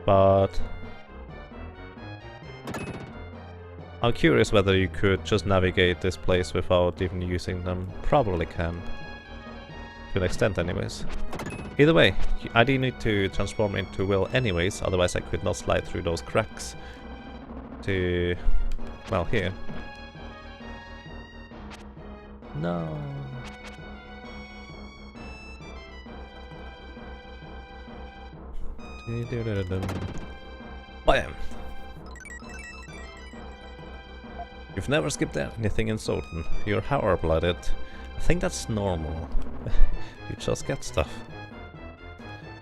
Speaker 1: But I'm curious whether you could just navigate this place without even using them. Probably can. To an extent anyways. Either way, I do need to transform into Will anyways, otherwise I could not slide through those cracks to... well, here. No. Bam! You've never skipped anything in Soten. You're power-blooded. I think that's normal. You just get stuff.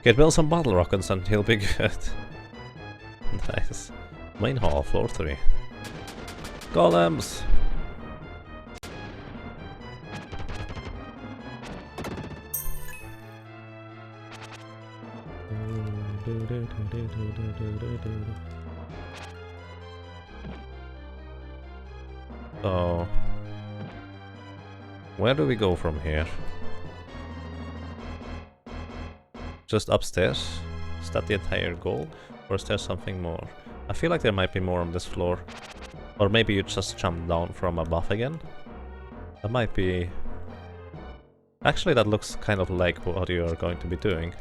Speaker 1: Get Will some bottle rockets and he'll be good. Nice. Main hall, floor 3. Golems! So, where do we go from here? Just upstairs? Is that the entire goal? Or is there something more? I feel like there might be more on this floor. Or maybe you just jump down from above again? That might be... Actually, that looks kind of like what you are going to be doing.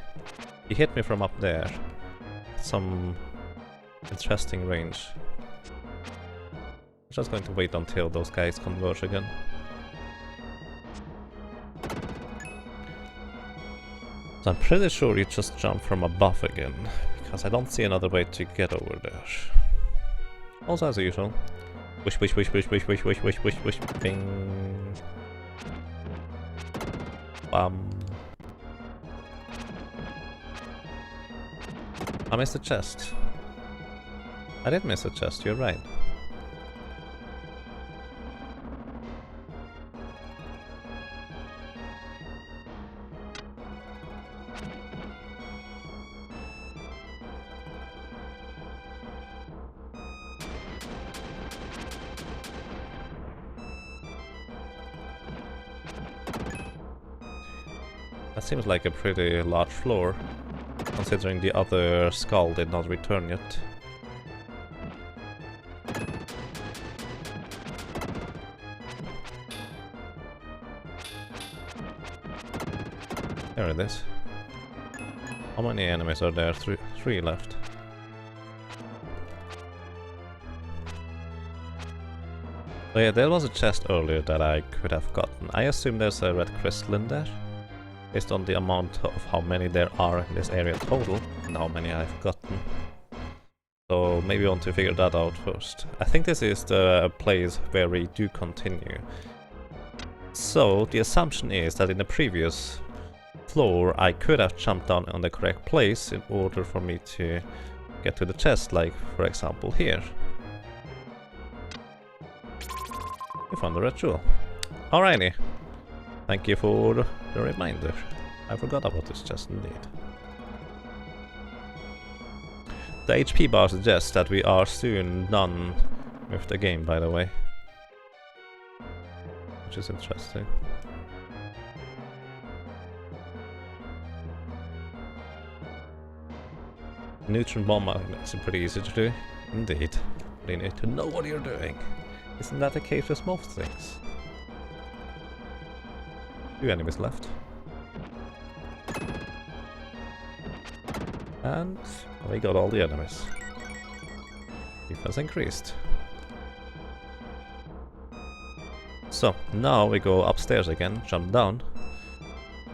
Speaker 1: You hit me from up there. Some interesting range. I'm just going to wait until those guys converge again. So I'm pretty sure you just jump from above again, because I don't see another way to get over there. Also as usual. Wish, wish, wish, wish, wish, wish, wish, wish, wish, wish, bing. Bam. I missed the chest. I did miss a chest, you're right. That seems like a pretty large floor, considering the other skull did not return yet. There it is. How many enemies are there? Three left. So yeah, there was a chest earlier that I could have gotten. I assume there's a red crystal in there, based on the amount of how many there are in this area total, and how many I've gotten. So maybe I want to figure that out first. I think this is the place where we do continue. So the assumption is that in the previous floor I could have jumped down on the correct place in order for me to get to the chest, like for example here. We found the red jewel. Alrighty. Thank you for the reminder. I forgot about this chest indeed. The HP bar suggests that we are soon done with the game, by the way. Which is interesting. Neutron bomb is pretty easy to do. Indeed. But you need to know what you're doing. Isn't that the case with most things? 2 enemies left. And we got all the enemies. Defense increased. So, now we go upstairs again, jump down,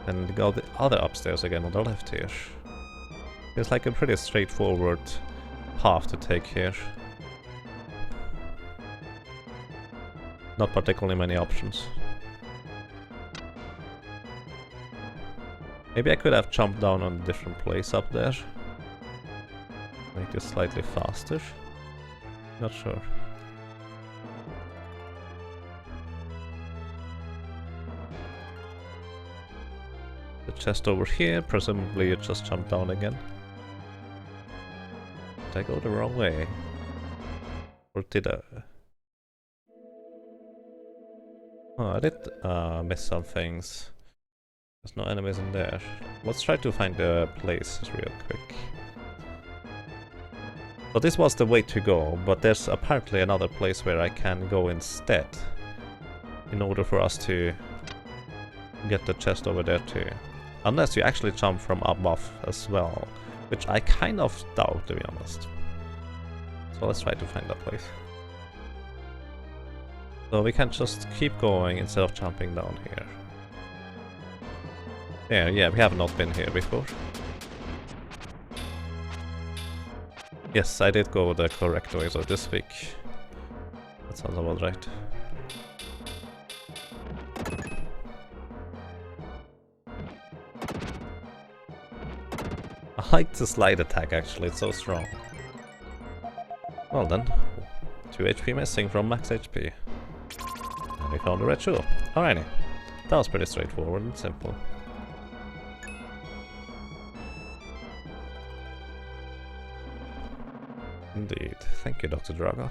Speaker 1: and go the other upstairs again on the left here. It's like a pretty straightforward path to take here. Not particularly many options. Maybe I could have jumped down on a different place up there. Make this slightly faster. Not sure. The chest over here, presumably it just jumped down again. Did I go the wrong way? Or did I? Oh, I did miss some things. There's no enemies in there. Let's try to find the places real quick. So this was the way to go, but there's apparently another place where I can go instead. In order for us to get the chest over there too. Unless you actually jump from above as well. Which I kind of doubt, to be honest. So let's try to find that place. So we can just keep going instead of jumping down here. There, yeah, we have not been here before. Yes, I did go the correct way, so this week. That sounds about right. I like the slide attack actually, it's so strong. Well then, 2 HP missing from max HP. And we found the red shoe. Alrighty, that was pretty straightforward and simple. Indeed. Thank you, Dr. Drago.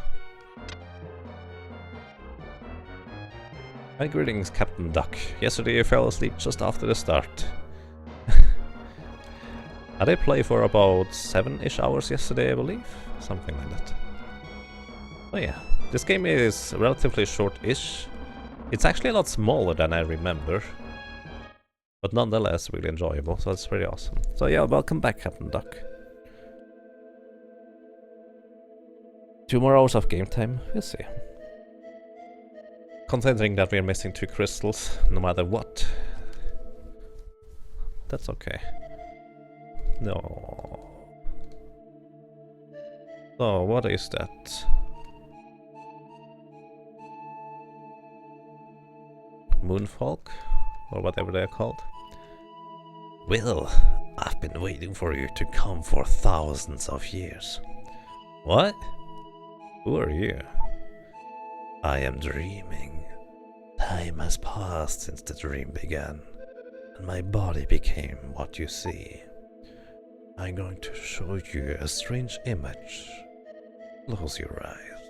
Speaker 1: My greetings, Captain Duck. Yesterday you fell asleep just after the start. I did play for about 7-ish hours yesterday, I believe. Something like that. Oh yeah, this game is relatively short-ish. It's actually a lot smaller than I remember. But nonetheless, really enjoyable, so that's pretty awesome. So yeah, welcome back, Captain Duck. 2 more hours of game time, we'll see. Considering that we're missing 2 crystals, no matter what. That's okay. No. So, what is that? Moonfalk? Or whatever they're called.
Speaker 2: Well, I've been waiting for you to come for thousands of years.
Speaker 1: What? Who are you?
Speaker 2: I am dreaming. Time has passed since the dream began, and my body became what you see. I'm going to show you a strange image. Close your eyes.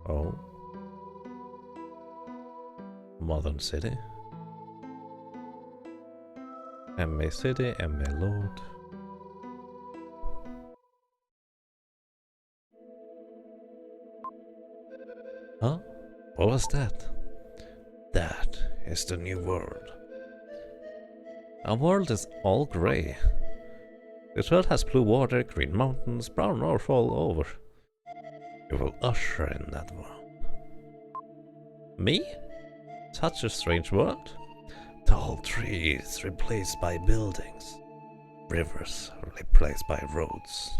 Speaker 1: Oh. Modern city. MA city, MA load.
Speaker 2: Huh? What was that? That is the new world.
Speaker 1: Our world is all grey. This world has blue water, green mountains, brown earth all over.
Speaker 2: You will usher in that world.
Speaker 1: Me? Such a strange world.
Speaker 2: Tall trees replaced by buildings. Rivers replaced by roads.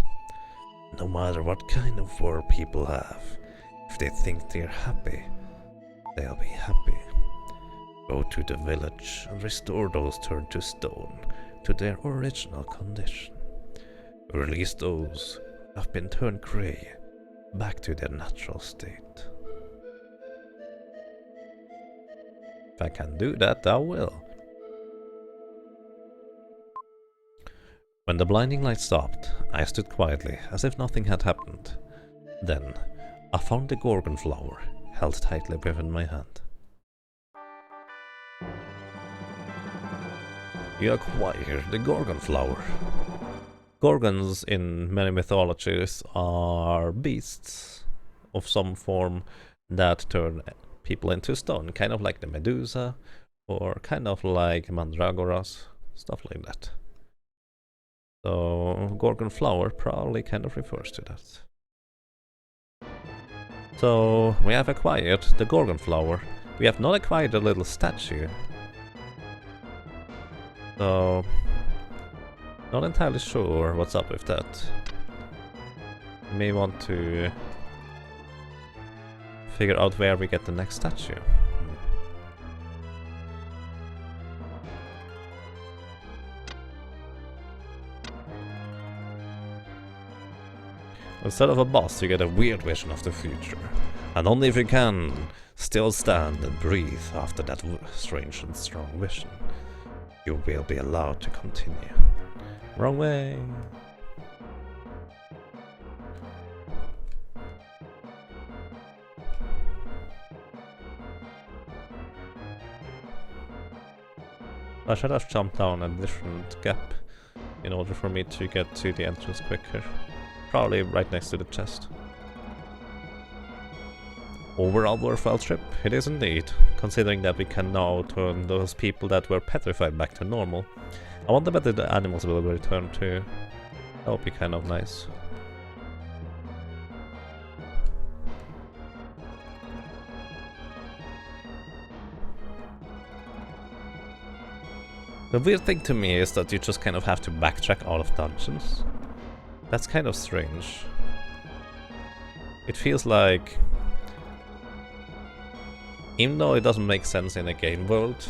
Speaker 2: No matter what kind of world people have, if they think they're happy, they'll be happy. Go to the village and restore those turned to stone to their original condition. Release those who have been turned grey
Speaker 1: back to their natural state. If I can do that, I will. When the blinding light stopped, I stood quietly, as if nothing had happened. Then, I found the Gorgon flower, held tightly within my hand. You acquire the Gorgon flower. Gorgons in many mythologies are beasts of some form that turn people into stone, kind of like the Medusa, or kind of like Mandragoras, stuff like that. So, Gorgon flower probably kind of refers to that. So, we have acquired the Gorgon flower. We have not acquired the little statue. So, not entirely sure what's up with that. May want to figure out where we get the next statue. Instead of a boss, you get a weird vision of the future. And only if you can still stand and breathe after that strange and strong vision, you will be allowed to continue. Wrong way! I should have jumped down a different gap in order for me to get to the entrance quicker. Probably right next to the chest. Overall worthwhile trip, it is indeed, considering that we can now turn those people that were petrified back to normal. I wonder whether the animals will return too. That would be kind of nice. The weird thing to me is that you just kind of have to backtrack out of dungeons. That's kind of strange. It feels like, even though it doesn't make sense in a game world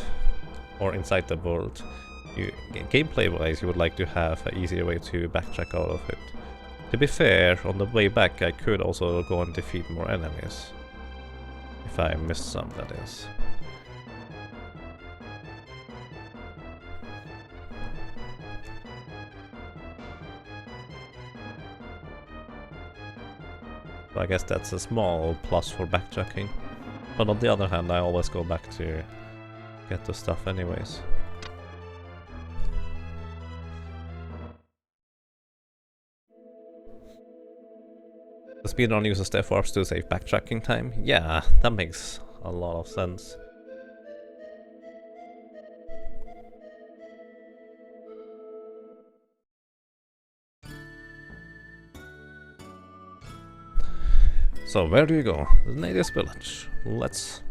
Speaker 1: or inside the world, gameplay wise you would like to have an easier way to backtrack out of it. To be fair, on the way back I could also go and defeat more enemies. If I missed some, that is. I guess that's a small plus for backtracking. But on the other hand, I always go back to get the stuff anyways. The speedrun uses the F-warps to save backtracking time? Yeah, that makes a lot of sense. So where do you go? The natives village. Let's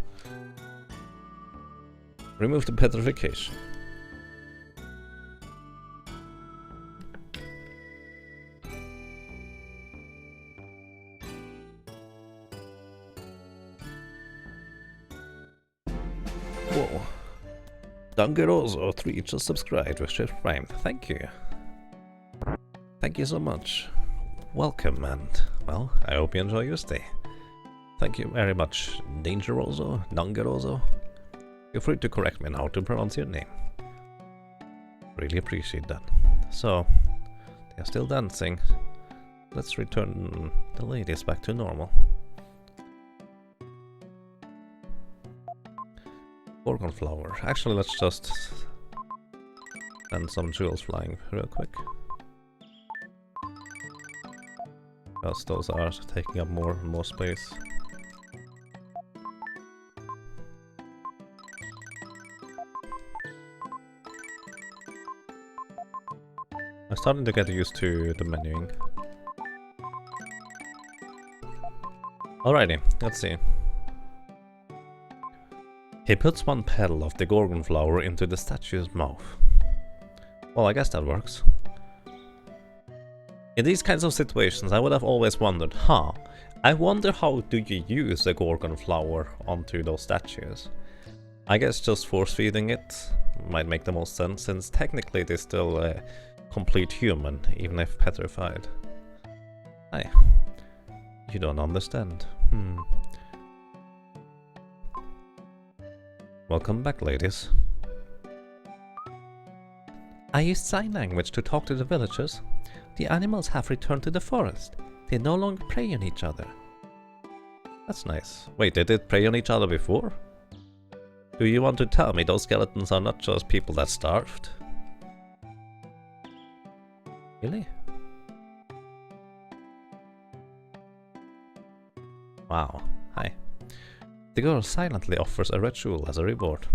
Speaker 1: remove the petrification. Whoa. Dangeroso 3 just subscribed with Shift Prime. Thank you. Thank you so much. Welcome, and, well, I hope you enjoy your stay. Thank you very much, Dangeroso. Feel free to correct me on how to pronounce your name. Really appreciate that. So, they're still dancing. Let's return the ladies back to normal. Gorgon flower. Actually, let's just send some jewels flying real quick. Because those are taking up more and more space. I'm starting to get used to the menuing. Alrighty, let's see. He puts one petal of the Gorgon flower into the statue's mouth. Well, I guess that works. In these kinds of situations, I would have always wondered, I wonder how do you use the Gorgon flower onto those statues? I guess just force feeding it might make the most sense, since technically it is still a complete human, even if petrified. Hi. You don't understand. Welcome back, ladies. I used sign language to talk to the villagers. The animals have returned to the forest. They no longer prey on each other. That's nice. Wait, they did prey on each other before? Do you want to tell me those skeletons are not just people that starved? Really? Wow. Hi. The girl silently offers a red jewel as a reward.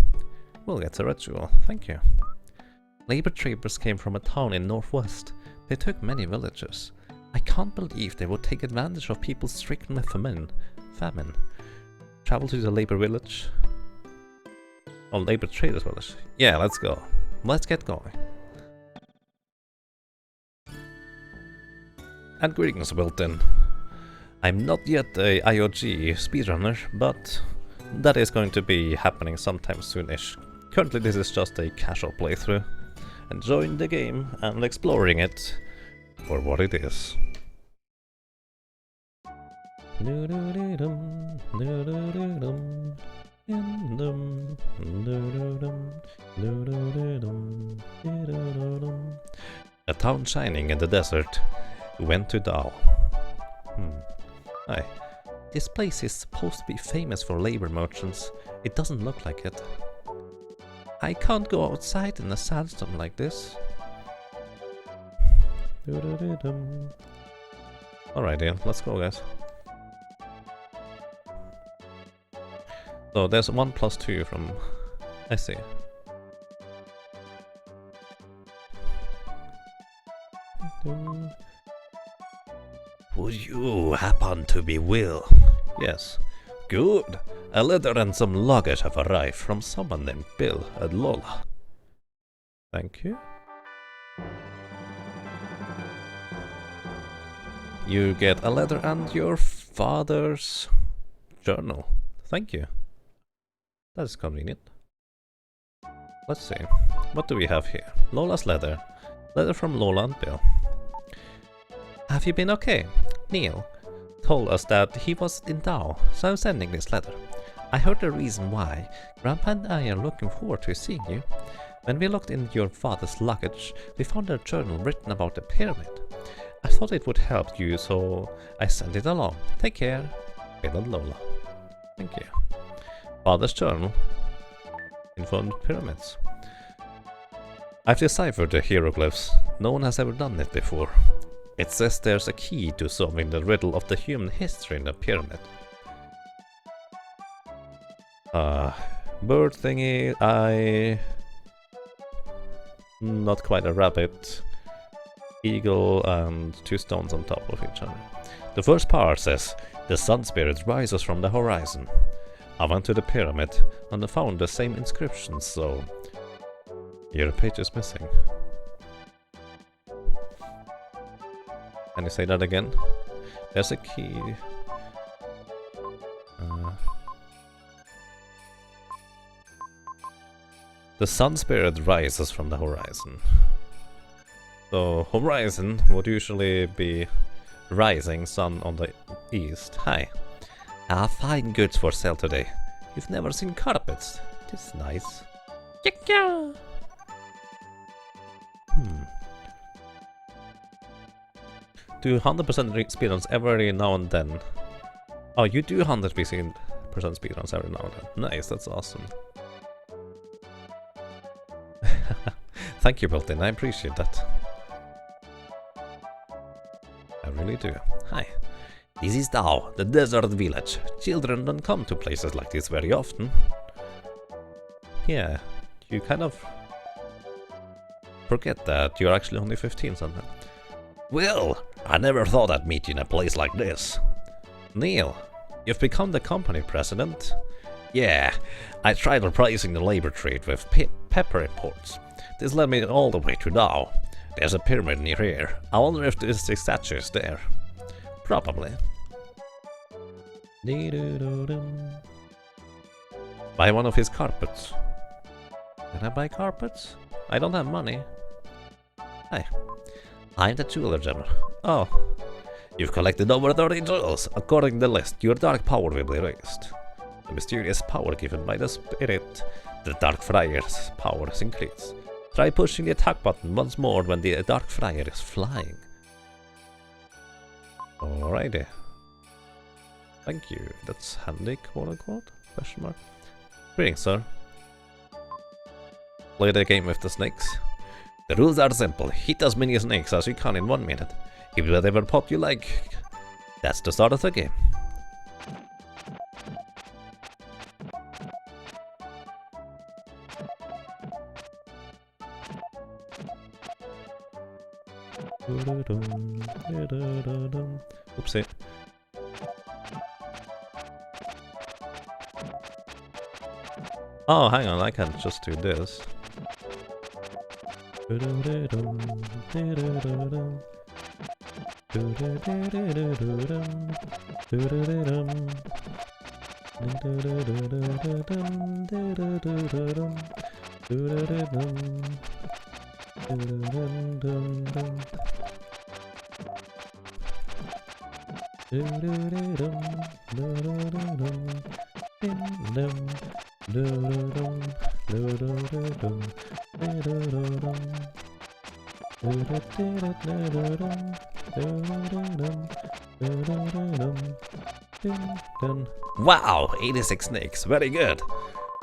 Speaker 1: We'll get a red jewel, thank you. Labor traders came from a town in northwest. They took many villagers. I can't believe they would take advantage of people stricken with famine. Travel to the labor village. Oh, labor traders village. Yeah, let's go. Let's get going. And greetings, Wilton. I'm not yet a IOG speedrunner, but that is going to be happening sometime soonish. Currently this is just a casual playthrough, enjoying the game and exploring it for what it is. A town shining in the desert. Went to Dao. Hi. This place is supposed to be famous for labor merchants. It doesn't look like it. I can't go outside in a sandstorm like this. Alright, then, let's go, guys. So there's 1 + 2 from... I see. Would you happen to be Will? Yes. Good. A letter and some luggage have arrived from someone named Bill at Lola. Thank you. You get a letter and your father's journal. Thank you. That is convenient. Let's see. What do we have here? Lola's letter. Letter from Lola and Bill. Have you been okay? Neil told us that he was in Dao, so I'm sending this letter. I heard the reason why. Grandpa and I are looking forward to seeing you. When we looked in your father's luggage, we found a journal written about the pyramid. I thought it would help you, so I sent it along. Take care. Bill and Lola. Thank you. Father's journal. Info on pyramids. I've deciphered the hieroglyphs. No one has ever done it before. It says there's a key to solving the riddle of the human history in the pyramid. Bird thingy, not quite a rabbit. Eagle and 2 stones on top of each other. The first part says, the sun spirit rises from the horizon. I went to the pyramid and I found the same inscriptions, so... Here a page is missing. Can you say that again? There's a key. The sun spirit rises from the horizon. So, horizon would usually be rising sun on the east. Hi. Fine goods for sale today. You've never seen carpets. This is nice. Do 100% speedruns every now and then. Oh, you do 100% speedruns every now and then. Nice, that's awesome. Thank you, Wilton. I appreciate that. I really do. Hi. This is Dao, the desert village. Children don't come to places like this very often. Yeah, you kind of forget that you're actually only 15 sometimes. Well, I never thought I'd meet you in a place like this. Neil, you've become the company president? Yeah, I tried replacing the labor trade with pepper imports. This led me all the way to Dao. There's a pyramid near here. I wonder if this statue is there. Probably. Buy one of his carpets. Can I buy carpets? I don't have money. Hi. I'm the jeweler general. Oh.
Speaker 2: You've collected over 30 jewels. According to the list, your dark power will be raised. The mysterious power given by the spirit, the Dark Friar's power is increased. Try pushing the attack button once more when the Dark Friar is flying. Alrighty. Thank you. That's handy, quote unquote? Question mark. Greetings, sir. Play the game with the snakes. The rules are simple. Hit as many snakes as you can in 1 minute. Hit whatever pot you like. That's the start of the game. Oopsie. Oh, hang on, I can just do this. Wow, 86 snakes, very good.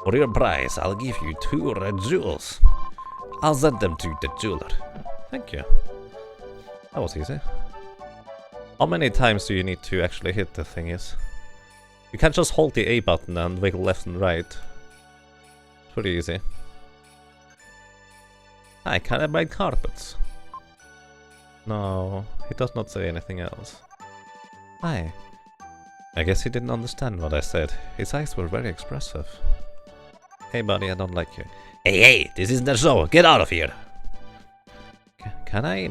Speaker 2: For your prize, I'll give you 2 red jewels. I'll send them to the jeweler. Thank you. That was easy. How many times do you need to actually hit the thingies? You can't just hold the A button and wiggle left and right. It's pretty easy. Hi, can I buy carpets? No, he does not say anything else. Hi. I guess he didn't understand what I said. His eyes were very expressive. Hey buddy, I don't like you. Hey, this isn't the show. Get out of here. Can I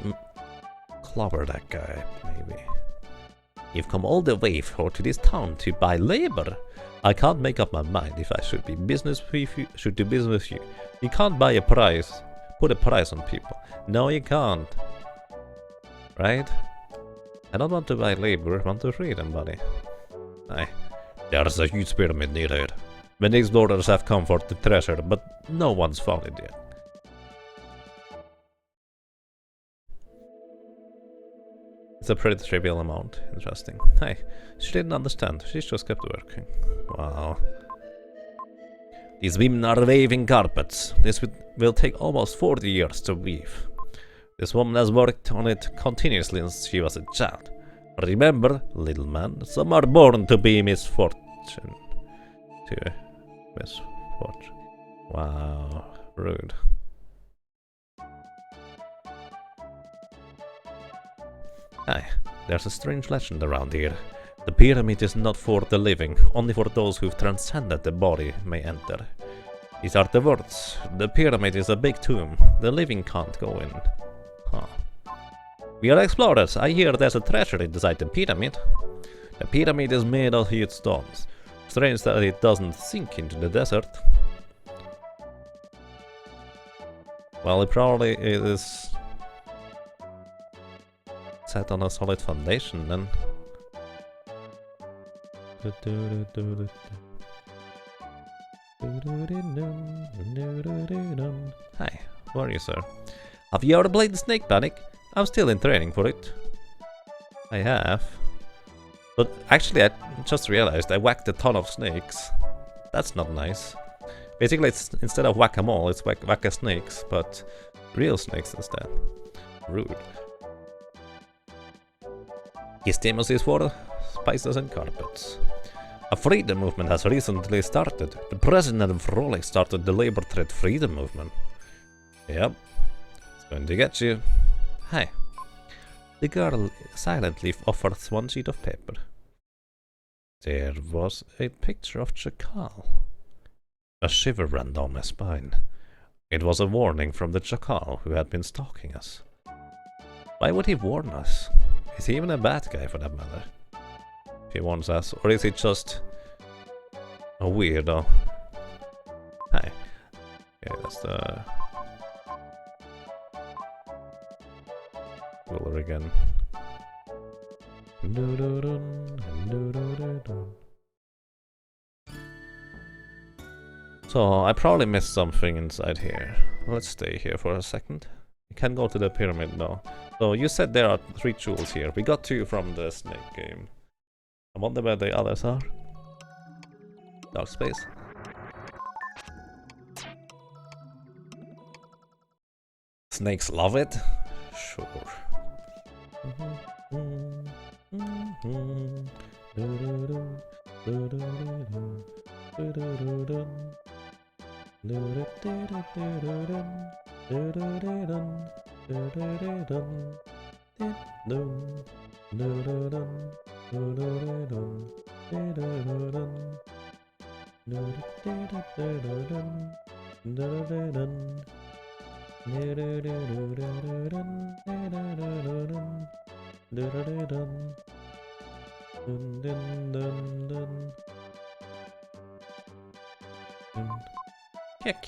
Speaker 2: clobber that guy, maybe? You've come all the way to this town to buy labor. I can't make up my mind if I should be business with you, should do business with you. You can't buy a price, put a price on people. No, you can't. Right? I don't want to buy labor, I want to freedom, buddy. Aye. There's a huge pyramid near here. Many explorers have come for the treasure, but no one's found it yet. It's a pretty trivial amount. Interesting. Hey, she didn't understand. She just kept working. Wow. These women are waving carpets. This will take almost 40 years to weave. This woman has worked on it continuously since she was a child. Remember, little man, some are born to be misfortune. Misfortune. Wow, rude. Aye, there's a strange legend around here. The pyramid is not for the living, only for those who've transcended the body may enter. These are the words. The pyramid is a big tomb. The living can't go in. Huh. We are explorers. I hear there's a treasure inside the pyramid. The pyramid is made of huge stones. Strange that it doesn't sink into the desert. Well, it probably is set on a solid foundation then. Hi, who are you, sir? Have you ever played the Snake Panic? I'm still in training for it. I have. But actually, I just realized I whacked a ton of snakes. That's not nice. Basically, it's instead of whack-a-mole, it's whack-a-snakes, but real snakes instead. Rude. His demos is for spices and carpets. A freedom movement has recently started. The president of Frolic started the labor trade freedom movement. Yep. It's going to get you. Hi. The girl silently offers one sheet of paper. There was a picture of Chacal. A shiver ran down my spine. It was a warning from the Chacal who had been stalking us. Why would he warn us? Is he even a bad guy for that matter? If he warns us, or is he just a weirdo? Hi. Okay, that's the ruler again.
Speaker 1: So, I probably missed something inside here. Let's stay here for a second. We can go to the pyramid now. So, you said there are 3 jewels here. We got 2 from the snake game. I wonder where the others are. Dark space. Snakes love it? Sure.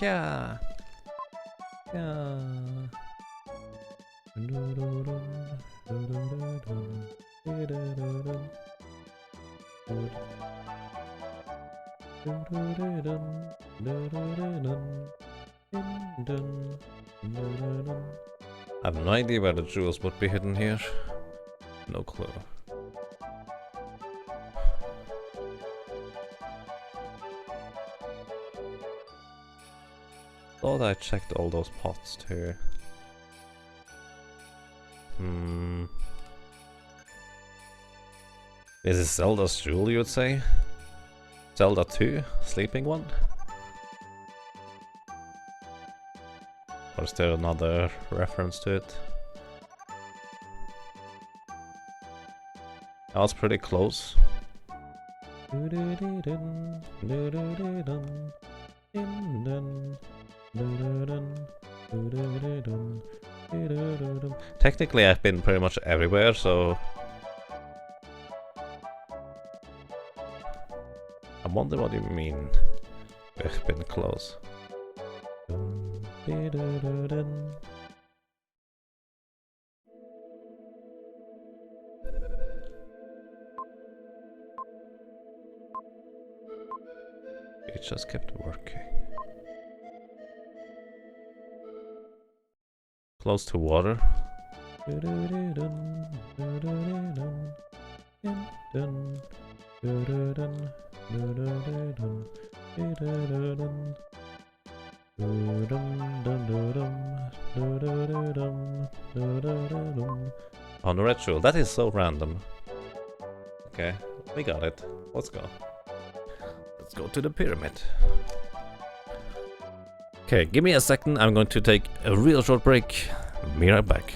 Speaker 1: Yeah. I have no idea where the jewels would be hidden here. No clue. Thought I checked all those pots too. This is Zelda's jewel, you would say? Zelda 2, sleeping one? Or is there another reference to it? That was pretty close. Technically I've been pretty much everywhere, so I wonder what you mean we've been close. It just kept working. Close to water. On the ritual, that is so random. Okay, we got it. Let's go. Let's go to the pyramid. Okay, give me a second. I'm going to take a real short break. Be right back.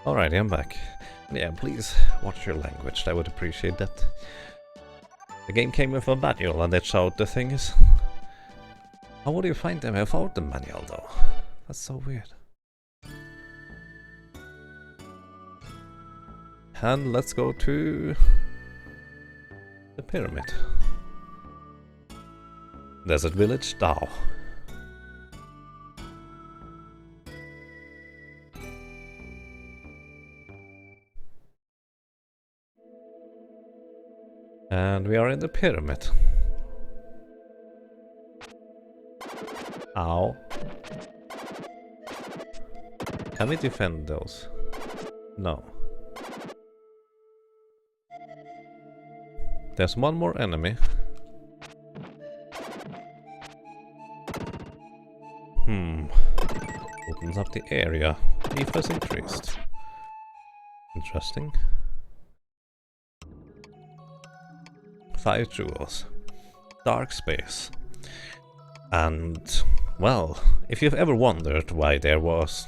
Speaker 1: Alrighty, I'm back. Yeah, please watch your language, I would appreciate that. The game came with a manual and it showed the things. How would you find them without the manual though? That's so weird. And let's go to the pyramid. Desert Village, Dao. And we are in the pyramid. Ow. Can we defend those? No. There's one more enemy. Opens up the area. Defense increased. Interesting. 5 jewels. Dark space. And, well, if you've ever wondered why there was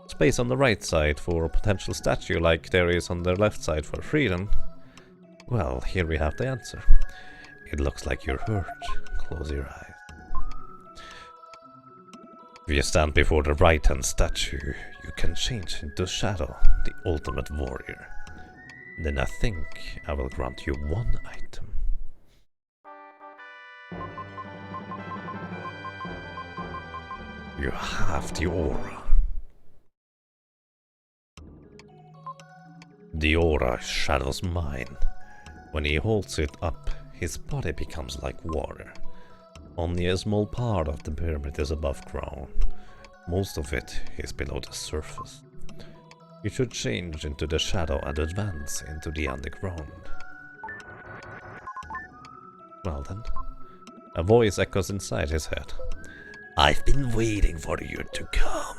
Speaker 1: space on the right side for a potential statue like there is on the left side for freedom, well, here we have the answer. It looks like you're hurt. Close your eyes. If you stand before the right-hand statue, you can change into Shadow, the ultimate warrior. Then I think I will grant you one item. You have the aura. The aura is Shadow's mind. When he holds it up, his body becomes like water. Only a small part of the pyramid is above ground. Most of it is below the surface. You should change into the Shadow and advance into the underground. Well then. A voice echoes inside his head. I've been waiting for you to come.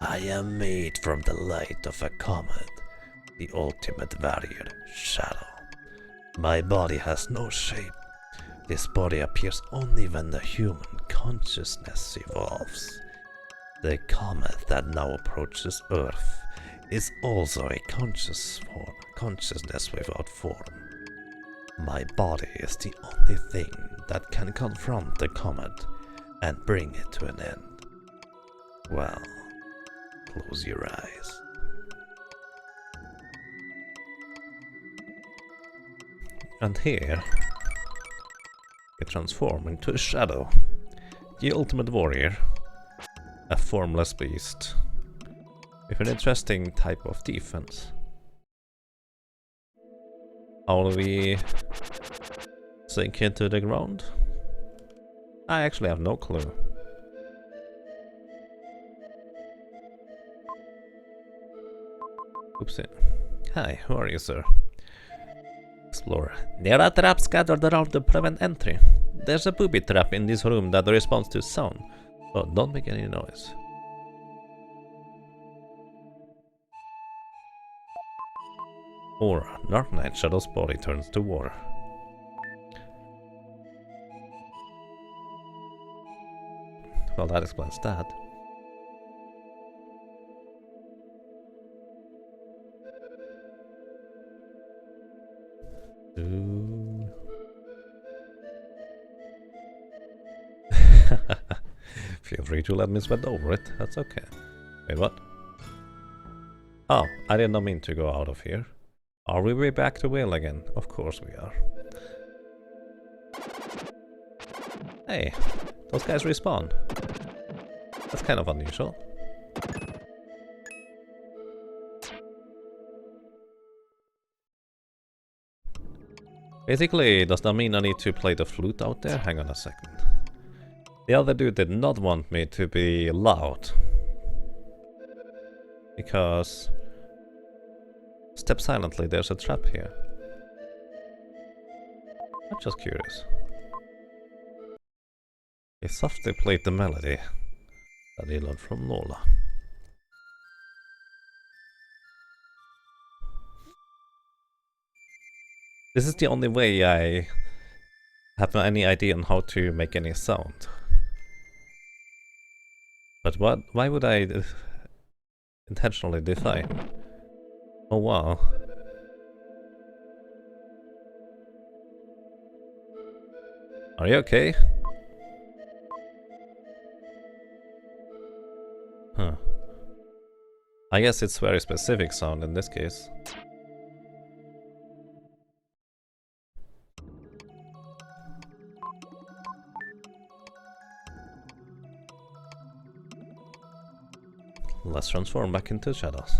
Speaker 1: I am made from the light of a comet, the ultimate warrior, Shadow. My body has no shape. This body appears only when the human consciousness evolves. The comet that now approaches Earth is also a consciousness without form. My body is the only thing that can confront the comet and bring it to an end. Well, close your eyes. And here, we transform into a Shadow, the ultimate warrior, a formless beast, with an interesting type of defense. How do we sink into the ground? I actually have no clue. Oopsie. Hi, who are you, sir? Explorer. There are traps scattered around to prevent entry. There's a booby trap in this room that responds to sound, so don't make any noise. Aura. Dark Night Shadow's body turns to water. Well, that explains that. Feel free to let me sweat over it, that's okay. Wait, what? Oh, I did not mean to go out of here. Are we way back to Whale again? Of course we are. Hey, those guys respawn. That's kind of unusual. Basically, does that mean I need to play the flute out there? Hang on a second. The other dude did not want me to be loud. Because... Step silently, there's a trap here. I'm just curious. He softly played the melody that he learned from Nola. This is the only way I have any idea on how to make any sound. But why would I intentionally defy? Oh wow. Are you okay? Huh. I guess it's very specific sound in this case. Let's transform back into shadows.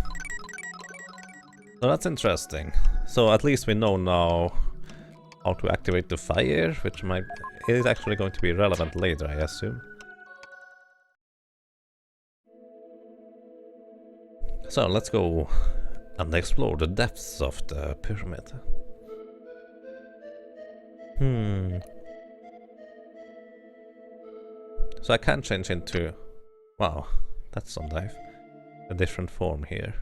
Speaker 1: So that's interesting. So at least we know now how to activate the fire, which is actually going to be relevant later, I assume. So let's go and explore the depths of the pyramid. So I can change into... Wow, that's some dive. A different form here.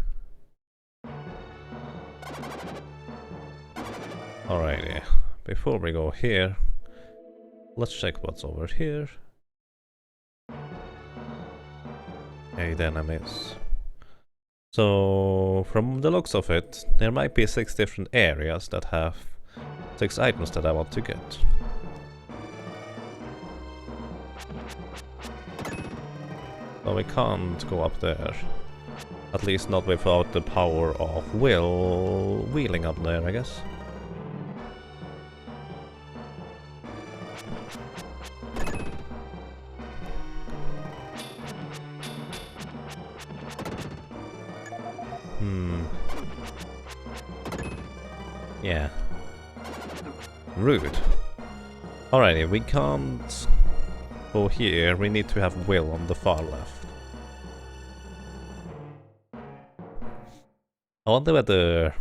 Speaker 1: Alrighty, before we go here, let's check what's over here. 8 enemies. So, from the looks of it, there might be 6 different areas that have 6 items that I want to get. So we can't go up there. At least not without the power of wheeling up there, I guess. Yeah. Rude. Alrighty, we can't go here. We need to have will on the far left. I wonder whether...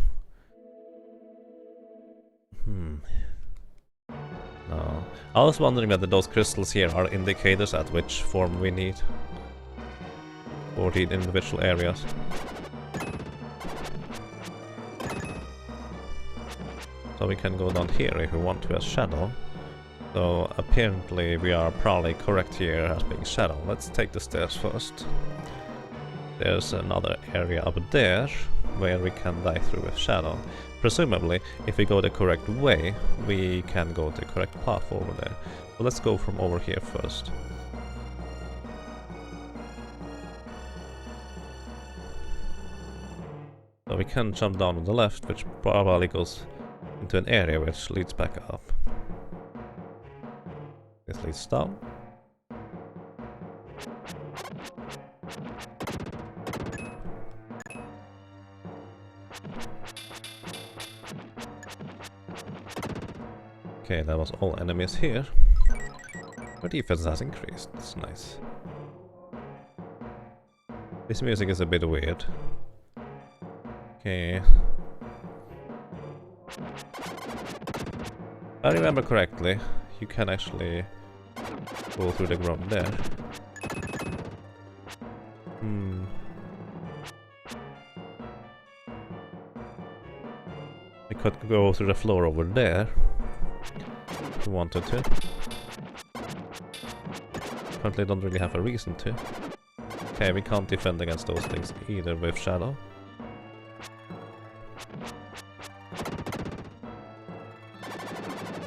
Speaker 1: No. I was wondering whether those crystals here are indicators at which form we need for the individual areas. So we can go down here if we want to as Shadow. So apparently we are probably correct here as being Shadow. Let's take the stairs first. There's another area up there where we can die through with Shadow. Presumably, if we go the correct way, we can go the correct path over there. So let's go from over here first. So we can jump down on the left, which probably goes into an area which leads back up. This leads down. Okay, that was all enemies here. Our defense has increased, that's nice. This music is a bit weird. Okay. If I remember correctly, you can actually go through the ground there. I could go through the floor over there if you wanted to. Currently don't really have a reason to. Okay, we can't defend against those things either with Shadow.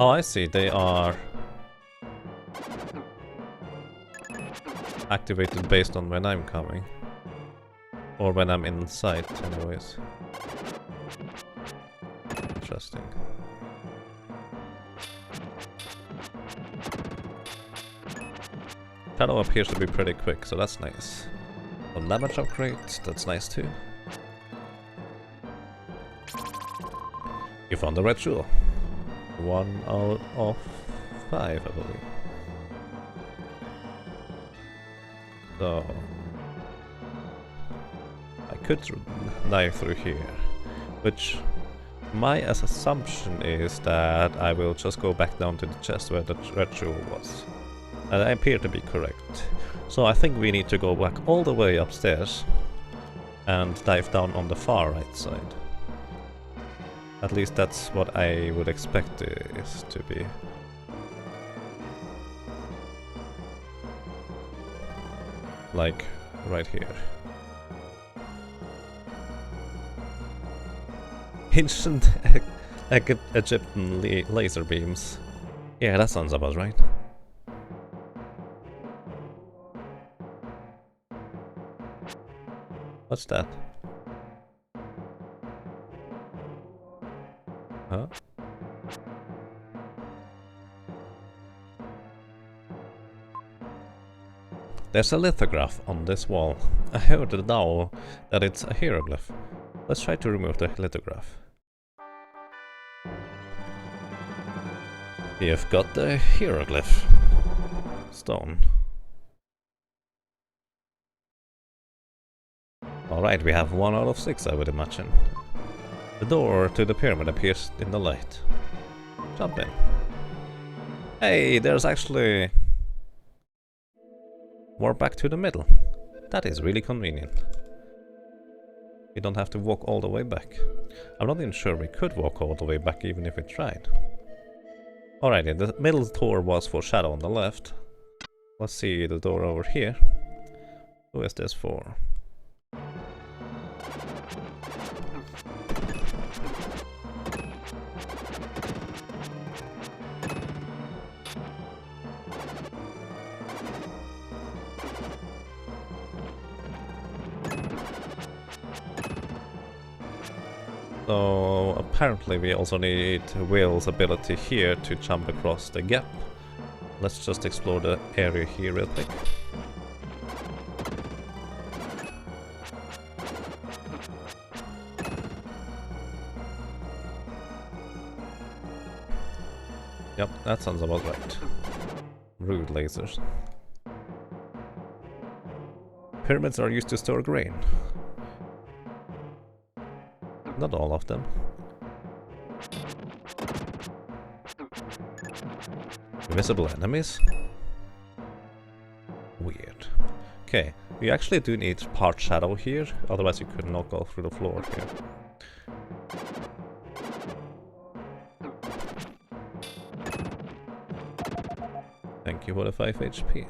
Speaker 1: Oh, I see, they are activated based on when I'm coming. Or when I'm in sight, anyways. Interesting. Shadow appears to be pretty quick, so that's nice. Some damage upgrade, that's nice too. You found the red jewel. 1 out of 5, I believe. So I could dive through here, which my assumption is that I will just go back down to the chest where the red jewel was. And I appear to be correct. So I think we need to go back all the way upstairs and dive down on the far right side. At least that's what I would expect it to be. Like, right here. Ancient Egyptian laser beams. Yeah, that sounds about right. What's that? Huh? There's a lithograph on this wall. I heard now that it's a hieroglyph. Let's try to remove the lithograph. You've got the hieroglyph stone. Alright, we have 1 out of 6, I would imagine. The door to the pyramid appears in the light. Jump in. Hey, there's actually More back to the middle. That is really convenient. We don't have to walk all the way back. I'm not even sure we could walk all the way back even if we tried. Alrighty, the middle door was for Shadow on the left. Let's see the door over here. Who is this for? So apparently we also need Will's ability here to jump across the gap. Let's just explore the area here real quick. Yep, that sounds about right. Rude lasers. Pyramids are used to store grain. Not all of them. Invisible enemies? Weird. Okay, we actually do need part shadow here, otherwise you could not go through the floor here. Thank you for the 5 HP.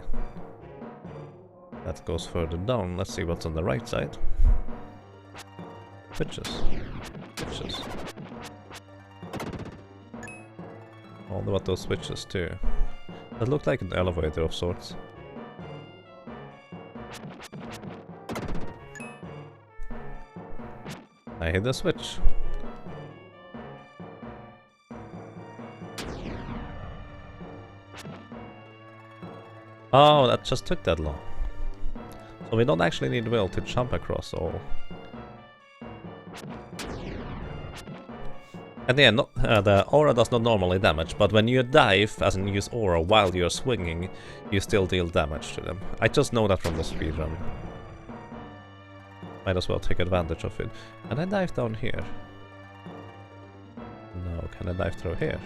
Speaker 1: That goes further down. Let's see what's on the right side. Switches. Switches. I wonder what those switches do. That looked like an elevator of sorts. I hit the switch. Oh, that just took that long. So we don't actually need Will to jump across all. And yeah, the aura does not normally damage, but when you dive, as in use aura while you're swinging, you still deal damage to them. I just know that from the speedrun. Might as well take advantage of it. Can I dive down here? No. Can I dive through here?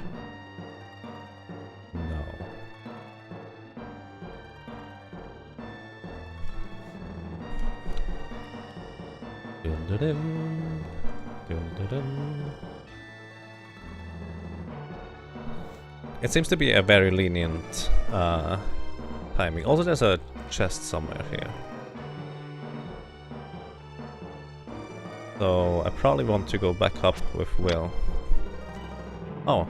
Speaker 1: No. Dun-dun-dun. Dun-dun-dun. It seems to be a very lenient timing. Also, there's a chest somewhere here. So I probably want to go back up with Will. Oh,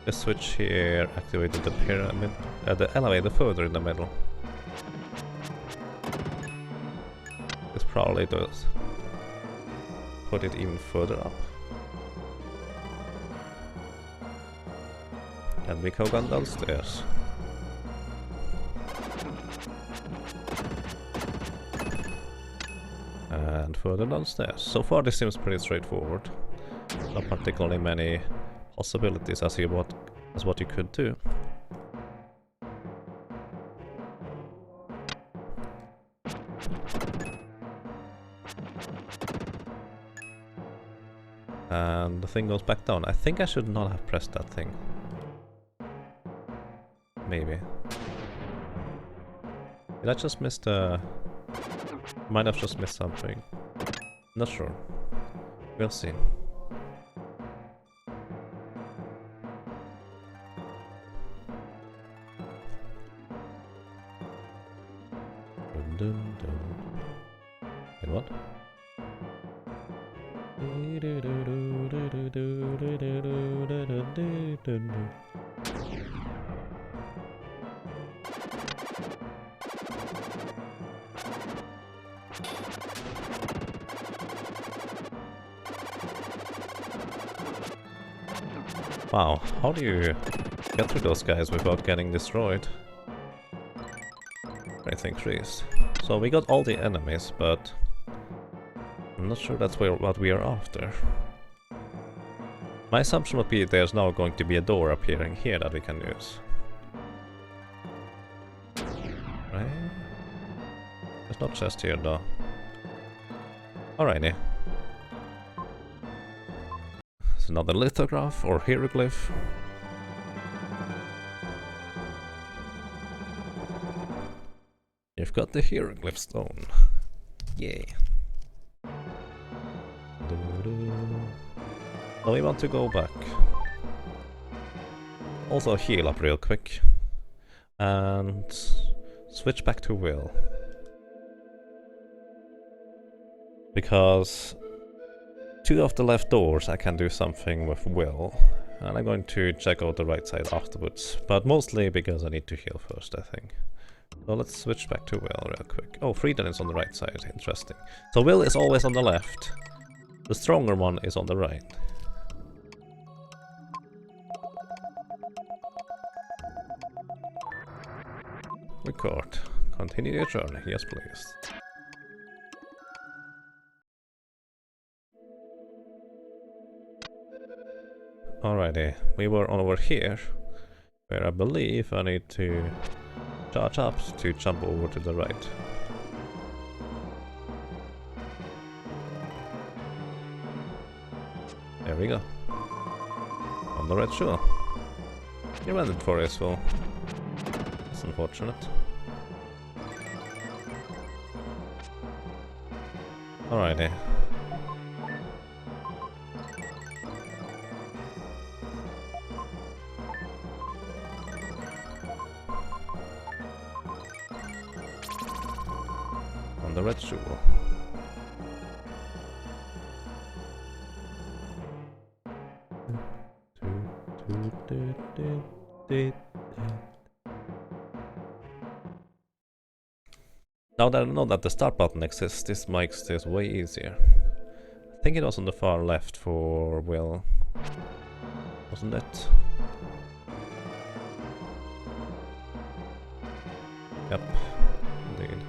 Speaker 1: the switch here activated the pyramid, the elevator further in the middle. This probably does put it even further up. And we go downstairs. And further downstairs. So far this seems pretty straightforward. Not particularly many possibilities as what you could do. And the thing goes back down. I think I should not have pressed that thing. Maybe. Did I just miss the... Might have just missed something. Not sure. We'll see. Dun, dun, dun. And what? Wow, how do you get through those guys without getting destroyed? Strength increased. So we got all the enemies, but I'm not sure that's what we are after. My assumption would be there's now going to be a door appearing here that we can use. Right? There's no chest here though. Alrighty. It's another lithograph or hieroglyph. You've got the hieroglyph stone. Yay. So we want to go back. Also heal up real quick. And switch back to Will. Because 2 of the left doors I can do something with Will. And I'm going to check out the right side afterwards. But mostly because I need to heal first, I think. So let's switch back to Will real quick. Oh, Frieden is on the right side. Interesting. So Will is always on the left. The stronger one is on the right. Record. Continue your journey. Yes, please. Alrighty. We were over here, where I believe I need to charge up to jump over to the right. There we go. On the red shore. You ran it for us, well. That's unfortunate. Alrighty. On the red shore. Now that I know that the start button exists, this makes this way easier. I think it was on the far left for Will, wasn't it? Yep, indeed.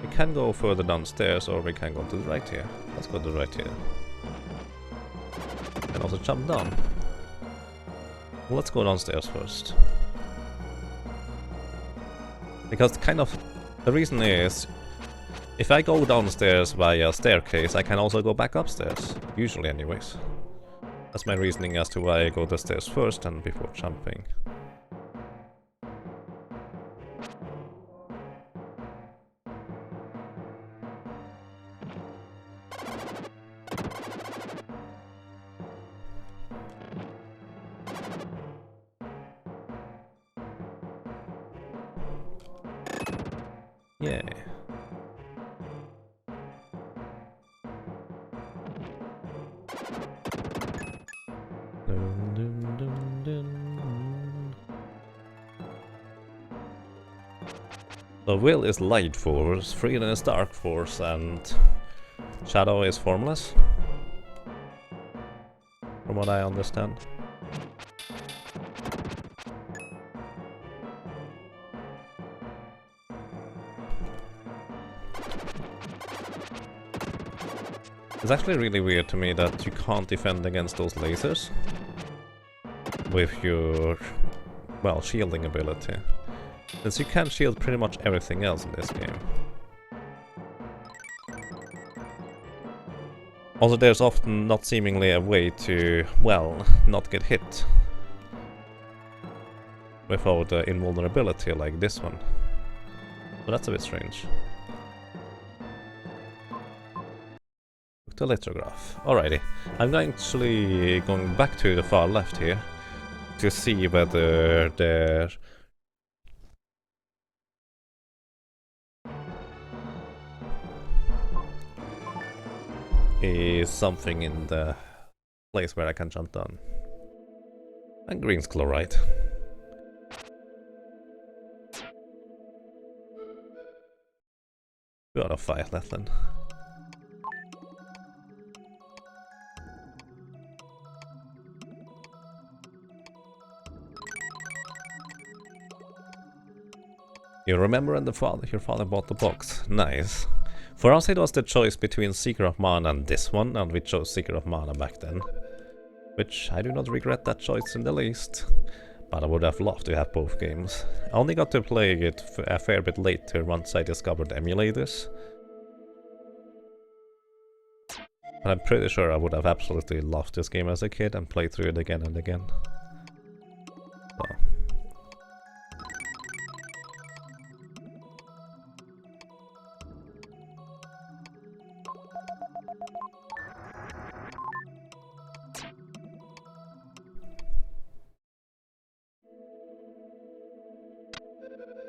Speaker 1: We can go further downstairs, or we can go to the right here. Let's go to the right here. And also jump down. Well, let's go downstairs first. Because kind of the reason is, if I go downstairs via staircase, I can also go back upstairs. Usually anyways. That's my reasoning as to why I go the stairs first and before jumping. Yeah. Dun, dun, dun, dun. So Will is light force, Frieden is dark force, and Shadow is formless. From what I understand. It's actually really weird to me that you can't defend against those lasers with your, well, shielding ability, since you can shield pretty much everything else in this game. Also, there's often not seemingly a way to, well, not get hit without invulnerability like this one. So that's a bit strange. The lithograph. Alrighty. I'm actually going back to the far left here to see whether there is something in the place where I can jump down. And green's chloride. Two out of 5 left then. You remember when your father bought the box? Nice. For us it was the choice between Seeker of Mana and this one, and we chose Seeker of Mana back then. Which I do not regret that choice in the least. But I would have loved to have both games. I only got to play it a fair bit later once I discovered emulators. But I'm pretty sure I would have absolutely loved this game as a kid and played through it again and again. So.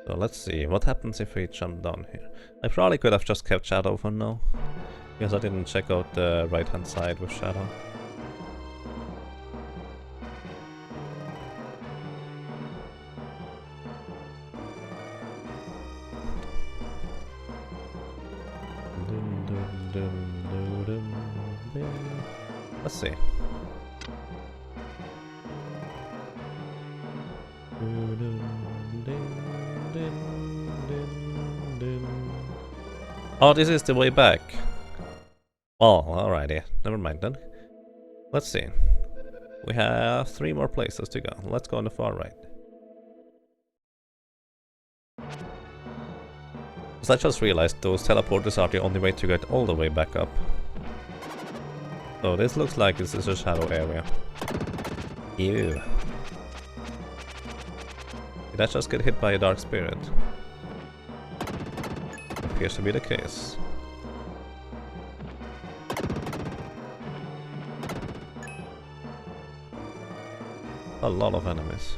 Speaker 1: So let's see, what happens if we jump down here? I probably could have just kept Shadow for now, because I didn't check out the right hand side with Shadow. Let's see. Oh, this is the way back. Oh, alrighty. Never mind then. Let's see. We have 3 more places to go. Let's go on the far right. Because I just realized those teleporters are the only way to get all the way back up. So this looks like this is a shadow area. Ew. Did I just get hit by a dark spirit? Appears to be the case. A lot of enemies.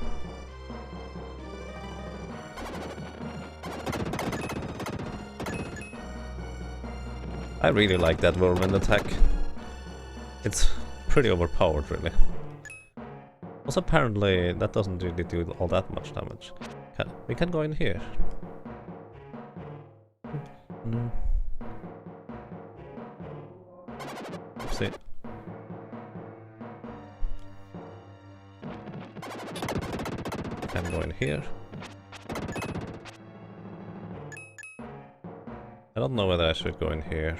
Speaker 1: I really like that whirlwind attack. It's pretty overpowered, really. Also, apparently, that doesn't really do all that much damage. We can go in here. No. See. Can go in here. I don't know whether I should go in here.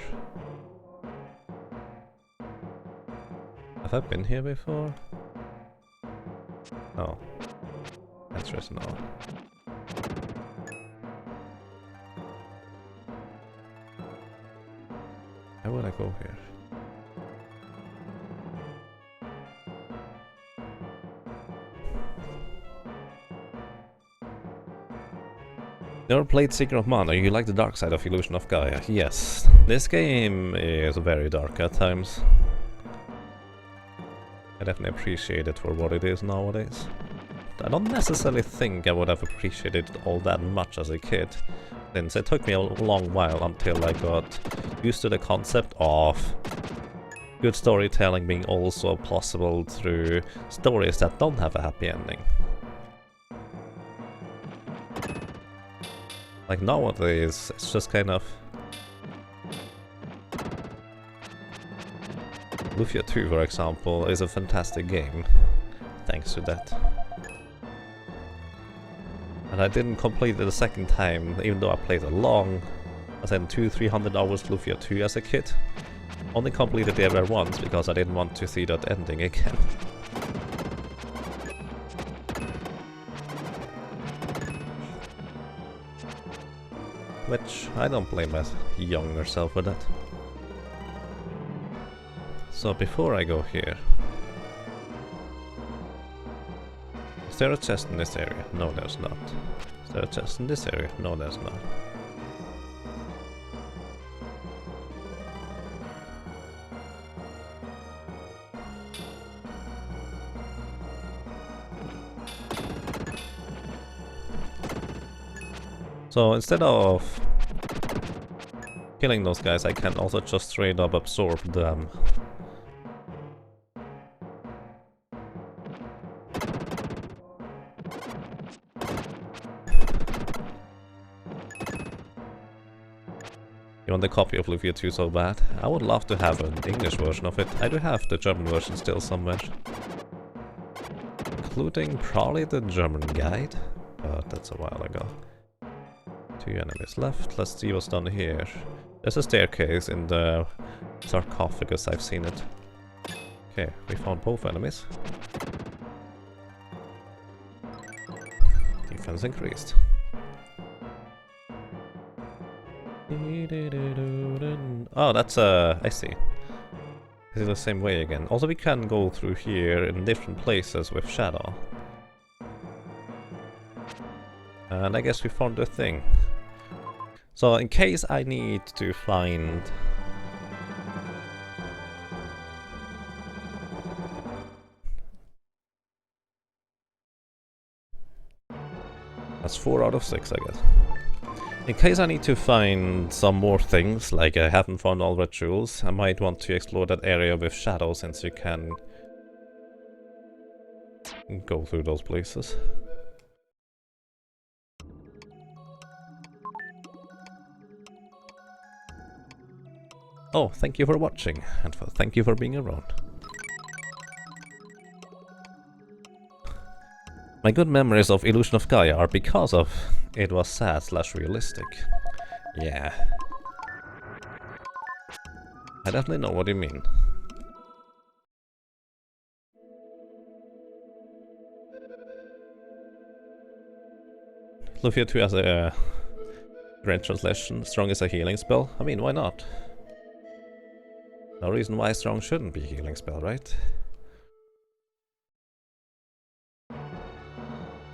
Speaker 1: Have I been here before? No. Answer is no. How would I go here? Never played Secret of Mana. You like the dark side of Illusion of Gaia? Yes. This game is very dark at times. I definitely appreciate it for what it is nowadays. I don't necessarily think I would have appreciated it all that much as a kid, since it took me a long while until I got used to the concept of good storytelling being also possible through stories that don't have a happy ending. Like nowadays, it's just kind of... Lufia 2, for example, is a fantastic game, thanks to that. And I didn't complete it a second time, even though I played a long, I said 200-300 hours Lufia 2 as a kid. Only completed it ever once, because I didn't want to see that ending again. Which, I don't blame my younger self for that. So before I go here... Is there a chest in this area? No, there's not. Is there a chest in this area? No, there's not. So instead of killing those guys, I can also just straight up absorb them. You want a copy of Lufia 2 so bad? I would love to have an English version of it. I do have the German version still somewhere. Including probably the German guide, but that's a while ago. 2 enemies left. Let's see what's down here. There's a staircase in the sarcophagus, I've seen it. Okay, we found both enemies. Defense increased. Oh, that's I see. Is it the same way again? Also, we can go through here in different places with Shadow. And I guess we found the thing. So in case I need to find... That's 4 out of 6, I guess. In case I need to find some more things, like I haven't found all red jewels, I might want to explore that area with Shadow, since you can go through those places. Oh, thank you for watching, and thank you for being around. My good memories of Illusion of Gaia are because of it was sad/realistic. Yeah. I definitely know what you mean. Lufia 2 has a Grand Translation. Strong is a healing spell. I mean, why not? No reason why strong shouldn't be a healing spell, right?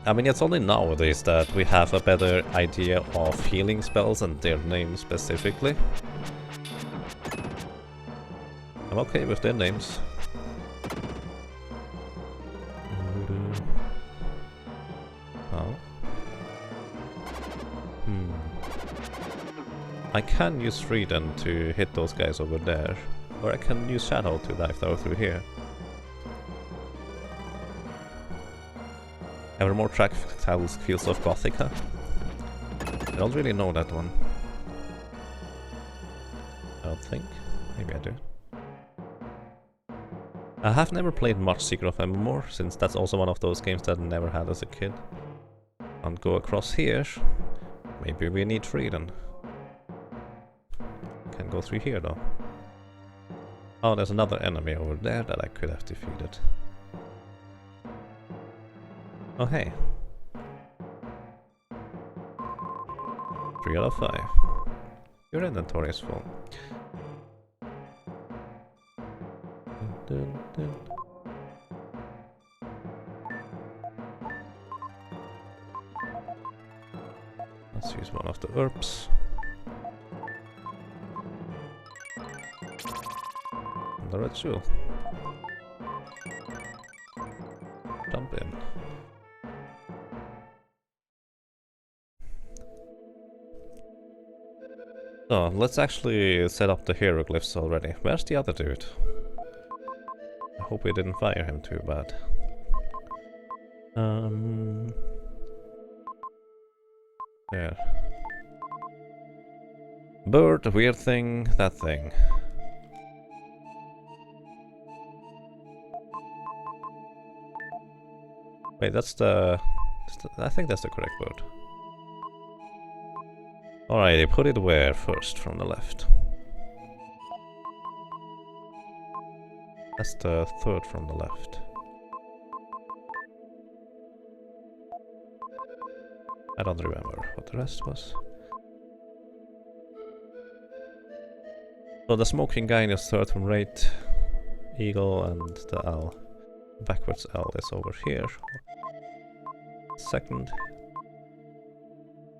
Speaker 1: I mean, it's only nowadays that we have a better idea of healing spells and their names specifically. I'm okay with their names. Oh. I can use Freedom to hit those guys over there, or I can use Shadow to dive through here. Evermore track tells Fields of Gothica. I don't really know that one. I don't think. Maybe I do. I have never played much Secret of Evermore, since that's also one of those games that I never had as a kid. And go across here. Maybe we need Freedom. Can go through here though. Oh, there's another enemy over there that I could have defeated. Oh hey. 3 out of 5. Your inventory is full. Dun, dun. Let's use one of the herbs. And the red jewel. Jump in. So, let's actually set up the hieroglyphs already. Where's the other dude? I hope we didn't fire him too bad. There. Bird, weird thing, that thing. Wait, that's the... I think that's the correct bird. Alrighty, put it where first from the left? That's the third from the left. I don't remember what the rest was. So the smoking guy is third from right. Eagle and the L. Backwards L is over here. Second.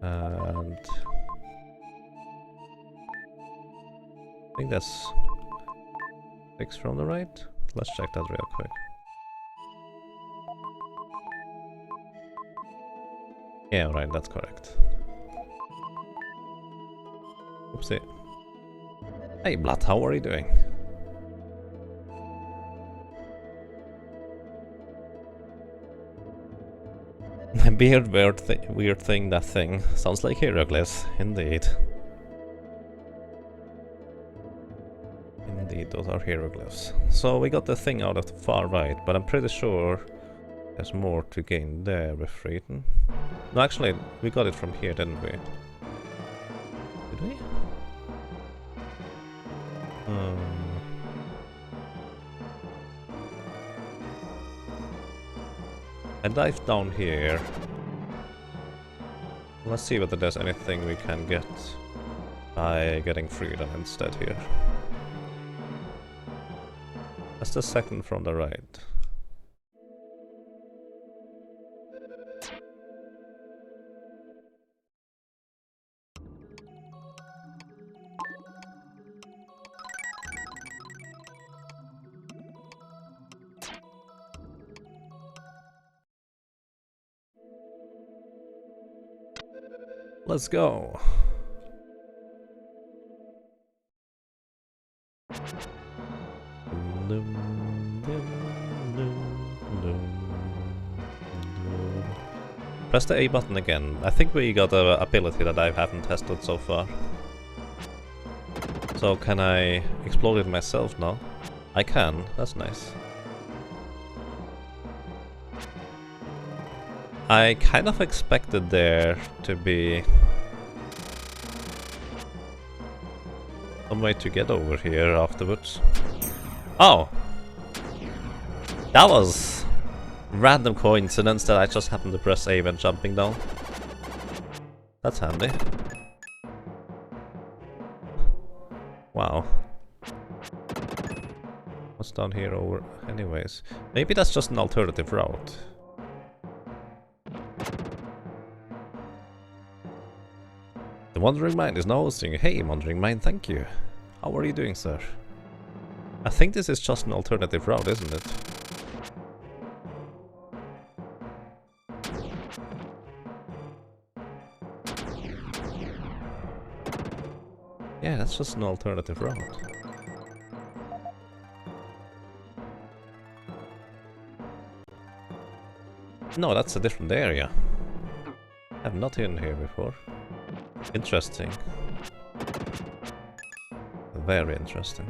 Speaker 1: And... I think that's 6 from the right. Let's check that real quick. Yeah, right, that's correct. Oopsie. Hey, Blood, how are you doing? Weird thing, that thing. Sounds like hieroglyphs, indeed. Indeed, those are hieroglyphs. So we got the thing out of the far right, but I'm pretty sure there's more to gain there with Freedom. No, actually, we got it from here, didn't we? Did we? I dived down here. Let's see whether there's anything we can get by getting Freedom instead here. That's the second from the right. Let's go. Press the A button again. I think we got an ability that I haven't tested so far. So can I explode it myself now? I can, that's nice. I kind of expected there to be some way to get over here afterwards. Oh! That was random coincidence that I just happened to press A when jumping down. That's handy. Wow. What's down here over anyways? Maybe that's just an alternative route. The Wandering Mind is now hosting. Hey Wandering Mind, thank you. How are you doing, sir? I think this is just an alternative route, isn't it? Yeah, that's just an alternative route. No, that's a different area. I've not been here before. Interesting. Very interesting.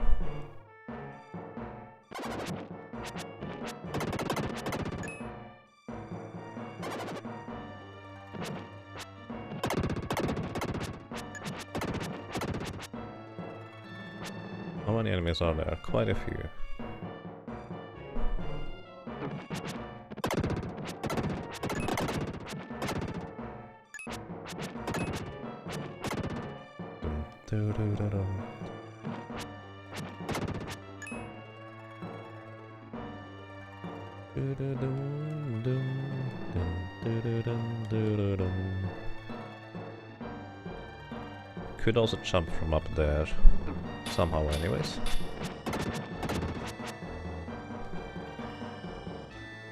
Speaker 1: How many enemies are there? Quite a few. Could also jump from up there somehow anyways.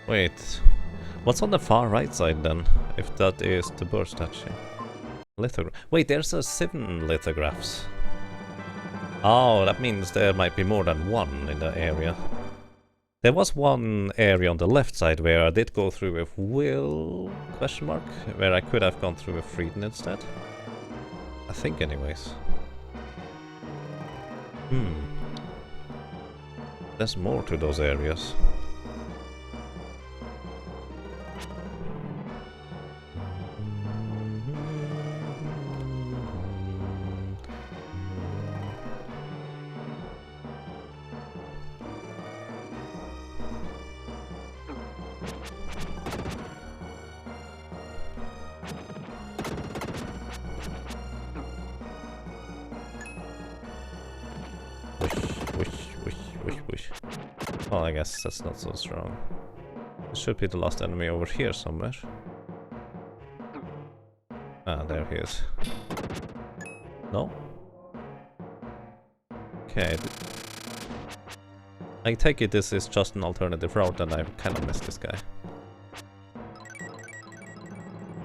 Speaker 1: Wait, what's on the far right side then, if that is the bird statue? Wait, there's a 7 lithographs. Oh, that means there might be more than one in the area. There was one area on the left side where I did go through with Will, question mark, where I could have gone through with Frieden instead. I think anyways. There's more to those areas. Well, I guess that's not so strong. It should be the last enemy over here somewhere. Ah, there he is. No? Okay. I take it this is just an alternative route and I kind of missed this guy.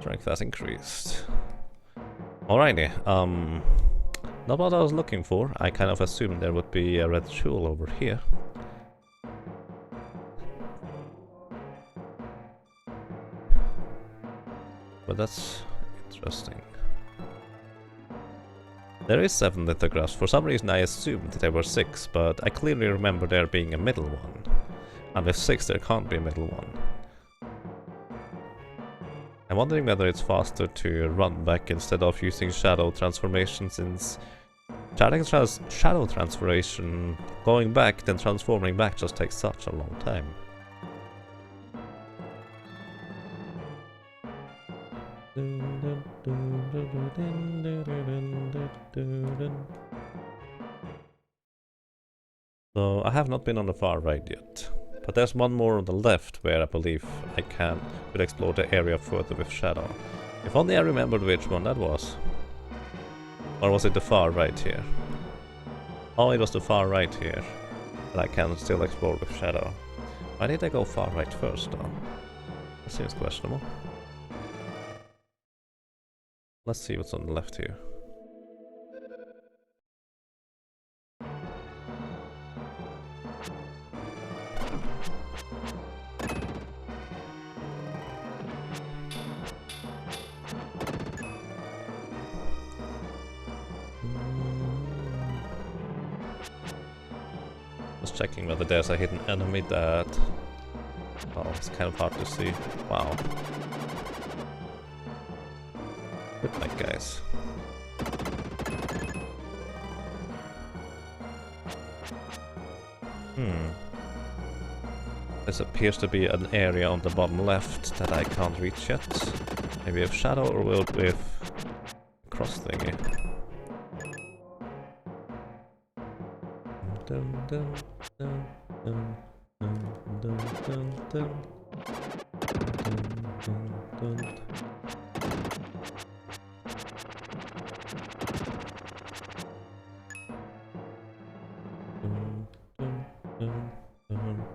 Speaker 1: Strength has increased. Alrighty, not what I was looking for. I kind of assumed there would be a red jewel over here. But that's interesting. There is 7 lithographs. For some reason I assumed there were 6, but I clearly remember there being a middle one. And with 6 there can't be a middle one. I'm wondering whether it's faster to run back instead of using shadow transformation, since shadow transformation, going back then transforming back just takes such a long time. So I have not been on the far right yet. But there's one more on the left where I believe I could explore the area further with Shadow. If only I remembered which one that was. Or was it the far right here? Oh, it was the far right here. That I can still explore with Shadow. Why did I go far right first though? That seems questionable. Let's see what's on the left here. Just checking whether there's a hidden enemy that... Oh, it's kind of hard to see. Wow. Good night, guys. This appears to be an area on the bottom left that I can't reach yet. Maybe with Shadow or with cross thingy. Dun, dun, dun, dun, dun, dun, dun, dun. Dun, dun,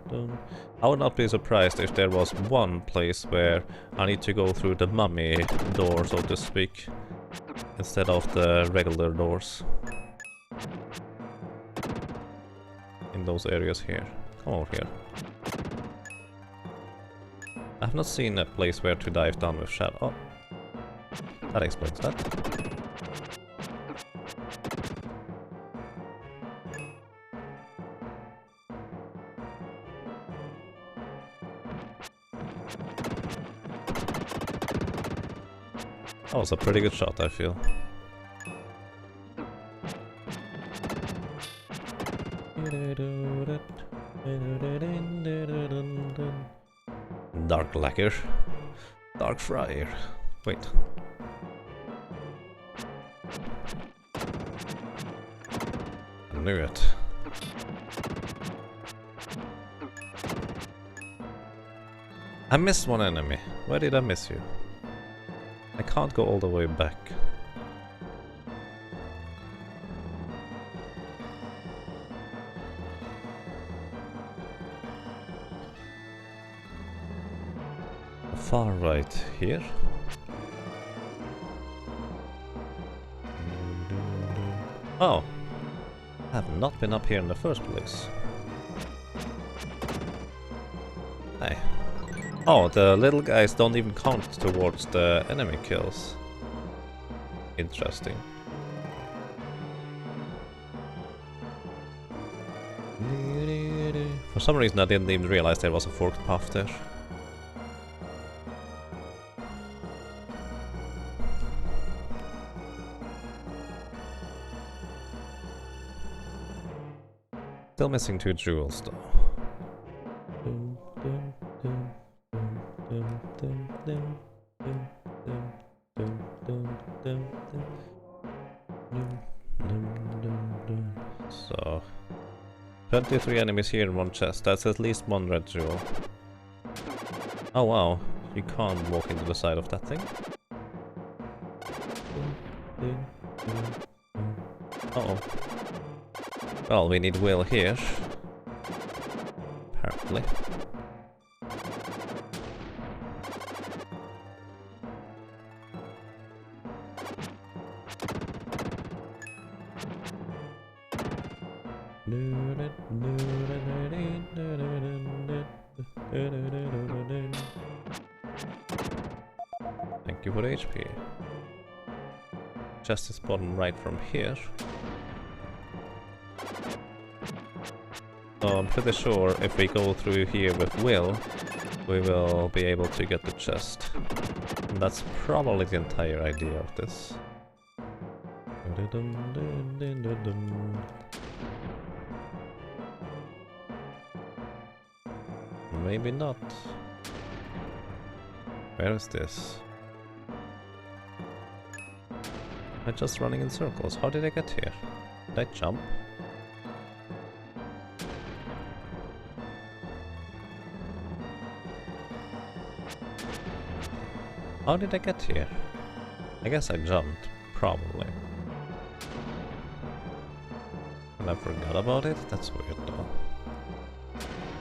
Speaker 1: dun. I would not be surprised if there was one place where I need to go through the mummy door, so to speak, instead of the regular doors. In those areas here. Come over here. I have not seen a place where to dive down with Shadow. Oh. That explains that. That was a pretty good shot, I feel. Dark lacquer. Dark friar. Wait. I knew it. I missed one enemy. Where did I miss you? I can't go all the way back. Far right here. Oh, I have not been up here in the first place. Hey. Oh, the little guys don't even count towards the enemy kills. Interesting. For some reason I didn't even realize there was a forked path there. Still missing 2 jewels though. So 23 enemies here in one chest. That's at least 1 red jewel. Oh wow, you can't walk into the side of that thing. Uh-oh. Well, we need Will here. Apparently. Thank you for the HP. Chest is bottom right from here. So I'm pretty sure if we go through here with Will, we will be able to get the chest. And that's probably the entire idea of this. Maybe not. Where is this? I'm just running in circles. How did I get here? Did I jump? How did I get here? I guess I jumped, probably. And I forgot about it? That's weird though.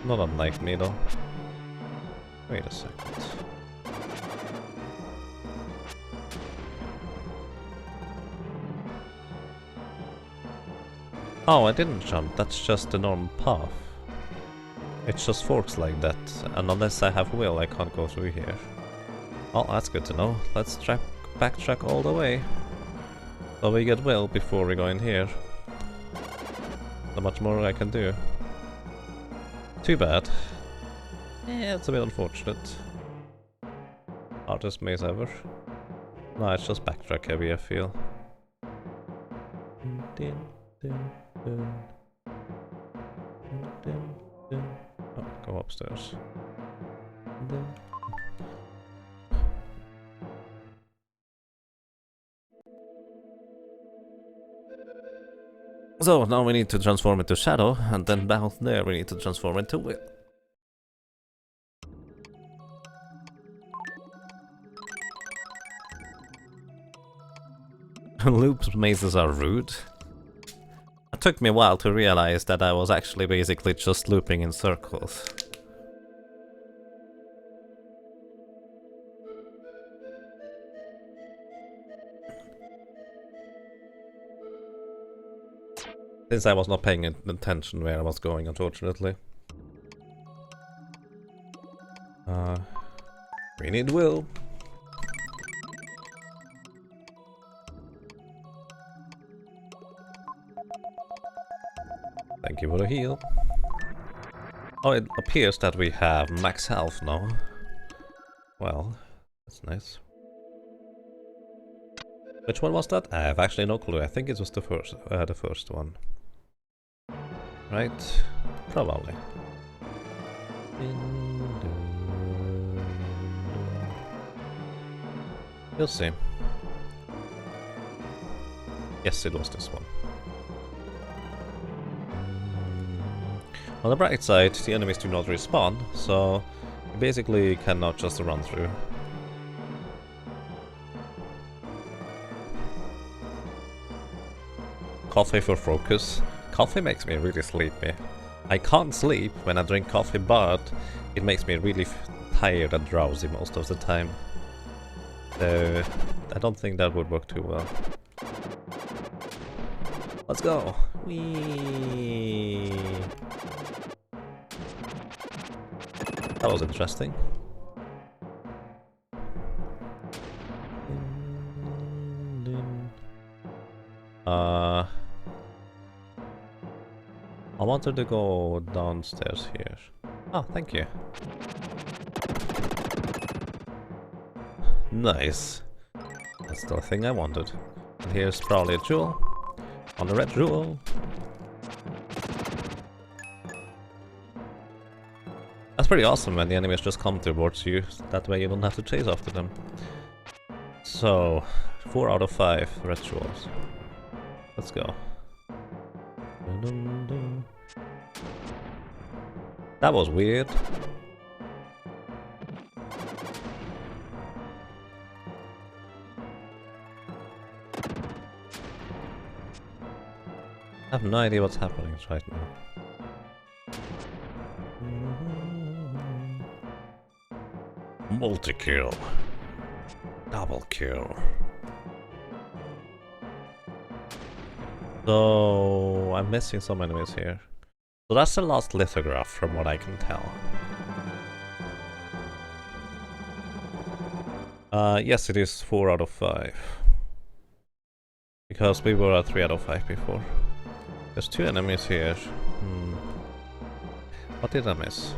Speaker 1: Not unlike me though. Wait a second. Oh, I didn't jump, that's just the normal path. It just forks like that, and unless I have will, I can't go through here. Oh, that's good to know. Let's backtrack all the way. So we get will before we go in here. Not much more I can do. Too bad. Yeah, it's a bit unfortunate. Hardest maze ever. No, it's just backtrack heavy, I feel. Oh, go upstairs. So now we need to transform into Shadow, and then down there we need to transform into Will. Loop mazes are rude. It took me a while to realize that I was actually basically just looping in circles. Since I was not paying attention where I was going, unfortunately. We need will. Thank you for the heal. Oh, it appears that we have max health now. Well, that's nice. Which one was that? I have actually no clue. I think it was the first one. Right? Probably. We'll see. Yes, it was this one. On the bright side, the enemies do not respawn, so you basically cannot just run through. Coffee for focus. Coffee makes me really sleepy. I can't sleep when I drink coffee, but it makes me really tired and drowsy most of the time. So I don't think that would work too well. Let's go! Whee! That was interesting. I wanted to go downstairs here. Oh, thank you. Nice. That's the thing I wanted. And here's probably a jewel. On the red jewel. That's pretty awesome when the enemies just come towards you. That way you don't have to chase after them. So, 4 out of 5 red jewels. Let's go. That was weird. I have no idea what's happening right now. Multi-kill. Double kill. So I'm missing some enemies here. So that's the last lithograph from what I can tell. Yes, it is 4 out of 5. Because we were at 3 out of 5 before. There's 2 enemies here. What did I miss?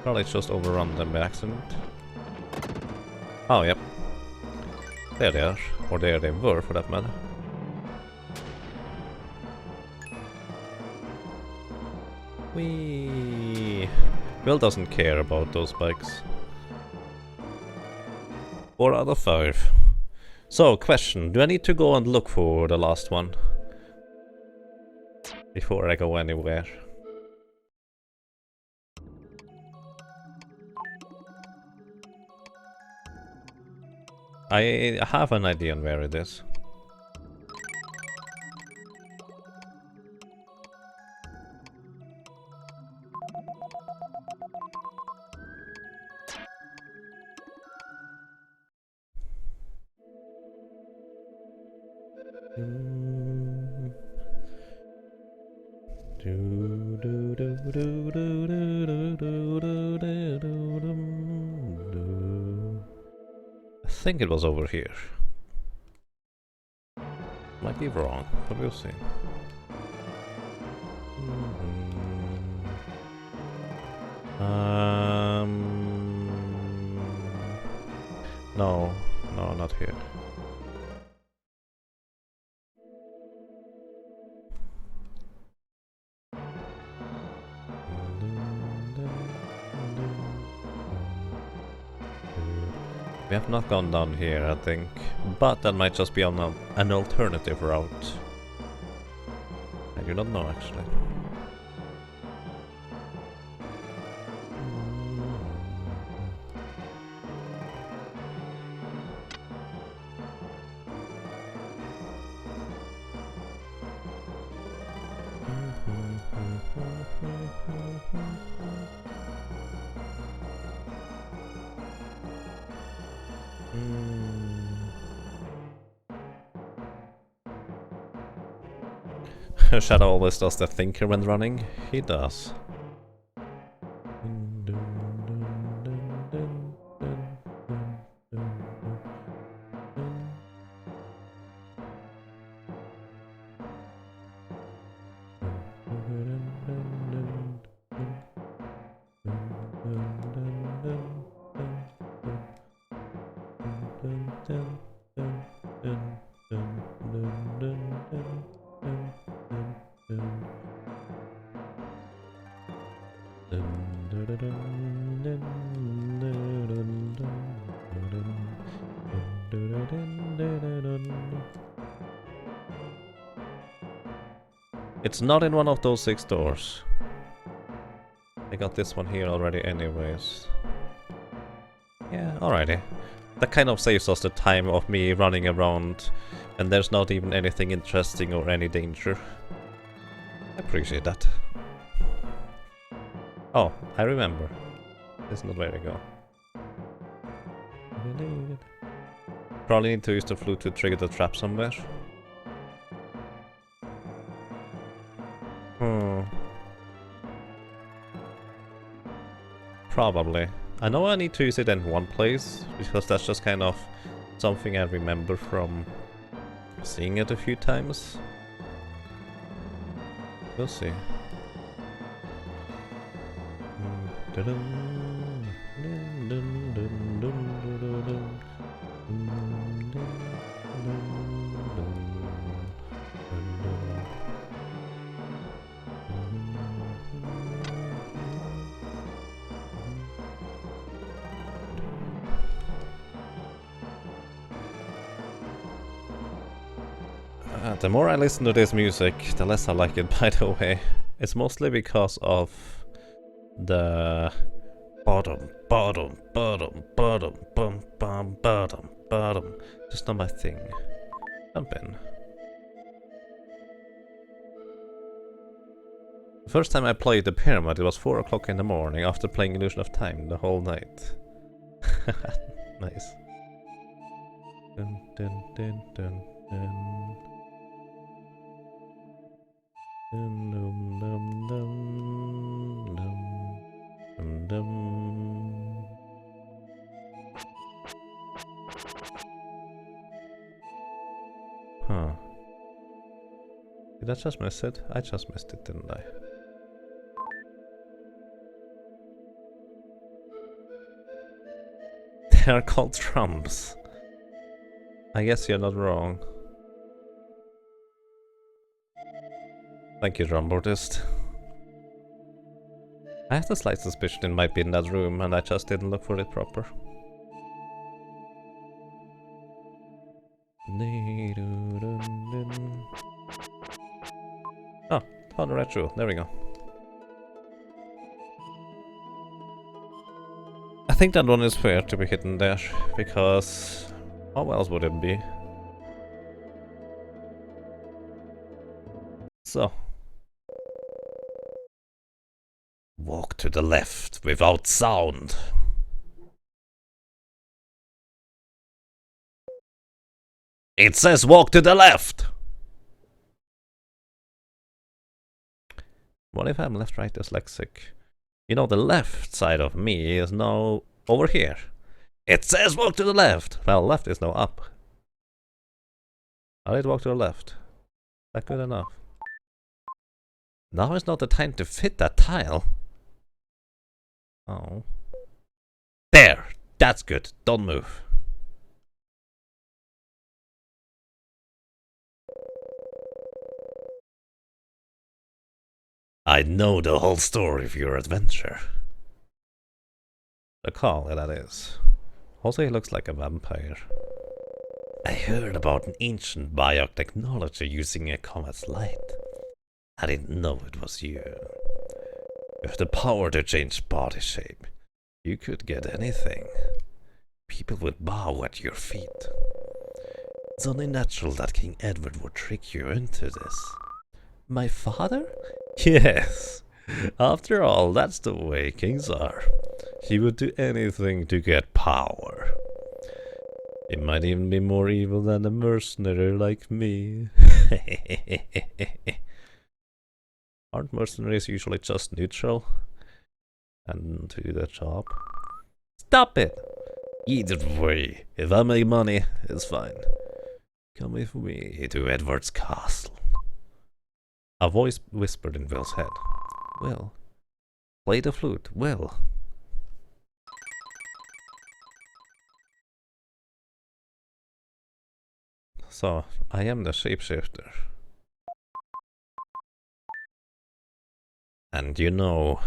Speaker 1: Probably just overrun them by accident. Oh, yep. There they are. Or there they were, for that matter. Whee! Will doesn't care about those bikes. 4 out of 5. So, question. Do I need to go and look for the last one? Before I go anywhere? I have an idea on where it is. I think it was over here. Might be wrong, but we'll see. No, no, not here. We have not gone down here, I think, but that might just be on an alternative route. I do not know, actually. Shadow always does the thinker when running. He does. It's not in one of those 6 doors. I got this one here already anyways. Yeah, alrighty. That kind of saves us the time of me running around and there's not even anything interesting or any danger. I appreciate that. Oh, I remember. This is not where to go. Probably need to use the flute to trigger the trap somewhere. Probably. I know I need to use it in one place, because that's just kind of something I remember from seeing it a few times. We'll see. The more I listen to this music, the less I like it, by the way. It's mostly because of the bottom, bottom, bottom, bottom, bum, bum, bottom, bottom. Just not my thing. Jump in. The first time I played the pyramid, it was 4 o'clock in the morning after playing Illusion of Time the whole night. Nice. Dun, dun, dun, dun, dun. Dum, dum, dum, dum, dum, dum. Huh. Did I just miss it? I just missed it, didn't I? They are called drums. I guess you're not wrong. Thank you, drumboardist. I have the slight suspicion it might be in that room, and I just didn't look for it proper. Oh, found the right jewel. There we go. I think that one is fair to be hidden there, because How else would it be? So. Walk to the left without sound. It says walk to the left! What if I'm left-right dyslexic? You know, the left side of me is now over here. It says walk to the left! Well, left is now up. I did walk to the left. Is that good enough? Now is not the time to fit that tile. Oh. There! That's good. Don't move. I know the whole story of your adventure. The call, that is. Also, he looks like a vampire. I heard about an ancient biotechnology using a comet's light. I didn't know it was you. With the power to change body shape, you could get anything. People would bow at your feet. It's only natural that King Edward would trick you into this. My father? Yes. After all, that's the way kings are. He would do anything to get power. He might even be more evil than a mercenary like me. Aren't mercenaries usually just neutral? And do the job? Stop it! Either way, if I make money, it's fine. Come with me to Edward's castle. A voice whispered in Will's head. Will, play the flute, Will. So, I am the shapeshifter. And you know...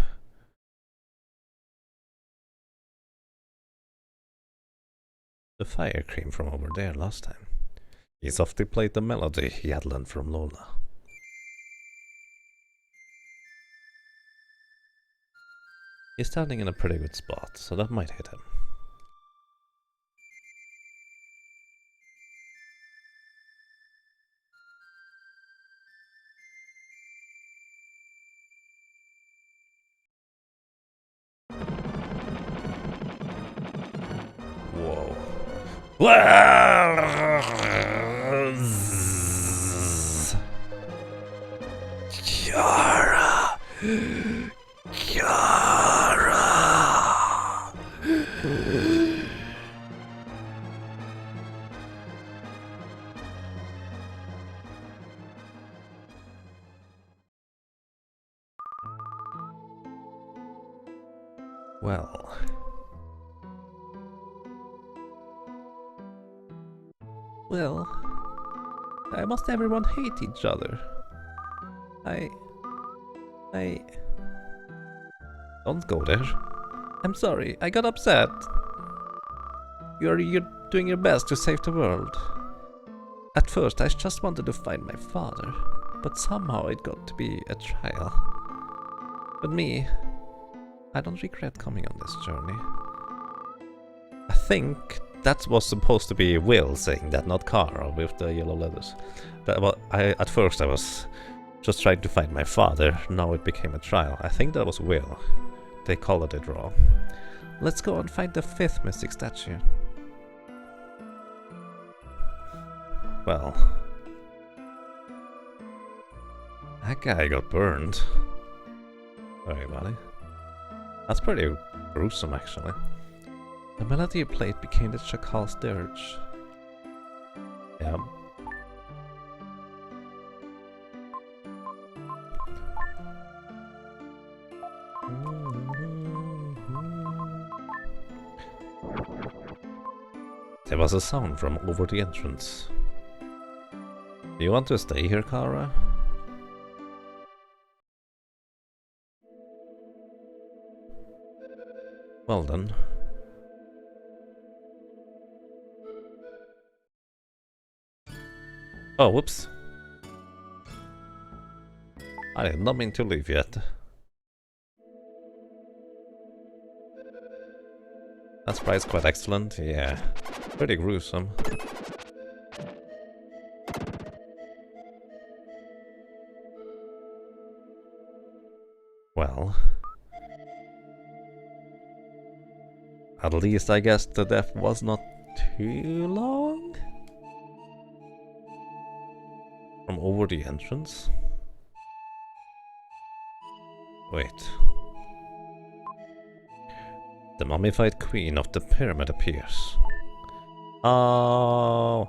Speaker 1: the fire cream from over there last time. He softly played the melody he had learned from Lola. He's standing in a pretty good spot, so that might hit him. Whoa. Kiara! Kiara! Well... well... why must everyone hate each other? I... Don't go there. I'm sorry, I got upset. You're doing your best to save the world. At first, I just wanted to find my father, but somehow it got to be a trial. But me, I don't regret coming on this journey. I think that was supposed to be Will saying that, not Kara with the yellow letters. At first I was just trying to find my father, now it became a trial. I think that was Will. They colored it wrong. Let's go and find the 5th mystic statue. Well... that guy got burned. Sorry, buddy. That's pretty gruesome, actually. The melody you played became the Chacal's dirge. Yeah. There was a sound from over the entrance. Do you want to stay here, Kara? Well then. Oh, whoops. I did not mean to leave yet. That sprite's quite excellent, yeah. Pretty gruesome. Well... At least I guess the death was not too long? From over the entrance? Wait. The mummified queen of the pyramid appears. Oh.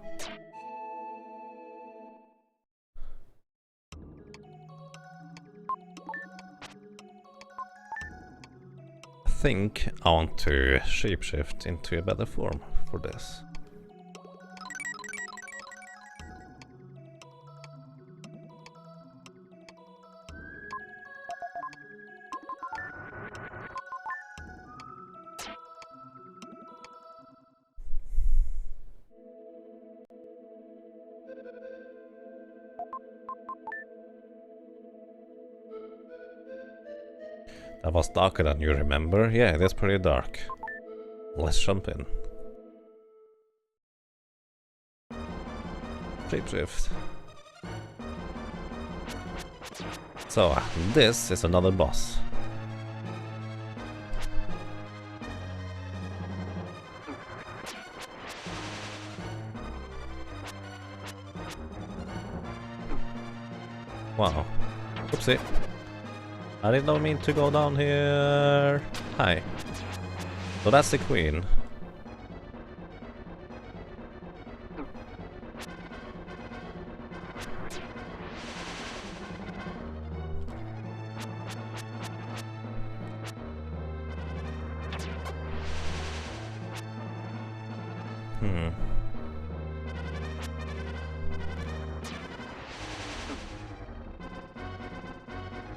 Speaker 1: I think I want to shapeshift into a better form for this. That was darker than you remember. Yeah, it is pretty dark. Let's jump in. Shapeshift. So, this is another boss. Wow. Oopsie. I did not mean to go down here. Hi. So that's the queen.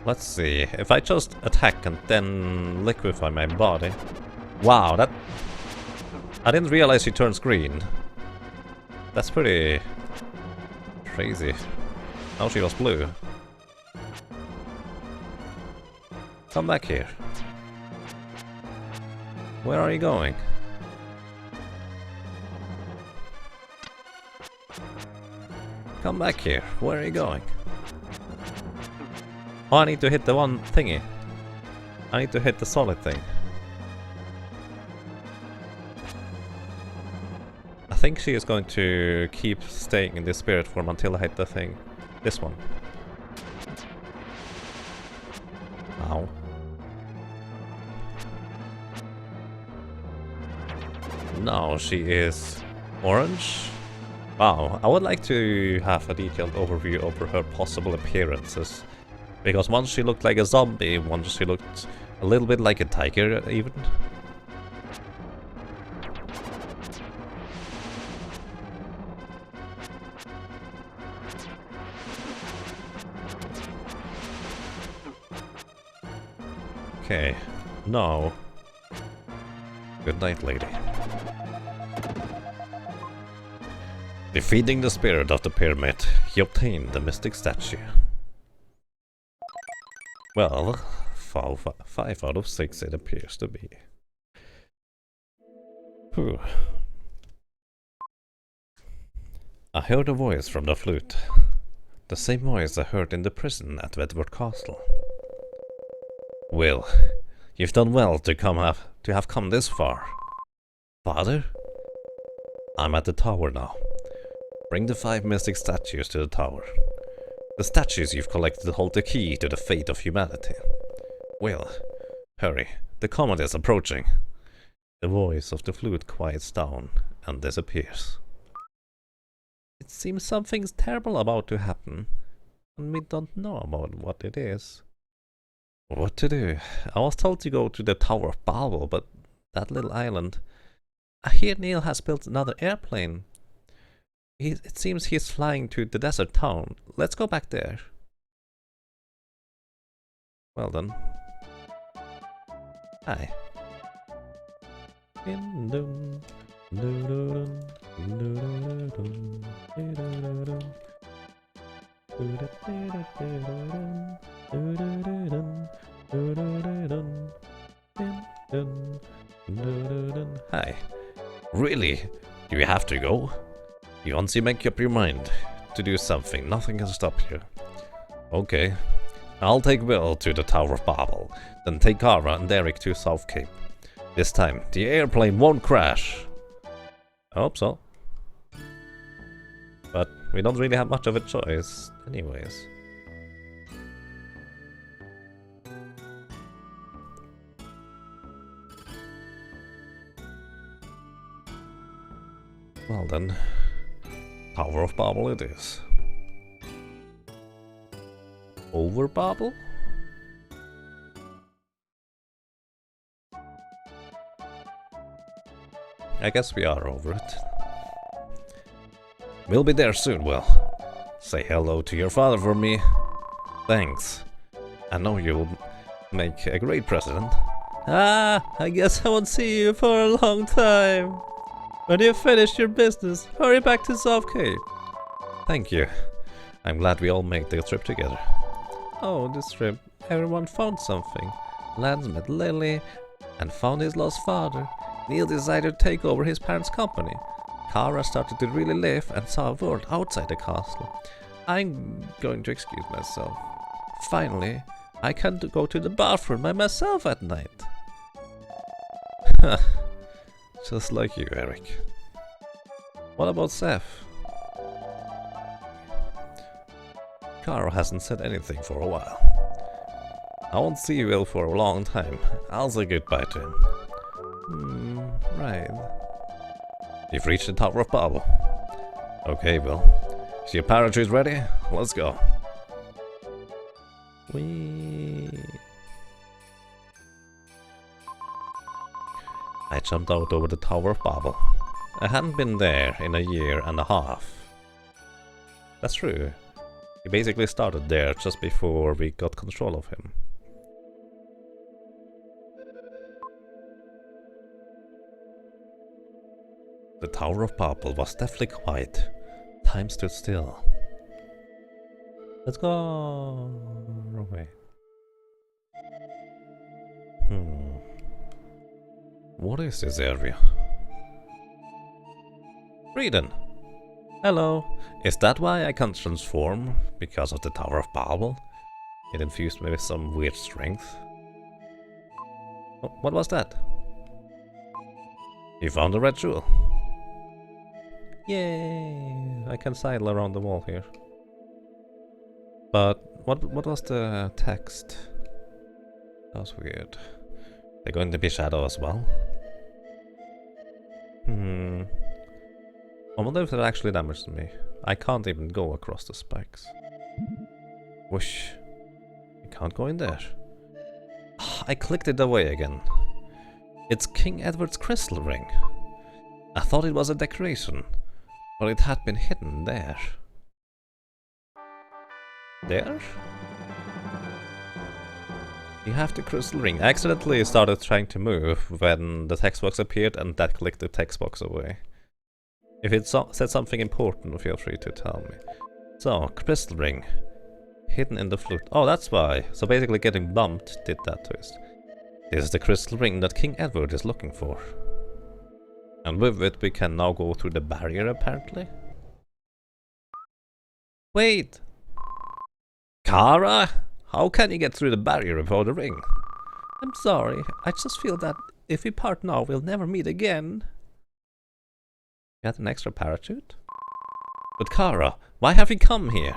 Speaker 1: Let's see, if I just attack and then liquefy my body... Wow, that... I didn't realize she turns green. That's pretty... crazy. Now she was blue. Come back here. Where are you going? Come back here. Where are you going? Oh, I need to hit the one thingy. I need to hit the solid thing. I think she is going to keep staying in this spirit form until I hit the thing. This one. Ow. Now she is orange. Wow, I would like to have a detailed overview over her possible appearances. Because once she looked like a zombie, once she looked a little bit like a tiger even. Okay, now... Good night, lady. Defeating the spirit of the pyramid, he obtained the mystic statue. Well, 5 out of 6 it appears to be. Whew. I heard a voice from the flute. The same voice I heard in the prison at Wedward Castle. Will, you've done well to have come this far. Father? I'm at the tower now. Bring the 5 mystic statues to the tower. The statues you've collected hold the key to the fate of humanity. Will, hurry, the comet is approaching. The voice of the flute quiets down and disappears. It seems something's terrible about to happen, and we don't know about what it is. What to do? I was told to go to the Tower of Babel, but that little island... I hear Neil has built another airplane. It seems he's flying to the desert town. Let's go back there. Well then. Hi. Hi. Really? Do you have to go? Once you make up your mind to do something, nothing can stop you. Okay. I'll take Will to the Tower of Babel, then take Kara and Derek to South Cape. This time, the airplane won't crash. I hope so. But we don't really have much of a choice, anyways. Well then, Tower of Babel it is. Over Babel? I guess we are over it. We'll be there soon, Will. Say hello to your father for me. Thanks. I know you'll make a great president. Ah, I guess I won't see you for a long time. When you finish your business, hurry back to South Cape. Thank you. I'm glad we all made the trip together. Oh, this trip, everyone found something. Lance met Lily and found his lost father. Neil decided to take over his parents' company. Kara started to really live and saw a world outside the castle. I'm going to excuse myself. Finally, I can go to the bathroom by myself at night. Just like you, Eric. What about Seth? Kara hasn't said anything for a while. I won't see Will for a long time. I'll say goodbye to him. Right. You've reached the Tower of Babel. Okay, Will. Is your parachute ready? Let's go. I jumped out over the Tower of Babel. I hadn't been there in a year and a half. That's true. He basically started there just before we got control of him. The Tower of Babel was definitely quiet. Time stood still. Let's go. Okay. What is this area? Reeden. Hello. Is that why I can transform? Because of the Tower of Babel? It infused me with some weird strength. Oh, what was that? You found the red jewel. Yay! I can sidle around the wall here. But what was the text? That was weird. They're going to be shadow as well? I wonder if that actually damages me. I can't even go across the spikes. Whoosh. I can't go in there. I clicked it away again. It's King Edward's crystal ring. I thought it was a decoration, but it had been hidden there. There? You have the crystal ring. I accidentally started trying to move when the text box appeared and that clicked the text box away. If it said something important, feel free to tell me. So, crystal ring. Hidden in the flute. Oh, that's why. So basically getting bumped did that twist. This is the crystal ring that King Edward is looking for. And with it we can now go through the barrier apparently. Wait! Kara? How can you get through the barrier without the ring? I'm sorry, I just feel that if we part now, we'll never meet again. Got an extra parachute? But Kara, why have you come here?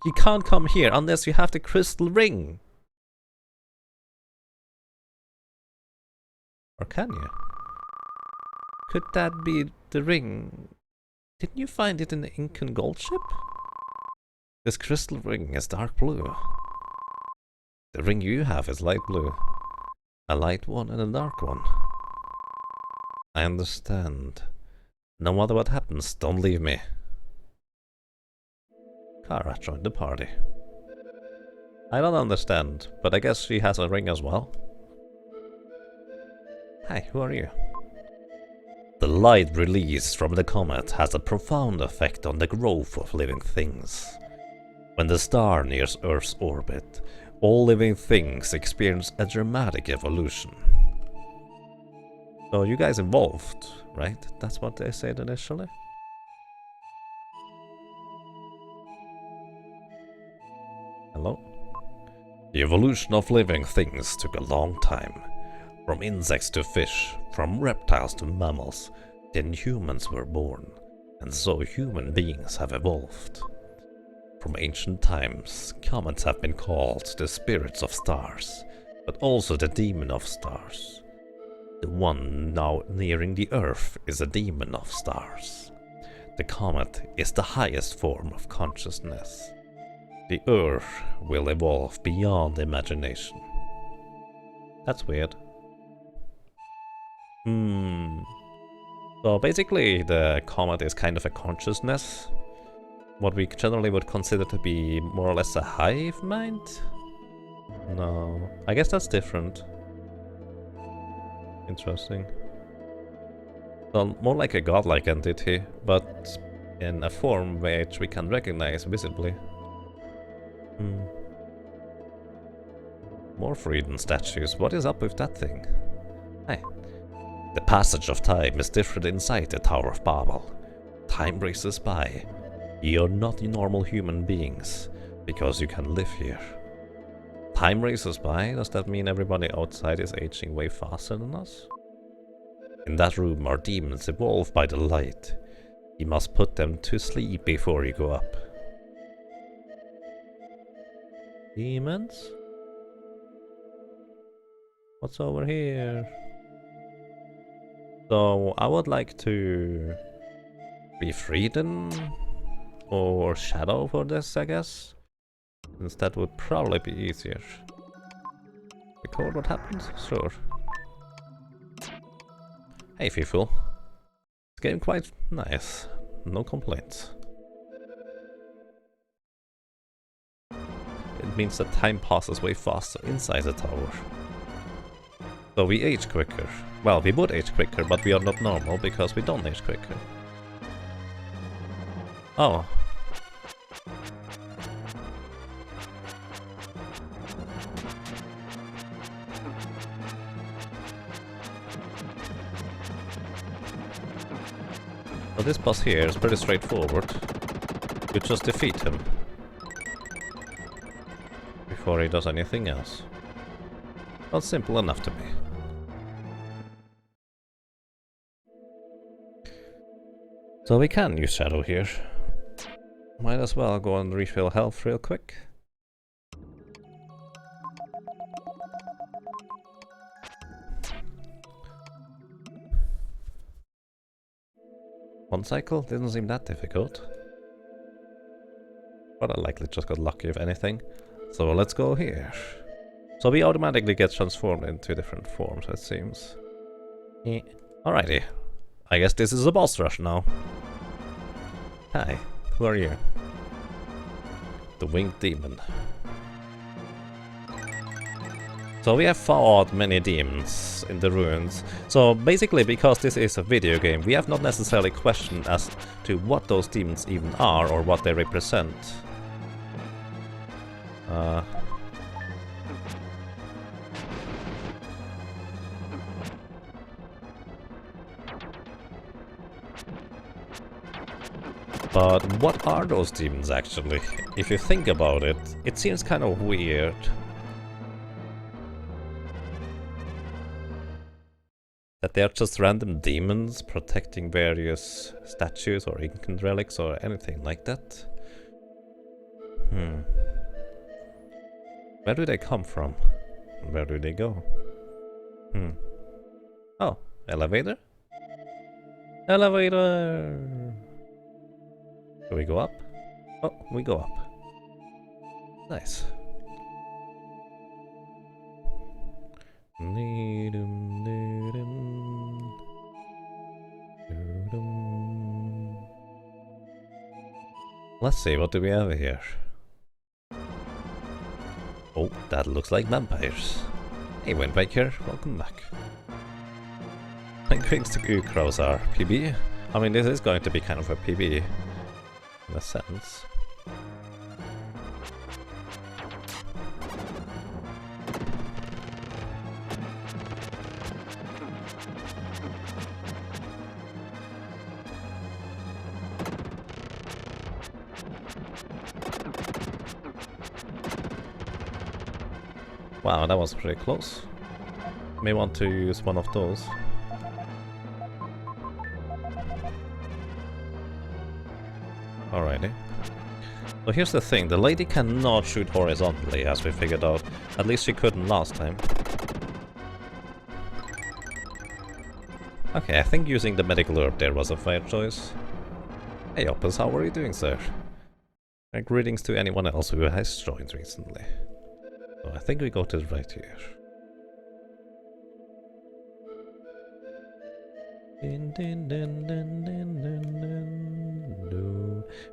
Speaker 1: You can't come here unless you have the crystal ring. Or can you? Could that be the ring? Didn't you find it in the Incan gold ship? This crystal ring is dark blue. The ring you have is light blue. A light one and a dark one. I understand. No matter what happens, don't leave me. Kara joined the party. I don't understand, but I guess she has a ring as well. Hi, who are you? The light released from the comet has a profound effect on the growth of living things. When the star nears Earth's orbit, all living things experience a dramatic evolution. So you guys evolved, right? That's what they said initially? Hello? The evolution of living things took a long time. From insects to fish, from reptiles to mammals, then humans were born, and so human beings have evolved. From ancient times, comets have been called the spirits of stars, but also the demon of stars. The one now nearing the Earth is a demon of stars. The comet is the highest form of consciousness. The Earth will evolve beyond imagination. That's weird. So basically the comet is kind of a consciousness. What we generally would consider to be more or less a hive mind? No, I guess that's different. Interesting. Well, more like a godlike entity, but in a form which we can recognize visibly. More freedom statues. What is up with that thing? Hey. The passage of time is different inside the Tower of Babel. Time races by. You're not normal human beings, because you can live here. Time races by? Does that mean everybody outside is aging way faster than us? In that room are demons evolved by the light. You must put them to sleep before you go up. Demons? What's over here? So, I would like to be Frieden or Shadow for this, I guess. Since that would probably be easier. Record what happens? Sure. Hey, Fiful. It's getting quite nice. No complaints. It means that time passes way faster inside the tower. So we age quicker. Well, we would age quicker, but we are not normal because we don't age quicker. Oh. So this boss here is pretty straightforward. You just defeat him before he does anything else. Well, simple enough to me. So we can use Shadow here. Might as well go and refill health real quick. One cycle didn't seem that difficult. But I likely just got lucky if anything. So let's go here. So we automatically get transformed into different forms, it seems. Yeah. Alrighty. I guess this is a boss rush now. Hi, who are you? The Winged Demon. So we have fought many demons in the ruins. So basically, because this is a video game, we have not necessarily questioned as to what those demons even are or what they represent. But what are those demons actually? If you think about it, it seems kind of weird. That they are just random demons protecting various statues or ancient relics or anything like that. Where do they come from? Where do they go? Oh, elevator? Elevator! Do we go up? Oh, we go up. Nice. Let's see, what do we have here? Oh, that looks like vampires. Hey, Windbaker, welcome back. And Krig's the Goo Crows are PB. I mean, this is going to be kind of a PB. In a sense. Wow, that was pretty close. May want to use one of those. Alrighty. So here's the thing, the lady cannot shoot horizontally, as we figured out. At least she couldn't last time. Okay, I think using the medical herb there was a fair choice. Hey Opus, how are you doing, sir? And greetings to anyone else who has joined recently. So I think we go to the right here.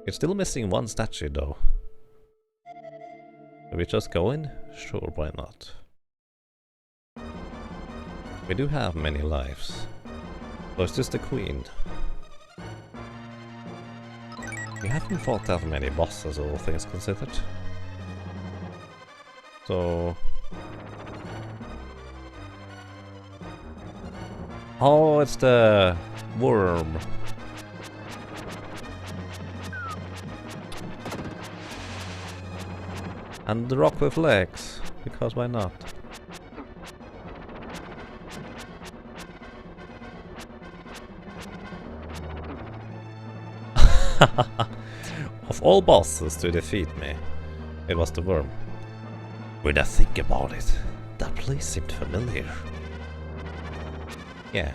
Speaker 1: We're still missing one statue though. Are we just going? Sure, why not? We do have many lives. So is this the queen? We haven't fought that many bosses, all things considered. So... Oh, it's the worm. And the rock with legs, because why not? Of all bosses to defeat me, it was the worm. When I think about it, that place seemed familiar. Yeah,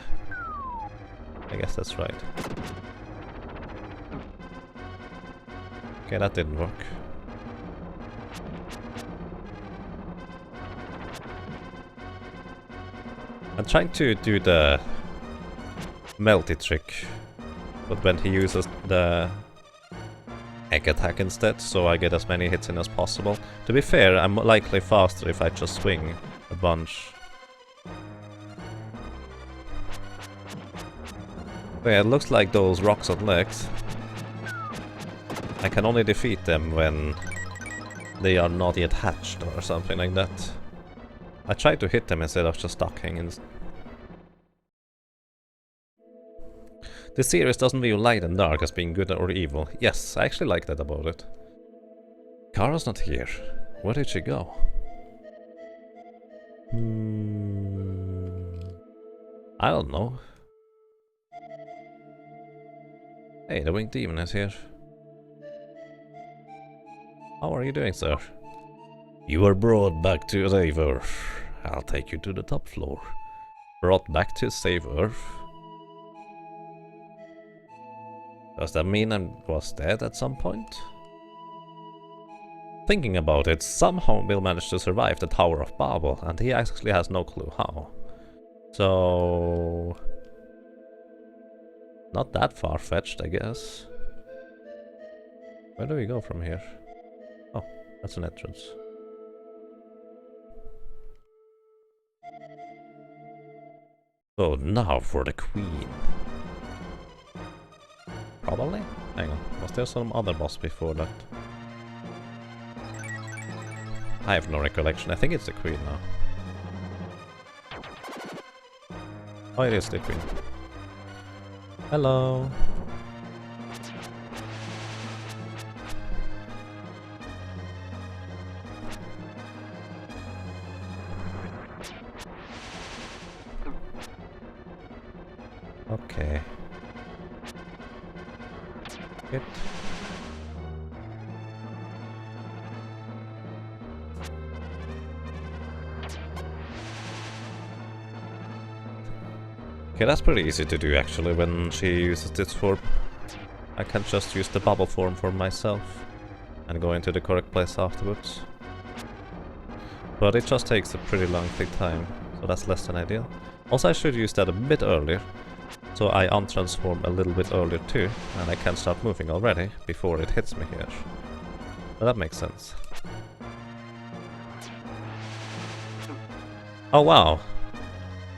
Speaker 1: I guess that's right. Okay, that didn't work. I'm trying to do the melty trick, but when he uses the egg attack instead, so I get as many hits in as possible. To be fair, I'm likely faster if I just swing a bunch. So yeah, it looks like those rocks on legs. I can only defeat them when they are not yet hatched or something like that. I tried to hit them instead of just ducking. This series doesn't view light and dark as being good or evil. Yes, I actually like that about it. Kara's not here. Where did she go? I don't know. Hey, the winged demon is here. How are you doing, sir? You were brought back to save Earth. I'll take you to the top floor. Brought back to save Earth? Does that mean I was dead at some point? Thinking about it, somehow Bill managed to survive the Tower of Babel, and he actually has no clue how. So... not that far-fetched, I guess. Where do we go from here? Oh, that's an entrance. So now for the queen. Probably? Hang on, was there some other boss before that? I have no recollection, I think it's the queen now. Oh, it is the queen. Hello! Okay. Good. Okay, that's pretty easy to do actually when she uses this form. I can just use the bubble form for myself and go into the correct place afterwards. But it just takes a pretty long time, so that's less than ideal. Also, I should use that a bit earlier, so I untransform a little bit earlier too, and I can start moving already before it hits me here. But that makes sense. Oh wow!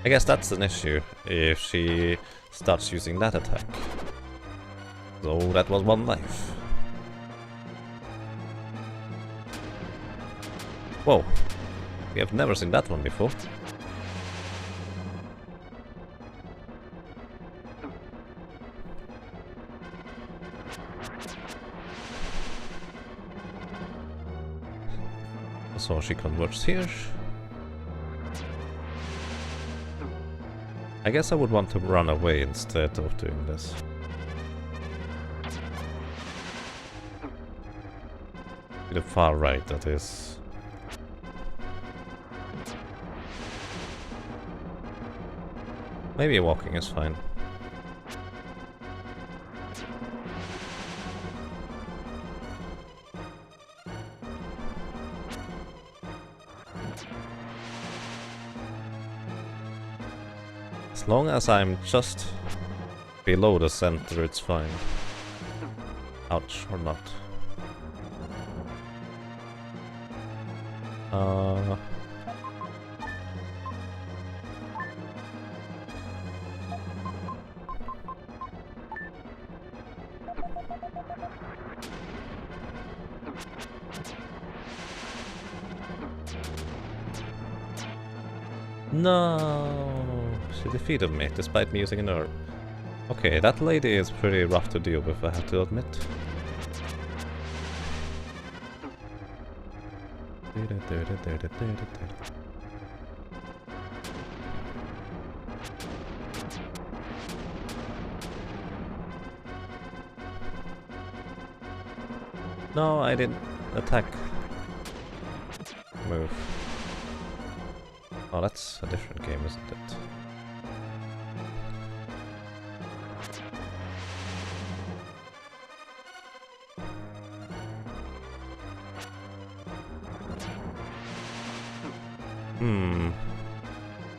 Speaker 1: I guess that's an issue if she starts using that attack. So that was one life. Whoa, we have never seen that one before. So she converts here. I guess I would want to run away instead of doing this. To the far right, that is. Maybe walking is fine. As long as I'm just below the center, it's fine. Ouch, or not. No, she defeated me despite me using an herb. Okay, that lady is pretty rough to deal with, I have to admit. No, I didn't attack. Move. Oh, that's a different game, isn't it?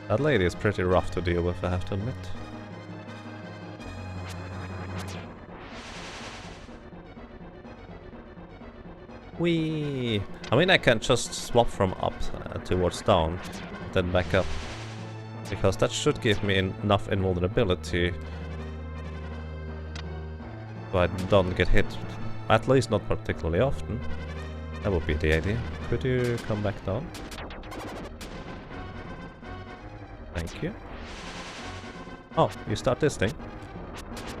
Speaker 1: That lady is pretty rough to deal with, I have to admit. Whee! I mean, I can just swap from up towards down, then back up. Because that should give me enough invulnerability so I don't get hit. At least not particularly often. That would be the idea. Could you come back down? Thank you. Oh, you start this thing?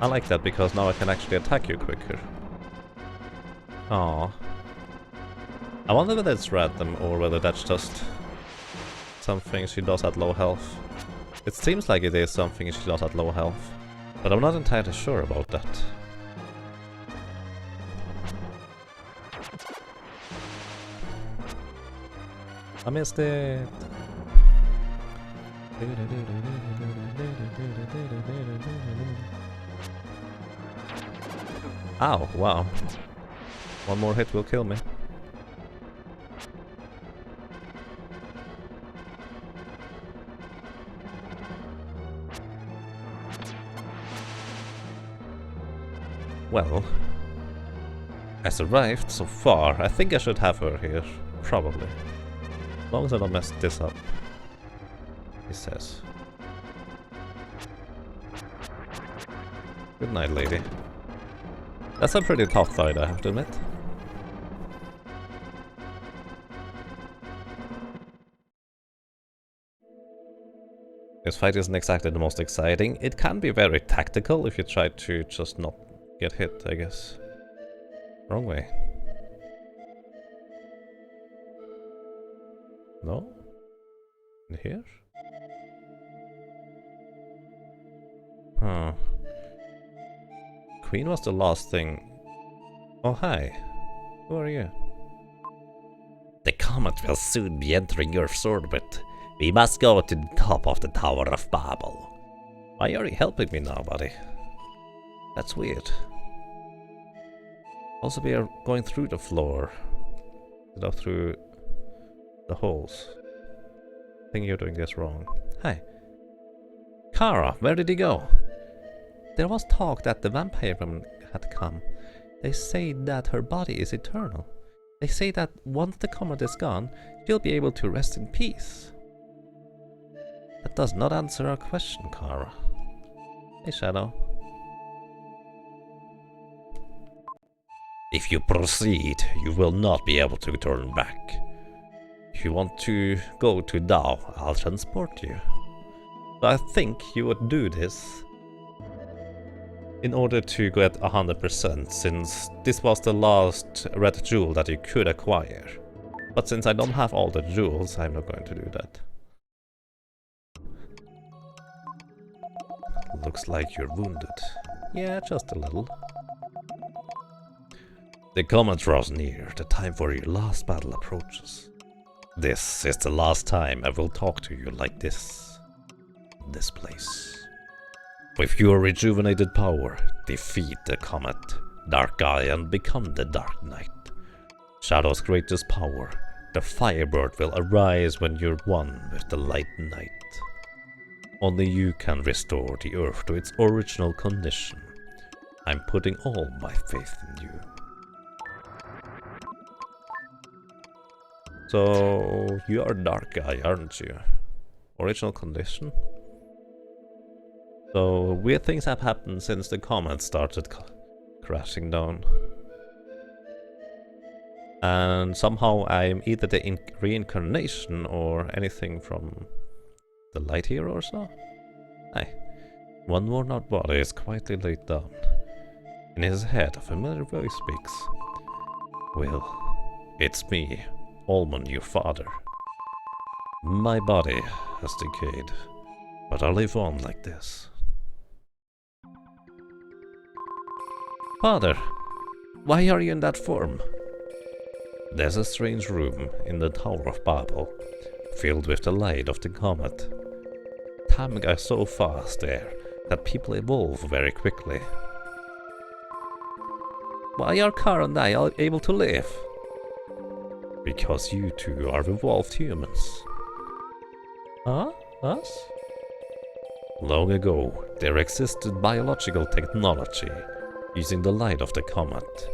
Speaker 1: I like that because now I can actually attack you quicker. Aww. I wonder whether it's random or whether that's just something she does at low health. It seems like it is something she does at low health, but I'm not entirely sure about that. I missed it! Ow, wow. One more hit will kill me. Well, I survived so far. I think I should have her here. Probably. As long as I don't mess this up. He says. Good night, lady. That's a pretty tough fight, I have to admit. This fight isn't exactly the most exciting. It can be very tactical if you try to just not get hit, I guess. Wrong way. No? In here? Huh. Queen was the last thing. Oh, hi. Who are you?
Speaker 2: The comet will soon be entering Earth's orbit. We must go to the top of the Tower of Babel.
Speaker 1: Why are you helping me now, buddy? That's weird. Also, we are going through the floor. Instead of through the holes. I think you're doing this wrong. Hi. Kara, where did he go? There was talk that the vampire woman had come. They say that her body is eternal. They say that once the comet is gone, she'll be able to rest in peace. That does not answer our question, Kara. Hey, Shadow.
Speaker 2: If you proceed, you will not be able to turn back. If you want to go to Dao, I'll transport you.
Speaker 1: I think you would do this in order to get 100%, since this was the last red jewel that you could acquire. But since I don't have all the jewels, I'm not going to do that. looks like you're wounded. Yeah, just a little. The comet draws near. The time for your last battle approaches. This is the last time I will talk to you like this. This place. With your rejuvenated power, defeat the comet, Dark Gaia, and become the Dark Knight. Shadow's greatest power, the Firebird, will arise when you're one with the Light Knight. Only you can restore the Earth to its original condition. I'm putting all my faith in you. So, you are Dark Guy, aren't you? Original condition? So, weird things have happened since the comet started crashing down. And somehow I'm either the reincarnation or anything from the light hero or so? Aye. One worn out body is quietly laid down. In his head, a familiar voice speaks. Will, it's me. Almond, your father. My body has decayed, but I live on like this. Father, why are you in that form? There's a strange room in the Tower of Babel, filled with the light of the comet. Time goes so fast there that people evolve very quickly. Why are Kara and I able to live? Because you two are evolved humans. Huh? Us? Long ago, there existed biological technology. Using the light of the comet,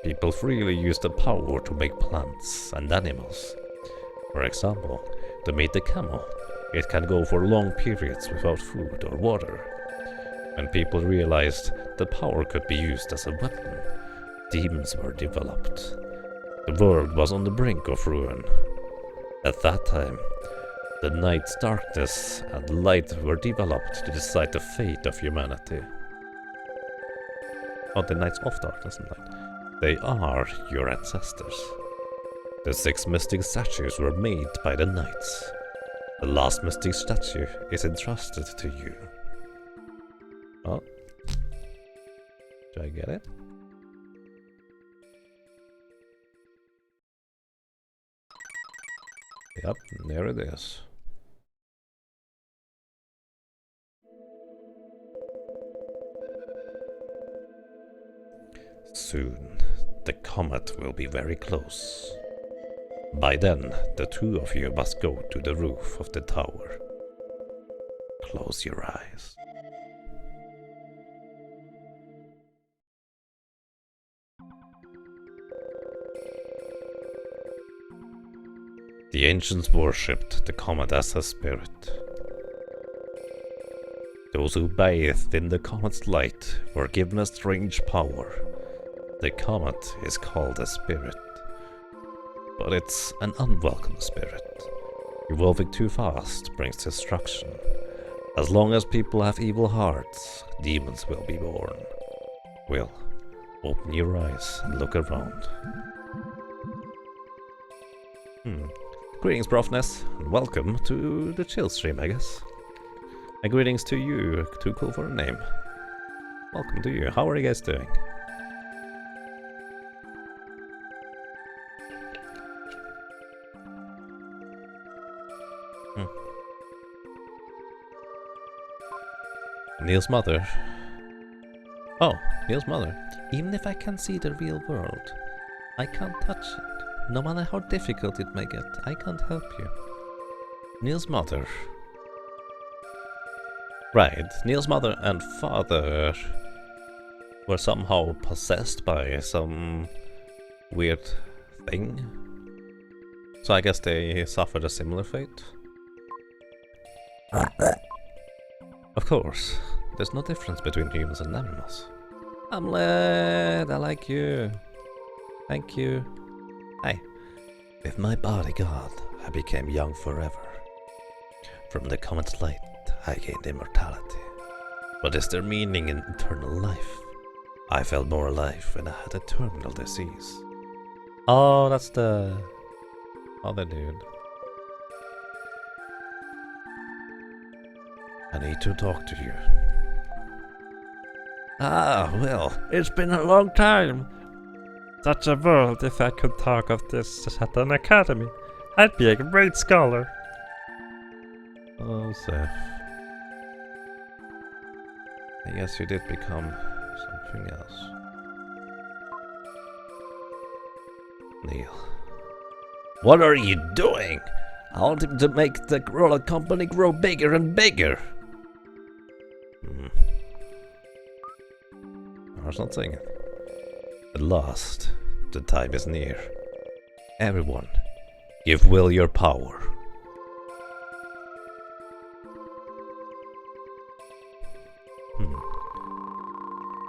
Speaker 1: people freely used the power to make plants and animals. For example, to meet the camel, it can go for long periods without food or water. When people realized the power could be used as a weapon, demons were developed. The world was on the brink of ruin. At that time, the night's darkness and light were developed to decide the fate of humanity. Oh, the nights of darkness and light. They are your ancestors. The 6 mystic statues were made by the knights. The last mystic statue is entrusted to you. Oh. Do I get it? Yep, there it is. Soon, the comet will be very close. By then, the two of you must go to the roof of the tower. Close your eyes. The ancients worshipped the comet as a spirit. Those who bathed in the comet's light were given a strange power. The comet is called a spirit, but it's an unwelcome spirit. Evolving too fast brings destruction. As long as people have evil hearts, demons will be born. Will, open your eyes and look around. Greetings, Profness, and welcome to the chill stream, I guess. And greetings to you, too cool for a name. Welcome to you. How are you guys doing? Neil's mother. Oh, Neil's mother. Even if I can see the real world, I can't touch it. No matter how difficult it may get, I can't help you. Neil's mother. Right, Neil's mother and father were somehow possessed by some weird thing. So I guess they suffered a similar fate. Of course, there's no difference between humans and animals. Hamlet, I like you. Thank you. Hi. With my body gone, I became young forever. From the comet's light, I gained immortality. But is there meaning in eternal life? I felt more alive when I had a terminal disease. Oh, that's the other dude. I need to talk to you.
Speaker 2: Ah, well, it's been a long time.
Speaker 3: Such a world if I could talk of this at an academy. I'd be a great scholar.
Speaker 1: Oh, Seth. I guess you did become something else. Neil.
Speaker 2: What are you doing? I want him to make the roller company grow bigger and bigger.
Speaker 1: Or something. At last, the time is near. Everyone, give Will your power.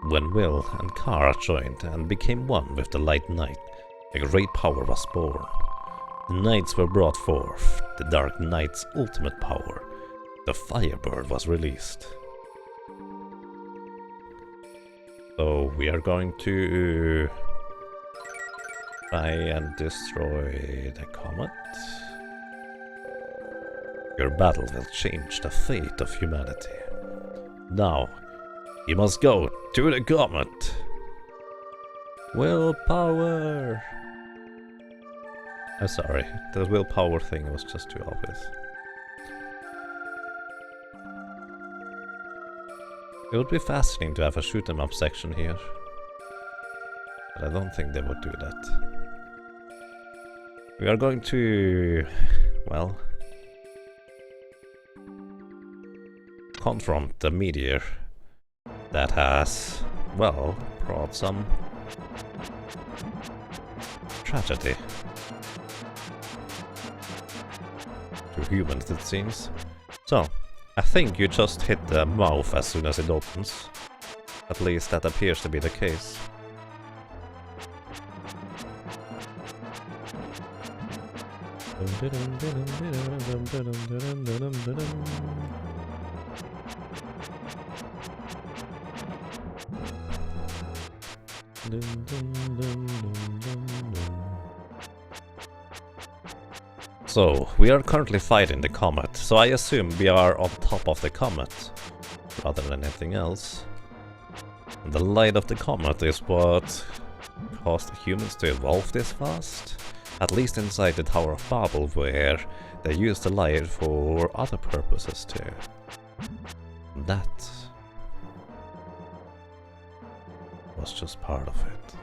Speaker 1: When Will and Kara joined and became one with the Light Knight, a great power was born. The Knights were brought forth, the Dark Knight's ultimate power. The Firebird was released. So we are going to try and destroy the comet. Your battle will change the fate of humanity. Now, you must go to the comet. Willpower! I'm sorry, the willpower thing was just too obvious. It would be fascinating to have a shoot 'em up section here. But I don't think they would do that. We are going to, well, confront the meteor that has, well, brought some tragedy to humans, it seems. So, I think you just hit the mouth as soon as it opens. At least that appears to be the case. So, we are currently fighting the comet, so I assume we are on top of the comet, rather than anything else. And the light of the comet is what caused the humans to evolve this fast? At least inside the Tower of Babel, where they use the light for other purposes too. That was just part of it.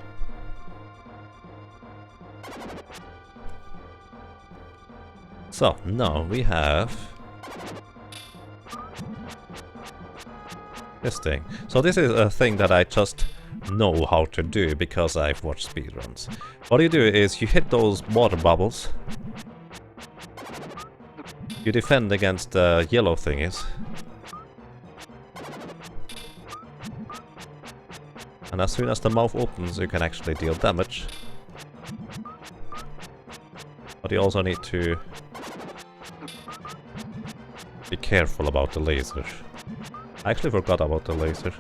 Speaker 1: So, now we have this thing. So this is a thing that I just know how to do because I've watched speedruns. What you do is you hit those water bubbles. You defend against the yellow thingies. And as soon as the mouth opens, you can actually deal damage. But you also need to be careful about the laser. I actually forgot about the laser.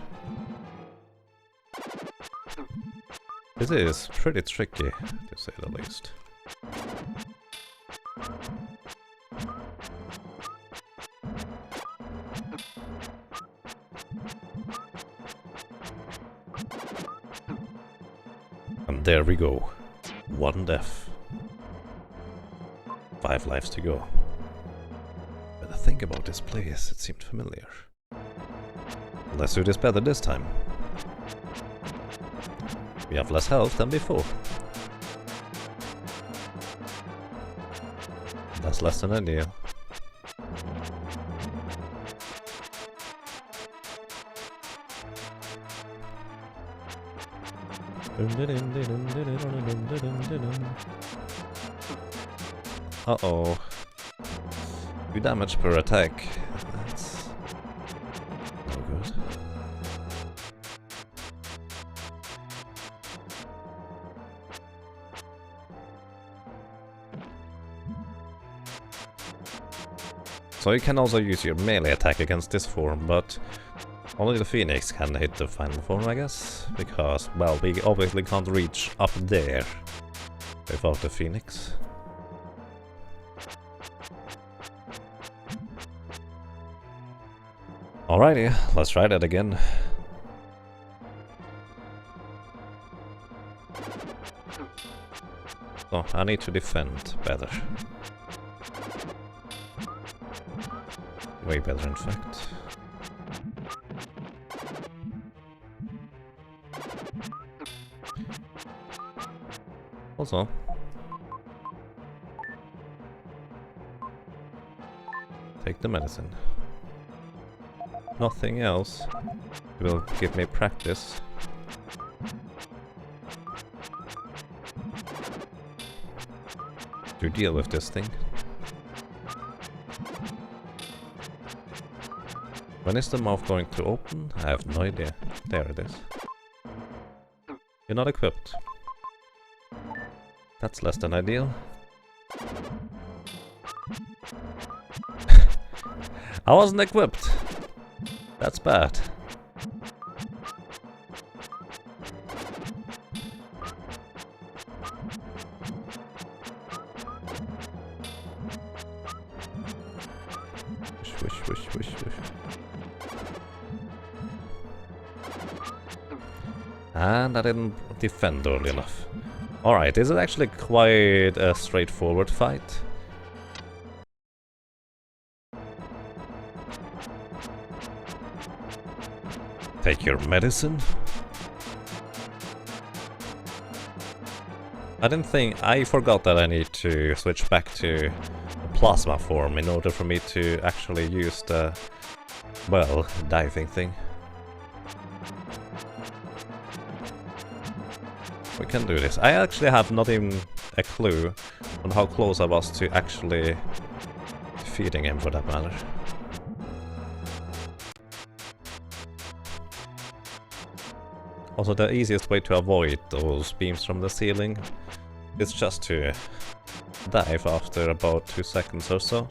Speaker 1: This is pretty tricky, to say the least. And there we go. 1 death. 5 lives to go. When I think about this place, it seemed familiar. Let's do this better this time. We have less health than before. That's less than ideal. Uh-oh. 2 damage per attack. That's no good. So you can also use your melee attack against this form, but only the Phoenix can hit the final form, I guess, because, well, we obviously can't reach up there without the Phoenix. Alrighty, let's try that again. Oh, I need to defend better. Way better, in fact. Also, take the medicine. Nothing else will give me practice. To deal with this thing. When is the mouth going to open? I have no idea. There it is. You're not equipped. That's less than ideal. I wasn't equipped. That's bad. Wish, wish, wish, wish. And I didn't defend early enough. Alright, this is actually quite a straightforward fight. Take your medicine. I forgot that I need to switch back to plasma form in order for me to actually use the, well, diving thing. We can do this. I actually have not even a clue on how close I was to actually defeating him, for that matter. Also, the easiest way to avoid those beams from the ceiling is just to dive after about 2 seconds or so.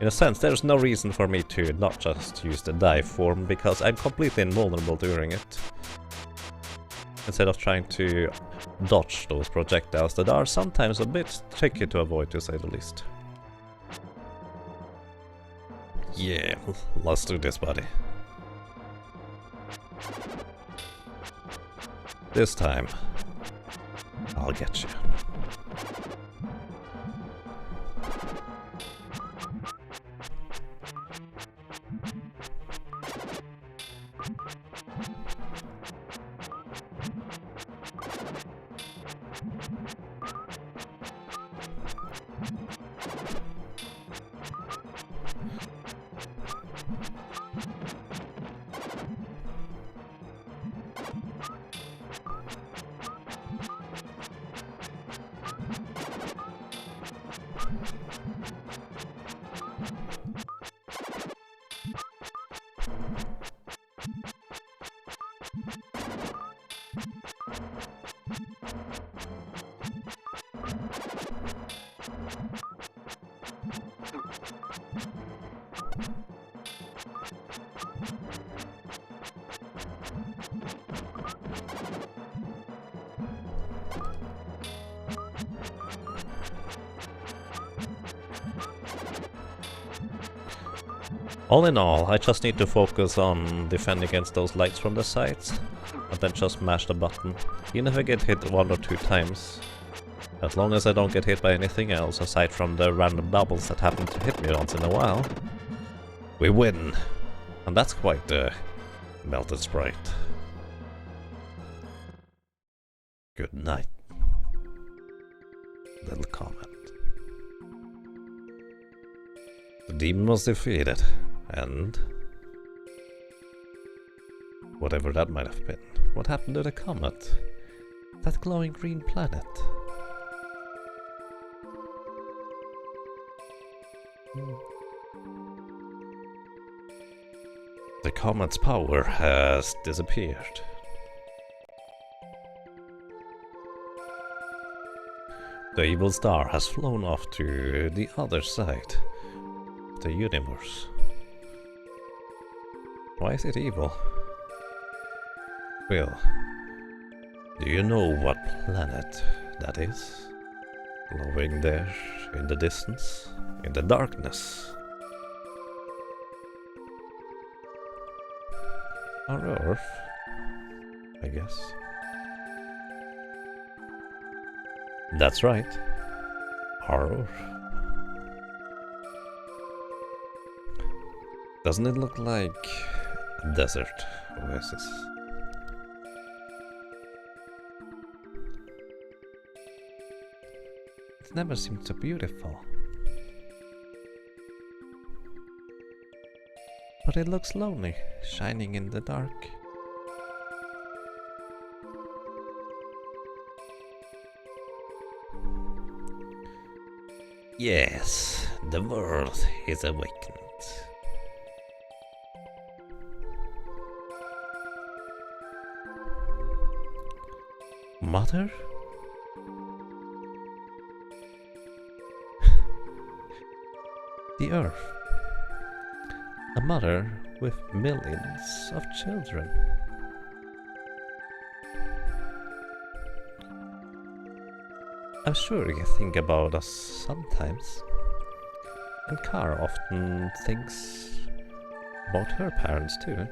Speaker 1: In a sense, there's no reason for me to not just use the dive form, because I'm completely invulnerable during it. Instead of trying to dodge those projectiles that are sometimes a bit tricky to avoid, to say the least. Yeah, let's do this, buddy. This time, I'll get you. All in all, I just need to focus on defending against those lights from the sides, and then just mash the button. Even if I get hit 1 or 2 times, as long as I don't get hit by anything else aside from the random doubles that happen to hit me once in a while, we win! And that's quite the melted sprite. Good night, little comment. The demon was defeated. And whatever that might have been. What happened to the comet? That glowing green planet? The comet's power has disappeared. The evil star has flown off to the other side of the universe. Why is it evil? Will, do you know what planet that is? Glowing there in the distance, in the darkness. Our Earth, I guess. That's right. Horror. Doesn't it look like a desert oasis? It never seemed so beautiful. But it looks lonely, shining in the dark. Yes, the world is awakened. Mother? The Earth. A mother with millions of children. I'm sure you think about us sometimes. And Kara often thinks about her parents too.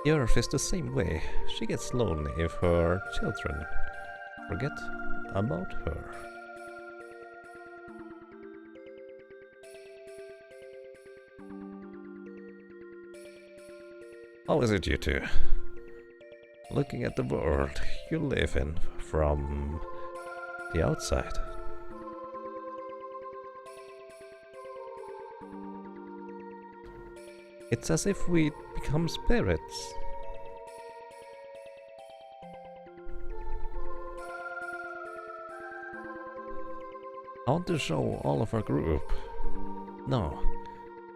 Speaker 1: The Earth is the same way. She gets lonely if her children forget about her. How is it, you two? Looking at the world you live in from the outside. It's as if we become spirits. I want to show all of our group. No,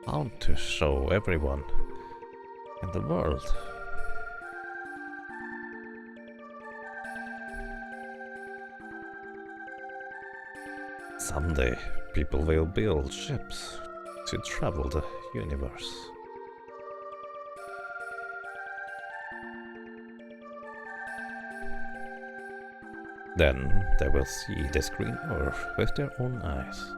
Speaker 1: I want to show everyone in the world. Someday, people will build ships to travel the universe. Then they will see this green earth with their own eyes.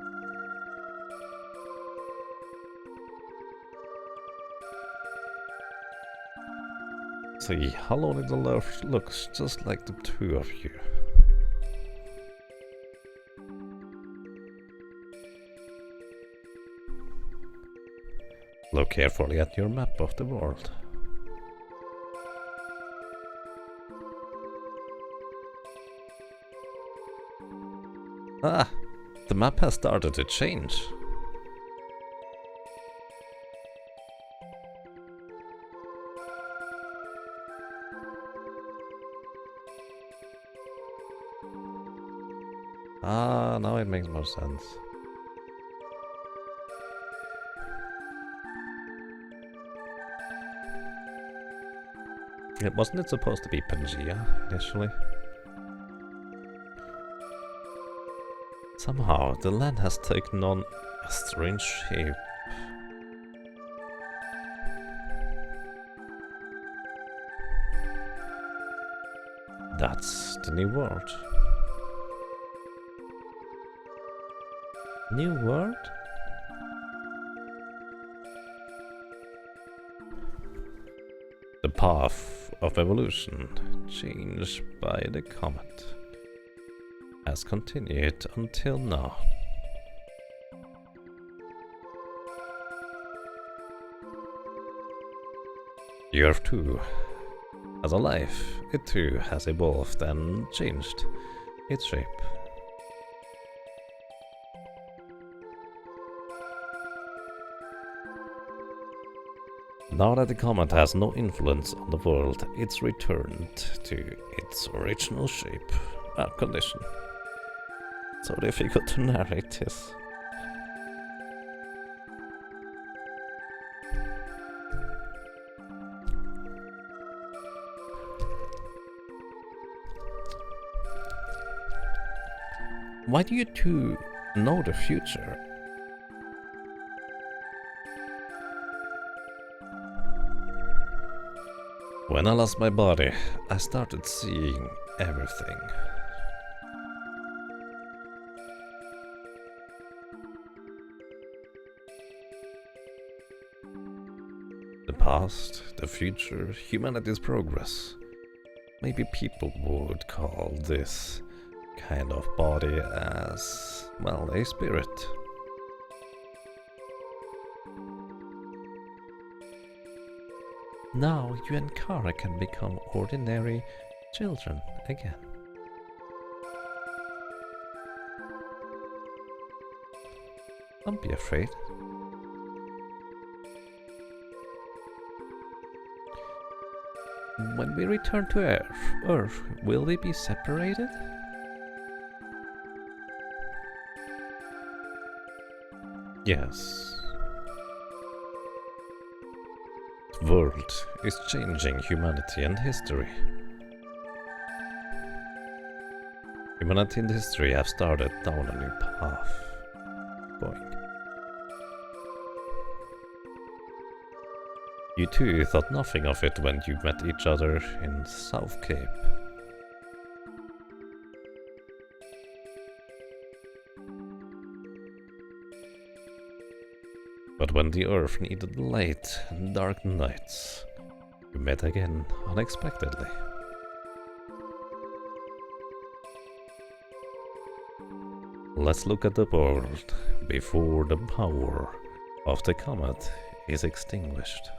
Speaker 1: See how lonely the earth looks, just like the two of you. Look carefully at your map of the world. Ah, the map has started to change. Ah, now it makes more sense. Wasn't it supposed to be Pangea initially? Somehow the land has taken on a strange shape. That's the new world. New world? The path of evolution, changed by the comet, has continued until now. The Earth too has a life. It too has evolved and changed its shape. Now that the comet has no influence on the world, it's returned to its original shape and condition. So difficult to narrate this. Why do you two know the future? When I lost my body, I started seeing everything. The past, the future, humanity's progress. Maybe people would call this kind of body as, well, a spirit. Now you and Kara can become ordinary children again. Don't be afraid. When we return to Earth, will we be separated? Yes. The world is changing humanity and history. Humanity and history have started down a new path. Going. You two thought nothing of it when you met each other in South Cape. But when the Earth needed light and dark nights, we met again unexpectedly. Let's look at the world before the power of the comet is extinguished.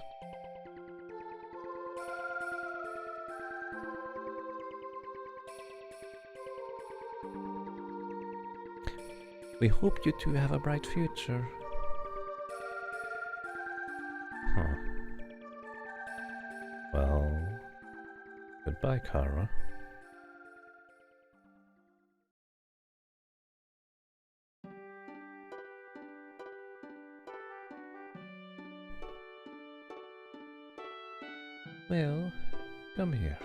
Speaker 1: We hope you two have a bright future. Huh. Well, goodbye, Kara. Well, come here.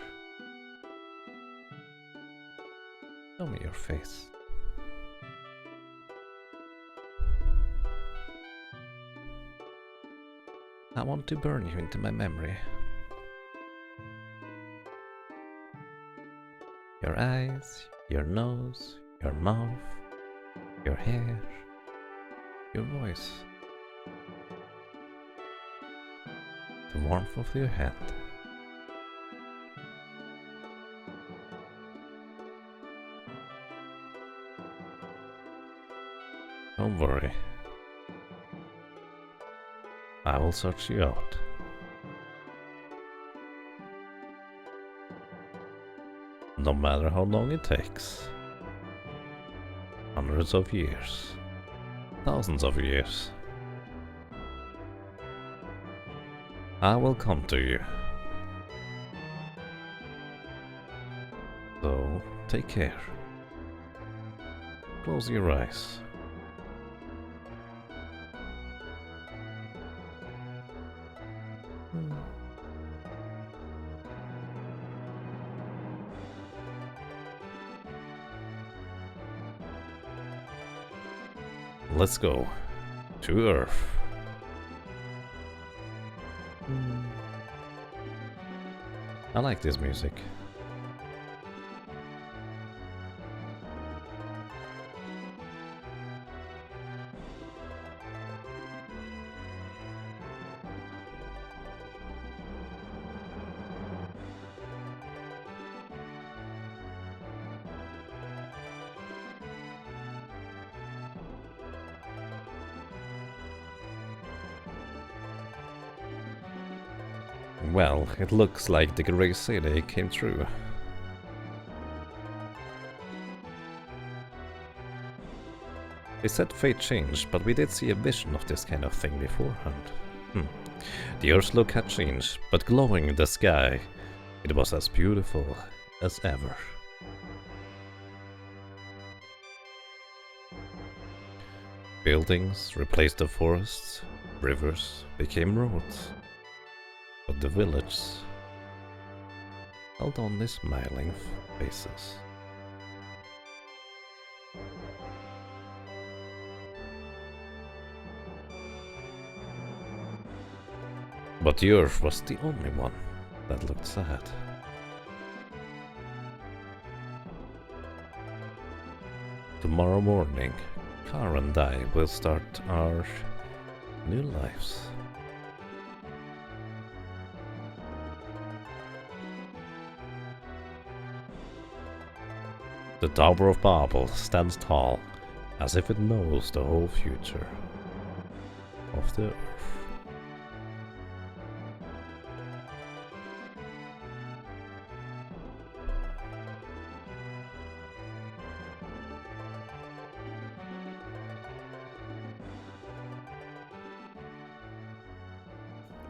Speaker 1: Show me your face. I want to burn you into my memory. Your eyes, your nose, your mouth, your hair, your voice, the warmth of your hand. Don't worry. I will search you out. No matter how long it takes. Hundreds of years. Thousands of years. I will come to you. So, take care. Close your eyes. Let's go to Earth. I like this music. Well, it looks like the Grey City came true. They said fate changed, but we did see a vision of this kind of thing beforehand. The Earth's look had changed, but glowing in the sky, it was as beautiful as ever. Buildings replaced the forests, rivers became roads. But the village held only smiling faces. But the Earth was the only one that looked sad. Tomorrow morning, Kara and I will start our new lives. The Tower of Babel stands tall, as if it knows the whole future of the Earth.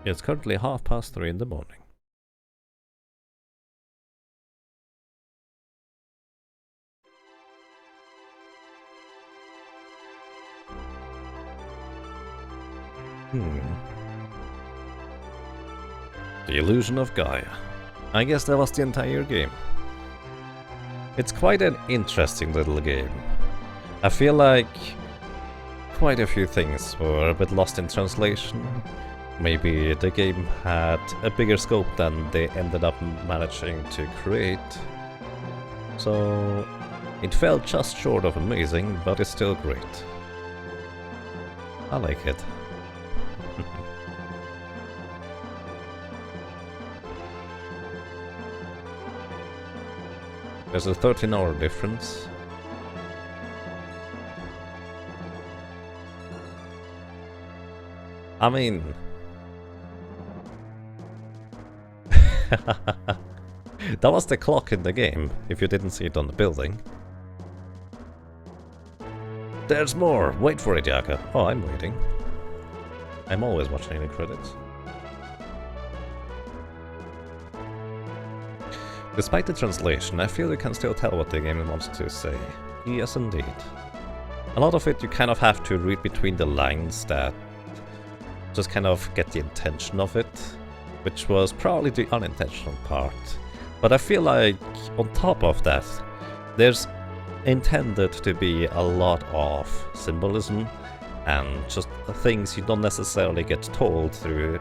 Speaker 1: It's currently 3:30 in the morning. The illusion of Gaia. I guess that was the entire game. It's quite an interesting little game. I feel like quite a few things were a bit lost in translation. Maybe the game had a bigger scope than they ended up managing to create. So it felt just short of amazing, but it's still great. I like it. There's a 13-hour difference. I mean... that was the clock in the game, if you didn't see it on the building. There's more! Wait for it, Yaka. Oh, I'm waiting. I'm always watching the credits. Despite the translation, I feel you can still tell what the game wants to say. Yes, indeed. A lot of it you kind of have to read between the lines that just kind of get the intention of it, which was probably the unintentional part. But I feel like, on top of that, there's intended to be a lot of symbolism and just things you don't necessarily get told through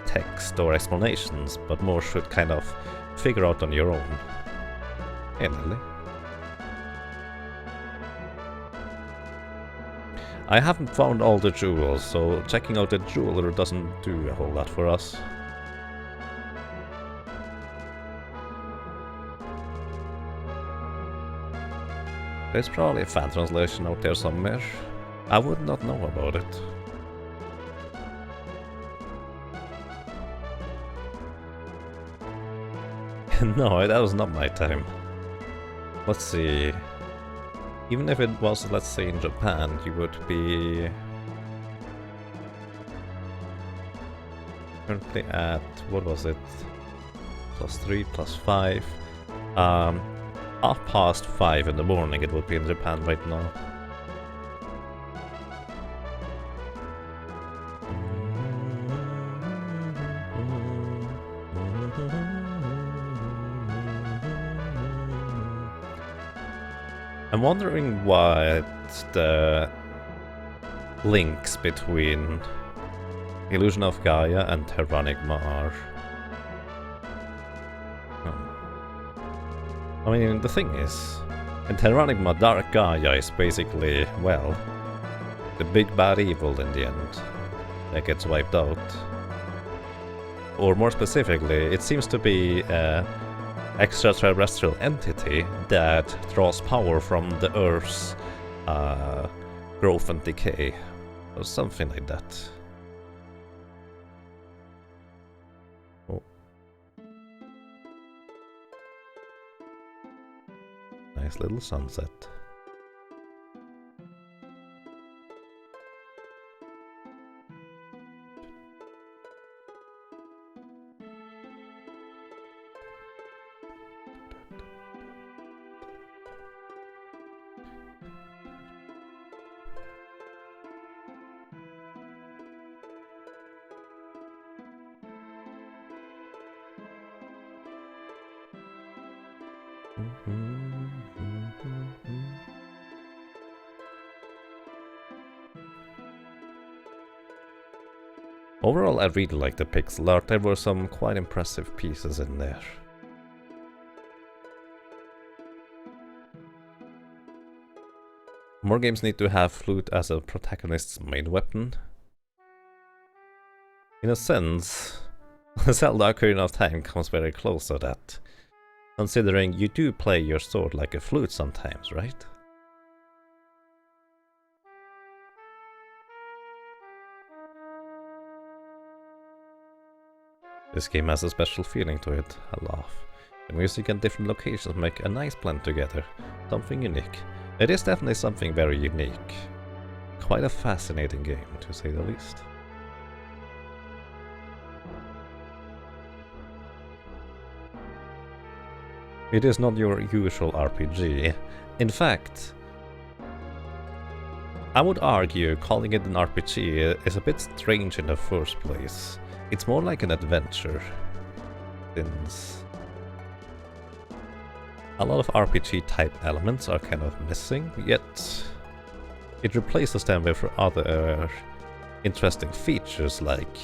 Speaker 1: text or explanations, but more should kind of figure out on your own. Hey, Lily. I haven't found all the jewels, so checking out the jeweler doesn't do a whole lot for us. There's probably a fan translation out there somewhere. I would not know about it. No, that was not my time. Let's see. Even if it was, let's say, in Japan, you would be currently at, what was it? +3, +5. 5:30 in the morning it would be in Japan right now. I'm wondering what the links between Illusion of Gaia and Terranigma are. I mean, the thing is, in Terranigma, Dark Gaia is basically, well, the big bad evil in the end that gets wiped out. Or more specifically, it seems to be an extraterrestrial entity that draws power from the Earth's growth and decay, or something like that. Oh. Nice little sunset. Overall, I really like the pixel art. There were some quite impressive pieces in there. More games need to have flute as a protagonist's main weapon. In a sense, Zelda Ocarina of Time comes very close to that. Considering you do play your sword like a flute sometimes, right? This game has a special feeling to it, I laugh. The music and different locations make a nice blend together, something unique. It is definitely something very unique. Quite a fascinating game, to say the least. It is not your usual RPG. In fact, I would argue calling it an RPG is a bit strange in the first place. It's more like an adventure, since a lot of RPG type elements are kind of missing, yet it replaces them with other interesting features. Like,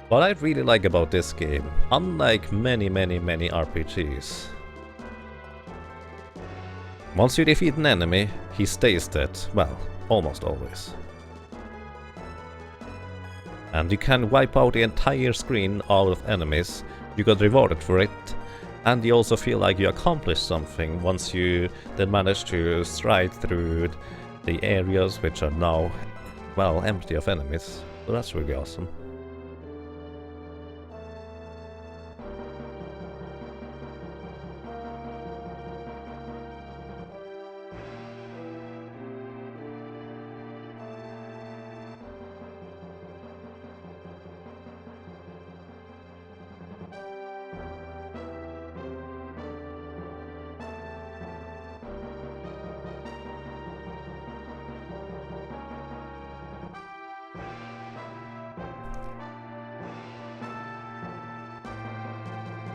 Speaker 1: what I really like about this game, unlike many RPGs, once you defeat an enemy, he stays dead, well, almost always. And you can wipe out the entire screen out of enemies, you got rewarded for it, and you also feel like you accomplished something once you then manage to stride through the areas which are now, well, empty of enemies. So that's really awesome.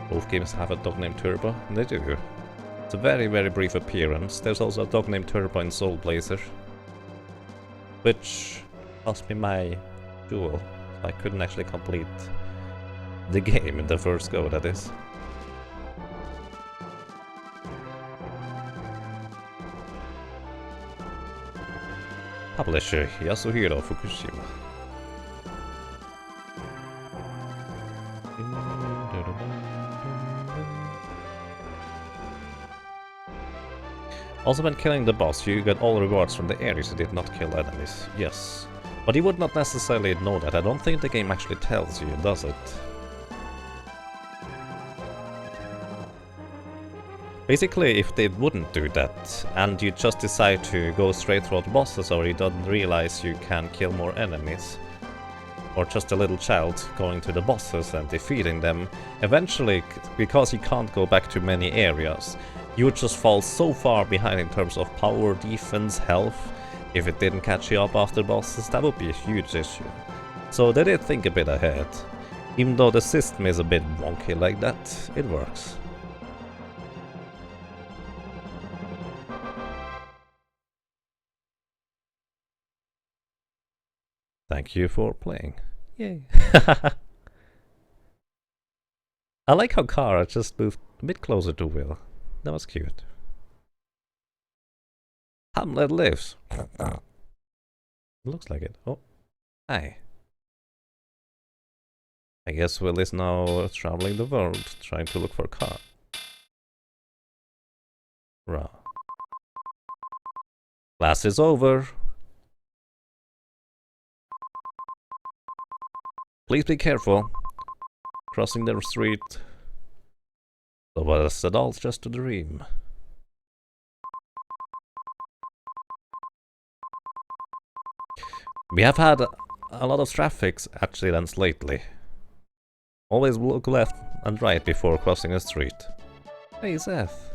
Speaker 1: Both games have a dog named Turbo, and they do. It's a very brief appearance. There's also a dog named Turbo in Soul Blazer, which cost me my duel. I couldn't actually complete the game in the first go, that is. Publisher Yasuhiro Fukushima. Also, when killing the boss, you get all rewards from the areas you did not kill enemies. Yes. But you would not necessarily know that. I don't think the game actually tells you, does it? Basically, if they wouldn't do that, and you just decide to go straight through the bosses, or you don't realize you can kill more enemies, or just a little child going to the bosses and defeating them, eventually, because you can't go back to many areas, you would just fall so far behind in terms of power, defense, health. If it didn't catch you up after bosses, that would be a huge issue. So they did think a bit ahead. Even though the system is a bit wonky like that, it works. Thank you for playing. Yay. I like how Kara just moved a bit closer to Will. That was cute. Hamlet lives. Looks like it. Oh. Hi. I guess Will is now traveling the world, trying to look for a car. Rah. Class is over. Please be careful. Crossing the street. So was adults just a dream? We have had a lot of traffic accidents lately. Always look left and right before crossing a street. Hey Seth.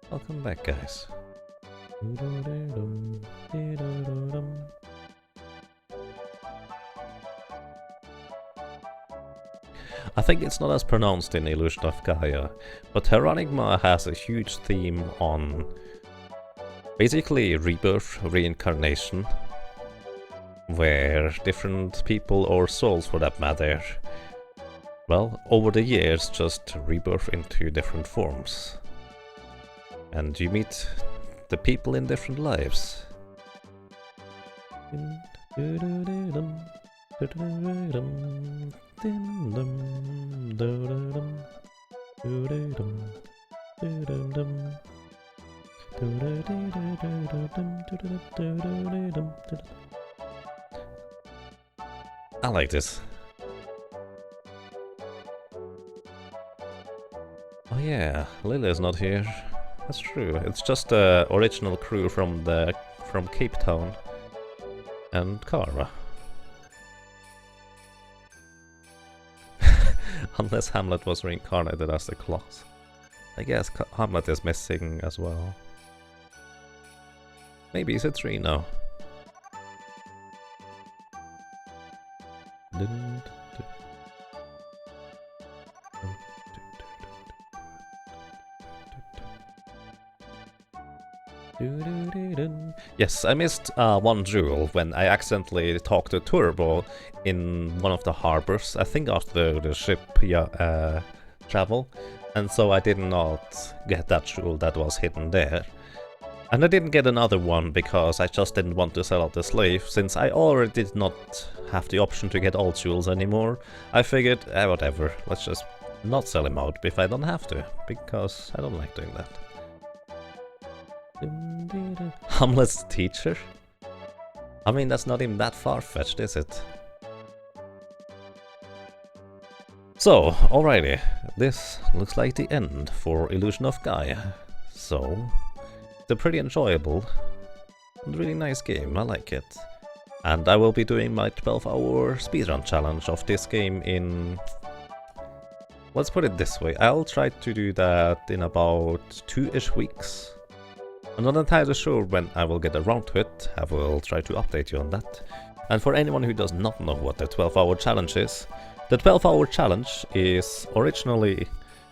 Speaker 1: Welcome back, guys. I think it's not as pronounced in Illusion of Gaia, but Terranigma has a huge theme on basically rebirth, reincarnation, where different people or souls for that matter, well, over the years just rebirth into different forms. And you meet the people in different lives. Doo-doo-dum. Doo-dum-dum. Doo-doo-doo-doo-doo-dum. Doo-doo-doo-doo-dum. I like this. Oh yeah, Lily is not here. That's true. It's just the original crew from Cape Town and Kara. Unless Hamlet was reincarnated as the class. I guess Hamlet is missing as well. Maybe it's a 3 now. Yes, I missed one jewel when I accidentally talked to Turbo in one of the harbors, I think after the ship travel, and so I did not get that jewel that was hidden there. And I didn't get another one because I just didn't want to sell out the slave, since I already did not have the option to get all jewels anymore. I figured, whatever, let's just not sell him out if I don't have to, because I don't like doing that. Hamlet's teacher? I mean, that's not even that far-fetched, is it? So, alrighty, this looks like the end for Illusion of Gaia. So, it's a pretty enjoyable and really nice game, I like it. And I will be doing my 12-hour speedrun challenge of this game in... Let's put it this way, I'll try to do that in about 2-ish weeks. I'm not entirely sure when I will get around to it, I will try to update you on that. And for anyone who does not know what the 12-hour challenge is, the 12-hour challenge is originally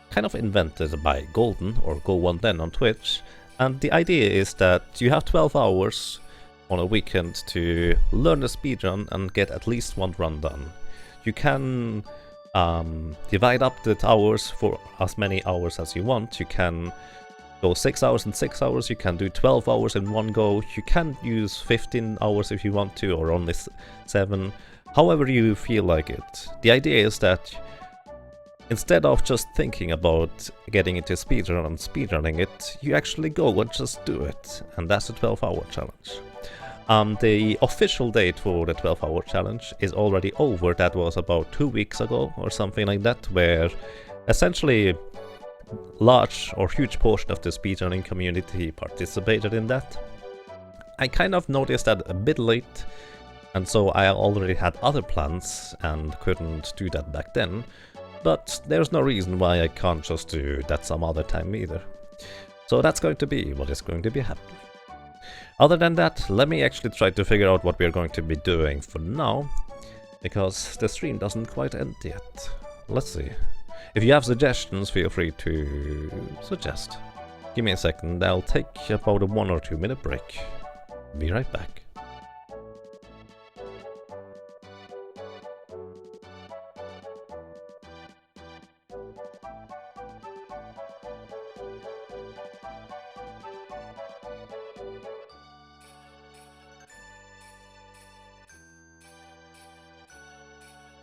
Speaker 1: kind of invented by Golden, or Go1Den on Twitch, and the idea is that you have 12 hours on a weekend to learn the speedrun and get at least one run done. You can divide up the hours for as many hours as you want. You can go 6 hours and 6 hours, you can do 12 hours in one go, you can use 15 hours if you want to, or only 7, however you feel like it. The idea is that instead of just thinking about getting into speedrun and speedrunning it, you actually go and just do it, and that's the 12-hour challenge. The official date for the 12-hour challenge is already over. That was about 2 weeks ago or something like that, where essentially large or huge portion of the speedrunning community participated in that. I kind of noticed that a bit late, and so I already had other plans and couldn't do that back then, but there's no reason why I can't just do that some other time either. So that's going to be what is going to be happening. Other than that, let me actually try to figure out what we're going to be doing for now, because the stream doesn't quite end yet. Let's see. If you have suggestions, feel free to suggest. Give me a second, I'll take about a 1 or 2 minute break. Be right back.